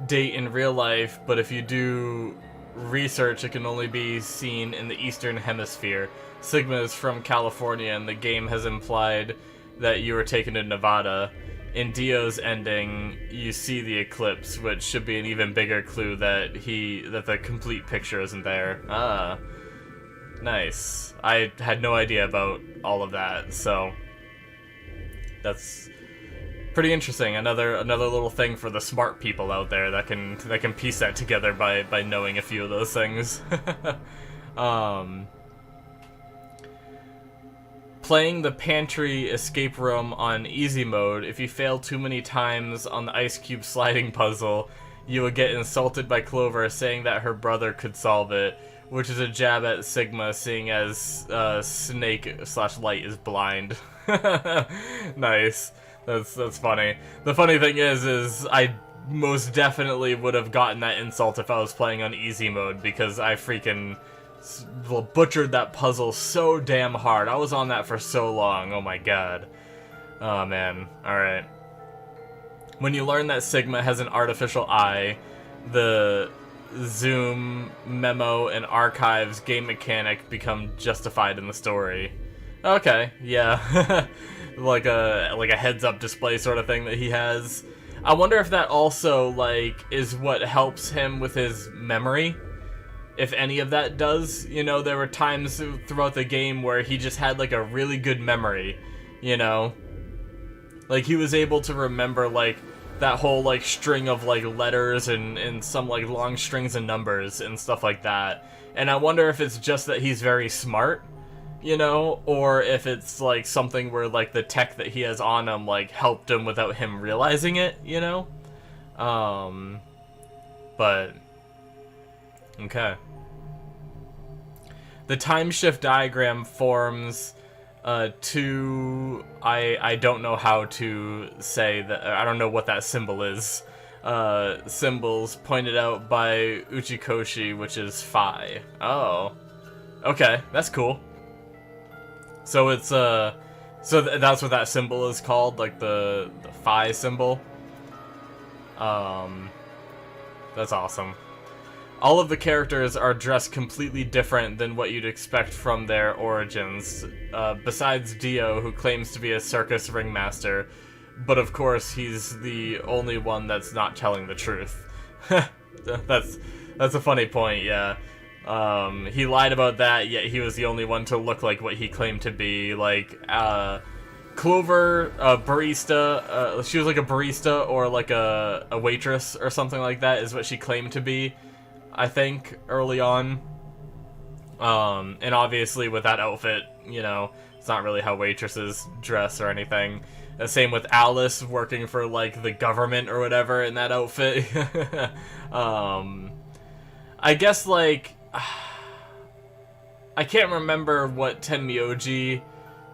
date in real life, but if you do research, it can only be seen in the Eastern Hemisphere. Sigma is from California, and the game has implied that you were taken to Nevada. In Dio's ending, you see the eclipse, which should be an even bigger clue that the complete picture isn't there. Ah, nice. I had no idea about all of that, so that's pretty interesting. Another little thing for the smart people out there that can piece that together by knowing a few of those things. Playing the pantry escape room on easy mode, if you fail too many times on the ice cube sliding puzzle, you will get insulted by Clover saying that her brother could solve it, which is a jab at Sigma, seeing as Snake/Light is blind. Nice. That's funny. The funny thing is I most definitely would have gotten that insult if I was playing on easy mode, because I freaking butchered that puzzle so damn hard. I was on that for so long. Oh my god. Oh man. Alright. When you learn that Sigma has an artificial eye, the zoom, memo, and archives game mechanic become justified in the story. Okay, yeah. like a heads-up display sort of thing that he has. I wonder if that also, like, is what helps him with his memory. If any of that does. You know, there were times throughout the game where he just had, like, a really good memory, you know? Like, he was able to remember, like, that whole, like, string of, like, letters and some, like, long strings of numbers and stuff like that. And I wonder if it's just that he's very smart, you know, or if it's, like, something where, like, the tech that he has on him, like, helped him without him realizing it, you know? But okay. The time shift diagram forms two, I don't know how to say that, I don't know what that symbol is. Symbols pointed out by Uchikoshi, which is Phi. Oh. Okay, that's cool. So it's, that's what that symbol is called, like the Phi symbol. That's awesome. all of the characters are dressed completely different than what you'd expect from their origins, besides Dio, who claims to be a circus ringmaster, but of course he's the only one that's not telling the truth. That's a funny point, yeah. He lied about that, yet he was the only one to look like what he claimed to be. Like, Clover, barista, she was like a barista or like a waitress or something like that is what she claimed to be, I think, early on. And obviously with that outfit, you know, it's not really how waitresses dress or anything. The same with Alice working for, like, the government or whatever in that outfit. I guess, like, I can't remember what Tenmyoji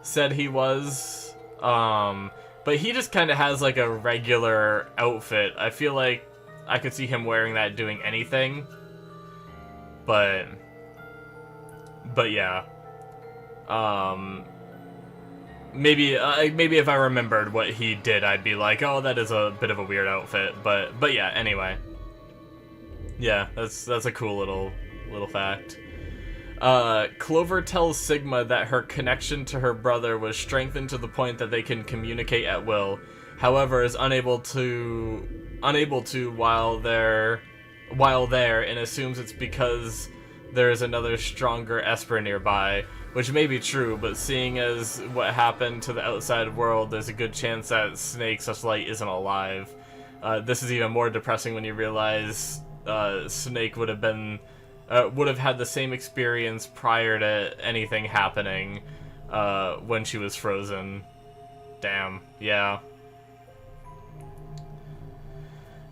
said he was, but he just kind of has, like, a regular outfit. I feel like I could see him wearing that doing anything, but yeah. Maybe if I remembered what he did, I'd be like, oh, that is a bit of a weird outfit, but yeah, anyway. Yeah, that's a cool little fact. Clover tells Sigma that her connection to her brother was strengthened to the point that they can communicate at will. However, is unable to while there, and assumes it's because there is another stronger Esper nearby, which may be true, but seeing as what happened to the outside world, there's a good chance that Snake such light isn't alive. This is even more depressing when you realize Snake would have had the same experience prior to anything happening when she was frozen. Damn, yeah.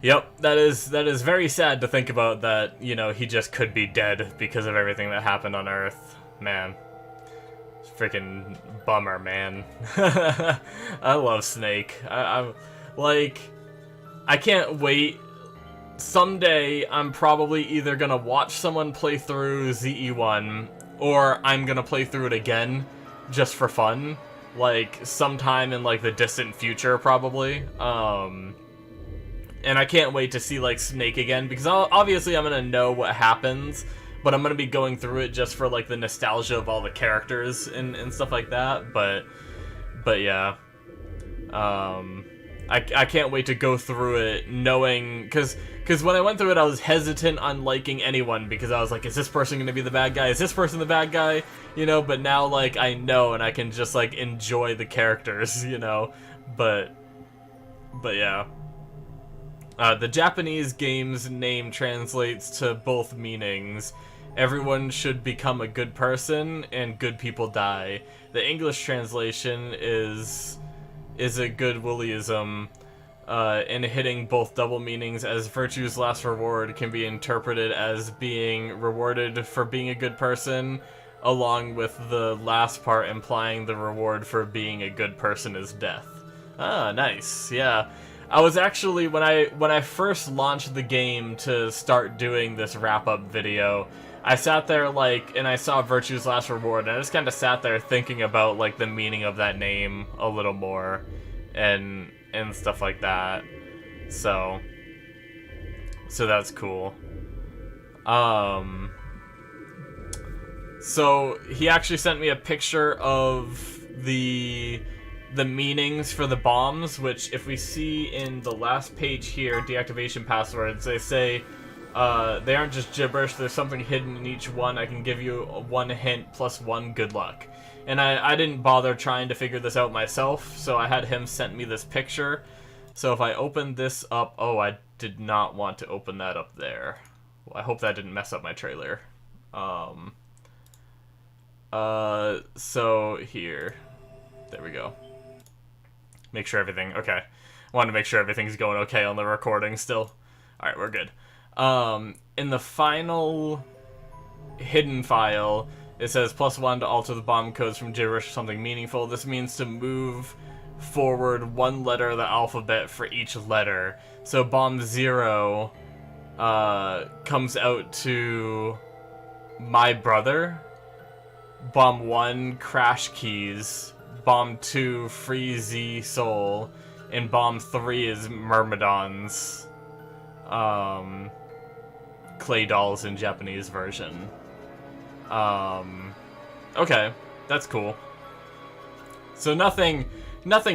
Yep, that is very sad to think about, that, you know, he just could be dead because of everything that happened on Earth. Man. Freaking bummer, man. I love Snake. I'm like, I can't wait. Someday, I'm probably either gonna watch someone play through ZE1, or I'm gonna play through it again, just for fun. Like, sometime in, like, the distant future, probably. And I can't wait to see, like, Snake again, because obviously I'm gonna know what happens, but I'm gonna be going through it just for, like, the nostalgia of all the characters and stuff like that, but yeah. I can't wait to go through it knowing, because when I went through it, I was hesitant on liking anyone, because I was like, is this person gonna be the bad guy? Is this person the bad guy? You know, but now, like, I know, and I can just, like, enjoy the characters, you know, but yeah. The Japanese game's name translates to both meanings. Everyone should become a good person, and good people die. The English translation is a good Willyism, in hitting both double meanings, as virtue's last reward can be interpreted as being rewarded for being a good person, along with the last part implying the reward for being a good person is death. Ah, nice, yeah. I was actually, when I first launched the game to start doing this wrap-up video, I sat there, like, and I saw Virtue's Last Reward, and I just kind of sat there thinking about, like, the meaning of that name a little more, and stuff like that. So that's cool. So he actually sent me a picture of the meanings for the bombs, which if we see in the last page here, deactivation passwords, they say they aren't just gibberish, there's something hidden in each one. I can give you one hint plus one good luck. And I didn't bother trying to figure this out myself, so I had him send me this picture. So if I open this up, oh, I did not want to open that up there. Well, I hope that didn't mess up my trailer. So here, there we go. Make sure everything, okay. I wanted to make sure everything's going okay on the recording still. Alright, we're good. In the final hidden file, it says +1 to alter the bomb codes from gibberish to something meaningful. This means to move forward one letter of the alphabet for each letter. So bomb 0 comes out to my brother. Bomb 1, crash keys. Bomb 2, free Z soul. And bomb 3 is Myrmidons. clay dolls in Japanese version. Okay, that's cool. So nothing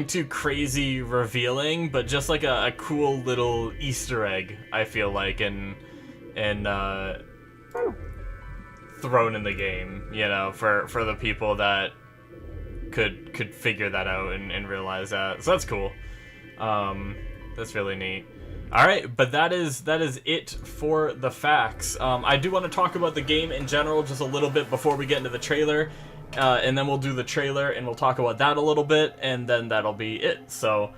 too crazy revealing, but just like a cool little Easter egg, I feel like, and thrown in the game, you know, for the people that could figure that out and realize that. So that's cool. That's really neat. Alright, but that is it for the facts. I do want to talk about the game in general just a little bit before we get into the trailer, and then we'll do the trailer and we'll talk about that a little bit, and then that'll be it. So,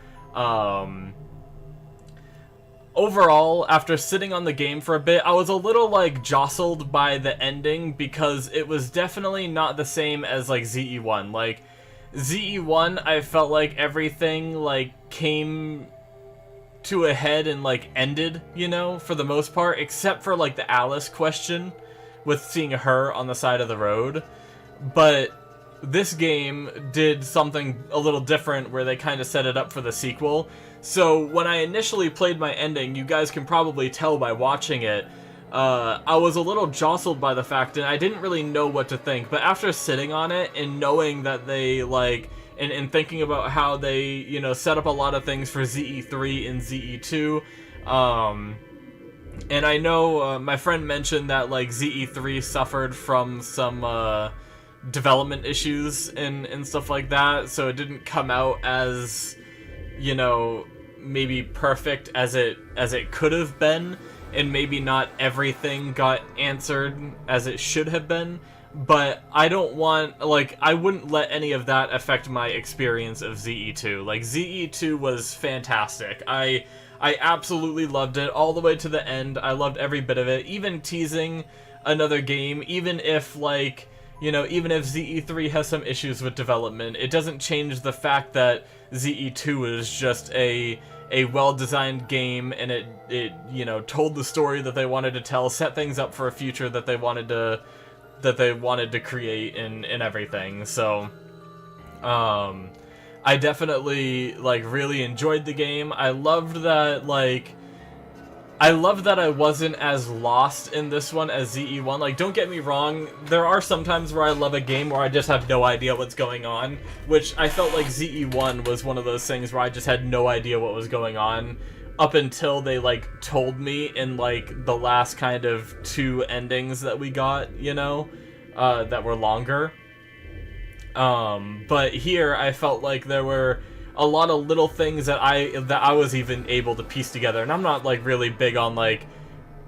overall, after sitting on the game for a bit, I was a little, like, jostled by the ending, because it was definitely not the same as, like, ZE1. Like, ZE1, I felt like everything, like, came to a head and, like, ended, you know, for the most part, except for, like, the Alice question with seeing her on the side of the road. But this game did something a little different where they kind of set it up for the sequel. So when I initially played my ending, you guys can probably tell by watching it, I was a little jostled by the fact that I didn't really know what to think. But after sitting on it and knowing that they, like, and thinking about how they, you know, set up a lot of things for ZE3 and ZE2, and I know my friend mentioned that, like, ZE3 suffered from some development issues and stuff like that, so it didn't come out as, you know, maybe perfect as it could have been, and maybe not everything got answered as it should have been. But I don't want, like, I wouldn't let any of that affect my experience of ZE2. Like, ZE2 was fantastic. I absolutely loved it all the way to the end. I loved every bit of it, even teasing another game, even if, like, you know, even if ZE3 has some issues with development, it doesn't change the fact that ZE2 is just a well-designed game, and it you know, told the story that they wanted to tell, set things up for a future that they wanted to create and everything. So I definitely, like, really enjoyed the game. I loved that, like, I wasn't as lost in this one as ZE1. Like, don't get me wrong, there are some times where I love a game where I just have no idea what's going on, which I felt like ZE1 was one of those things where I just had no idea what was going on up until they, like, told me in, like, the last kind of 2 endings that we got, you know, that were longer. But here I felt like there were a lot of little things that I was even able to piece together, and I'm not, like, really big on, like,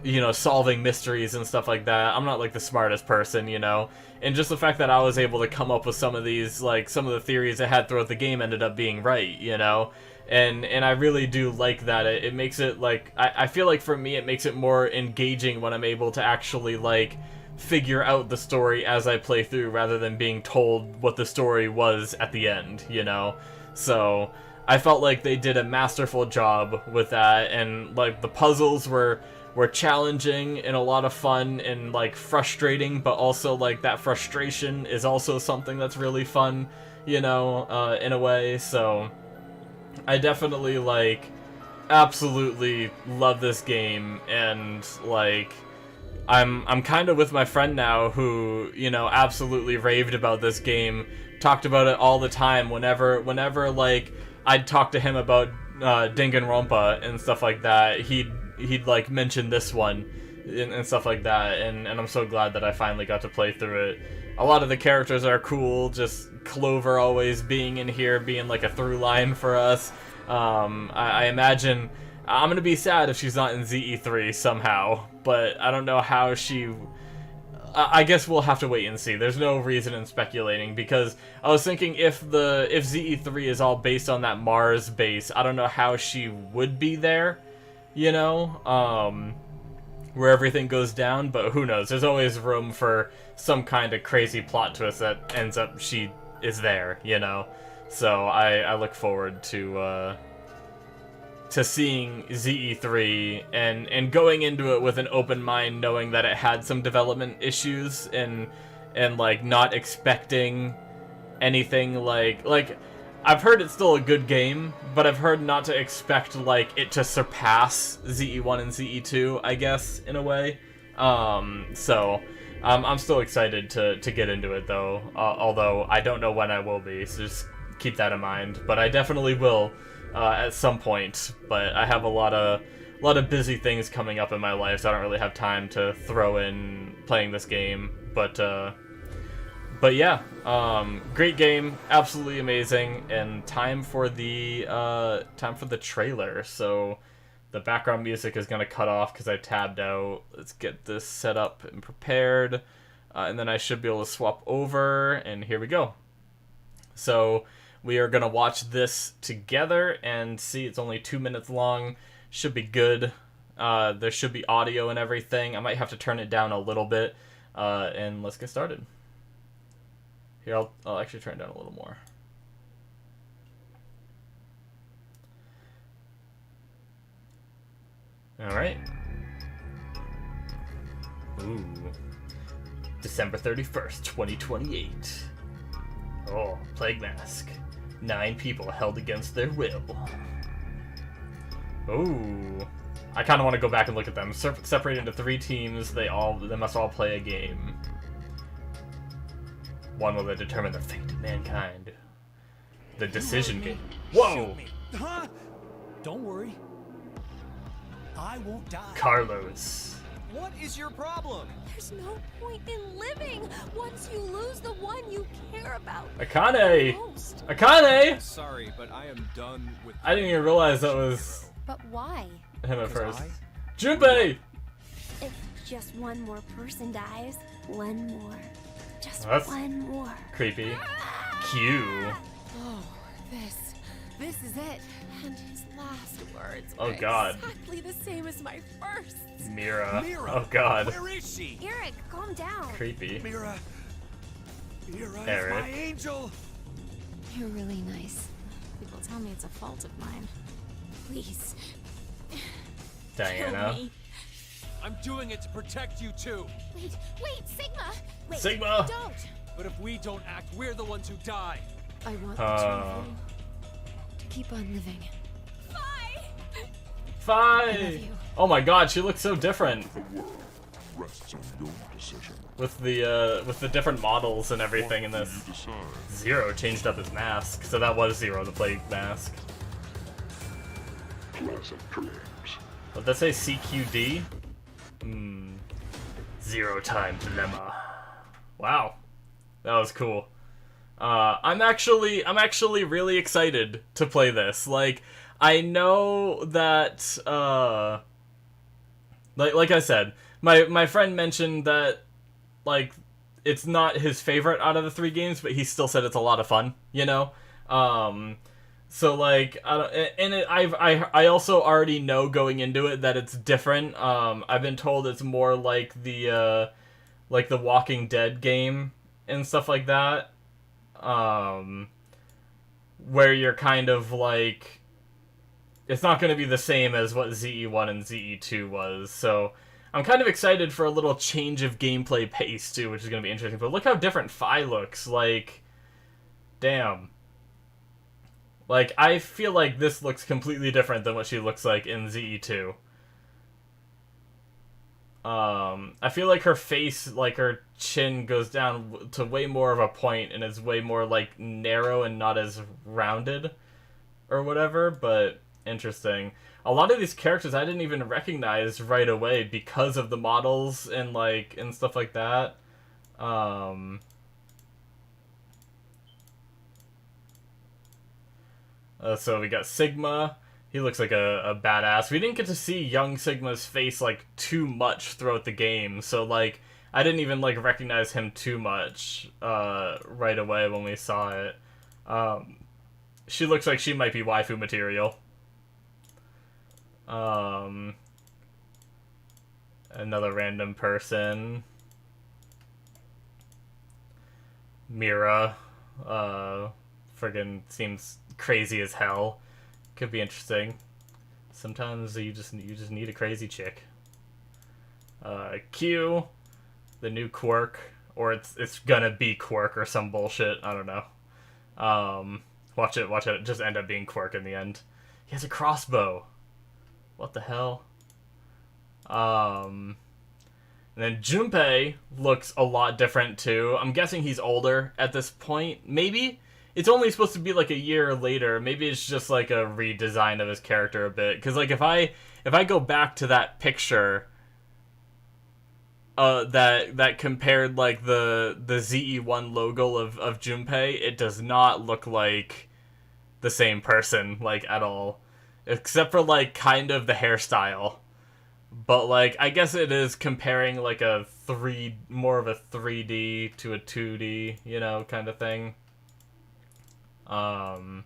you know, solving mysteries and stuff like that. I'm not, like, the smartest person, you know, and just the fact that I was able to come up with some of these, like, some of the theories I had throughout the game ended up being right, you know, and I really do like that. It makes it, like, I feel like for me it makes it more engaging when I'm able to actually, like, figure out the story as I play through, rather than being told what the story was at the end, you know. So I felt like they did a masterful job with that, and, like, the puzzles were challenging and a lot of fun and, like, frustrating, but also, like, that frustration is also something that's really fun, you know, in a way. So I definitely, like, absolutely love this game, and, like, I'm kind of with my friend now who, you know, absolutely raved about this game, talked about it all the time whenever like, I'd talk to him about Danganronpa and stuff like that, he'd like, mention this one and stuff like that, and I'm so glad that I finally got to play through it. A lot of the characters are cool, just Clover always being in here, being, like, a through line for us. I imagine I'm gonna be sad if she's not in ZE3 somehow, but I don't know how she... I guess we'll have to wait and see. There's no reason in speculating, because I was thinking if ZE3 is all based on that Mars base, I don't know how she would be there, you know, where everything goes down, but who knows. There's always room for some kind of crazy plot twist that ends up she is there, you know. So I look forward to seeing ZE3 and going into it with an open mind, knowing that it had some development issues, and like, not expecting anything like I've heard it's still a good game, but I've heard not to expect, like, it to surpass ZE1 and ZE2, I guess, in a way. So I'm still excited to get into it though. Although I don't know when I will be, so just keep that in mind. But I definitely will at some point. But I have a lot of busy things coming up in my life, so I don't really have time to throw in playing this game. But yeah, great game, absolutely amazing, and time for the trailer. So the background music is gonna cut off because I tabbed out. Let's get this set up and prepared, and then I should be able to swap over. And here we go. So we are gonna watch this together and see. It's only 2 minutes long. Should be good. There should be audio and everything. I might have to turn it down a little bit, and let's get started. Here, I'll actually turn it down a little more. Alright. Ooh. December 31st, 2028. Oh, Plague Mask. 9 people held against their will. Ooh. I kind of want to go back and look at them. Separated into 3 teams, they must all play a game. One will determine the fate of mankind. The decision game. Whoa! Huh? Don't worry. I won't die. Carlos. What is your problem? There's no point in living once you lose the one you care about. Akane! Most. Akane! Sorry, but I am done with. I didn't even realize that was But why? him at first. I- Junpei! If just one more person dies, one more. Just That's one more. creepy. Q. Oh, this is it. And his last words Oh, were God. exactly the same as my first. Mira. Mira, Oh god. Where is she? Eric, calm down. Creepy. Mira. Mira is Eric. my angel. You're really nice. People tell me it's a fault of mine. Please. Diana. Kill me. I'm doing it to protect you too. Wait, Sigma! Wait, Sigma! Don't! But if we don't act, we're the ones who die. I want the two of you to keep on living. Bye! I love Fi! you. Oh my god, she looks so different. Rests on your decision. With the different models and everything in this. You decide. Zero changed up his mask, so that was Zero, the Plague Mask. Pleasant dreams. Did that say CQD? Zero Time Dilemma. Wow. That was cool. I'm actually really excited to play this. Like, I know that, like I said, my friend mentioned that, like, it's not his favorite out of the 3 games, but he still said it's a lot of fun, you know? So, like, I also already know going into it that it's different. I've been told it's more like the Walking Dead game and stuff like that. Where you're kind of like, it's not going to be the same as what ZE1 and ZE2 was, so I'm kind of excited for a little change of gameplay pace too, which is going to be interesting. But look how different Fi looks, like, damn. Like, I feel like this looks completely different than what she looks like in ZE2. I feel like her face, like her chin goes down to way more of a point and is way more like narrow and not as rounded or whatever, but interesting. A lot of these characters I didn't even recognize right away because of the models and like and stuff like that. So we got Sigma. He looks like a badass. We didn't get to see young Sigma's face, like, too much throughout the game, so, like, I didn't even, like, recognize him too much, right away when we saw it. She looks like she might be waifu material. Another random person. Mira. Friggin' seems crazy as hell. Could be interesting. Sometimes you just need a crazy chick. Q, the new quirk, or it's gonna be quirk or some bullshit. I don't know. Watch it just end up being quirk in the end. He has a crossbow. What the hell? And then Junpei looks a lot different too. I'm guessing he's older at this point. Maybe? It's only supposed to be like a year later. Maybe it's just like a redesign of his character a bit. Because like if I go back to that picture that compared like the ZE1 logo of Junpei, it does not look like the same person, like, at all. Except for like kind of the hairstyle. But, like, I guess it is comparing, like, more of a 3D to a 2D, you know, kind of thing. But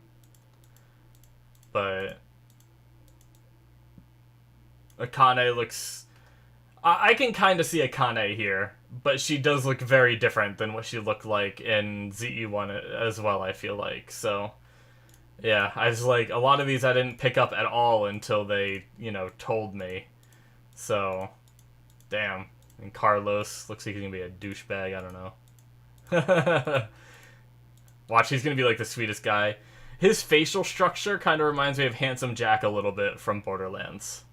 Akane looks... I can kind of see Akane here, but she does look very different than what she looked like in ZE1 as well, I feel like. So, yeah, I was like, a lot of these I didn't pick up at all until they, you know, told me. So, damn. And Carlos looks like he's gonna be a douchebag, I don't know. Watch, he's gonna be like the sweetest guy. His facial structure kind of reminds me of Handsome Jack a little bit from Borderlands.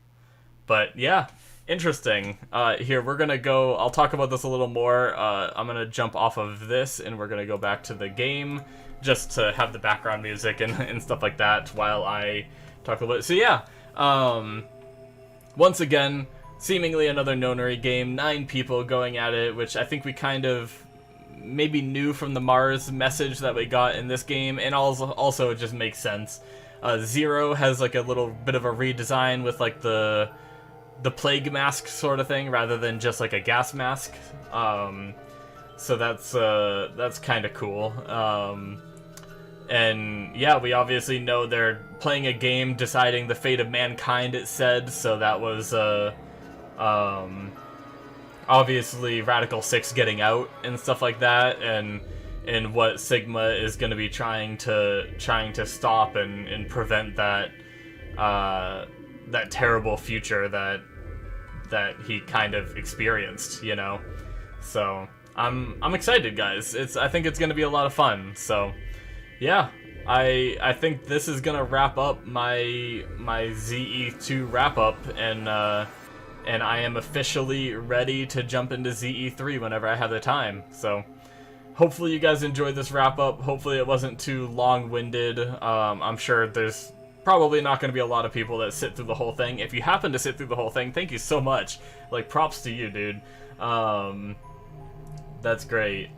But, yeah, interesting. Here, we're gonna go, I'll talk about this a little more. I'm gonna jump off of this, and we're gonna go back to the game, just to have the background music and stuff like that while I talk a little bit. So, yeah, once again, seemingly another Nonary game, 9 people going at it, which I think we kind of maybe knew from the Mars message that we got in this game, and also it just makes sense. Zero has like a little bit of a redesign with like the plague mask sort of thing, rather than just like a gas mask. So that's kind of cool. And yeah, we obviously know they're playing a game deciding the fate of mankind, it said, so that was obviously Radical 6 getting out and stuff like that, and what Sigma is going to be trying to stop and prevent that that terrible future that he kind of experienced, you know. So I'm excited, guys. I think it's going to be a lot of fun. So yeah, I think this is gonna wrap up my ZE2 wrap up, and I am officially ready to jump into ZE3 whenever I have the time. So hopefully you guys enjoyed this wrap up. Hopefully it wasn't too long-winded. I'm sure there's probably not going to be a lot of people that sit through the whole thing. If you happen to sit through the whole thing, thank you so much. Like, props to you, dude. That's great.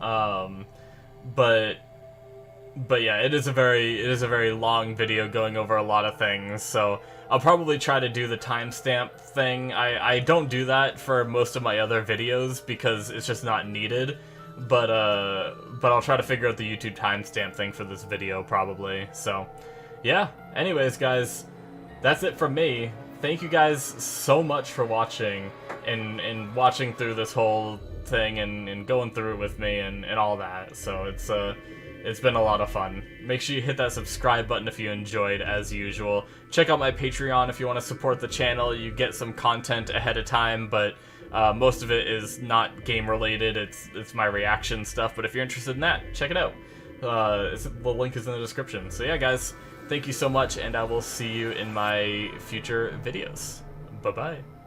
But yeah, it is a very long video going over a lot of things, so I'll probably try to do the timestamp thing. I don't do that for most of my other videos because it's just not needed, but I'll try to figure out the YouTube timestamp thing for this video probably. So yeah, anyways guys, that's it from me. Thank you guys so much for watching and watching through this whole thing and going through it with me and all that. So it's been a lot of fun. Make sure you hit that subscribe button if you enjoyed, as usual. Check out my Patreon if you want to support the channel. You get some content ahead of time, but most of it is not game related. It's my reaction stuff, but if you're interested in that, check it out. The link is in the description. So yeah, guys, thank you so much, and I will see you in my future videos. Bye-bye.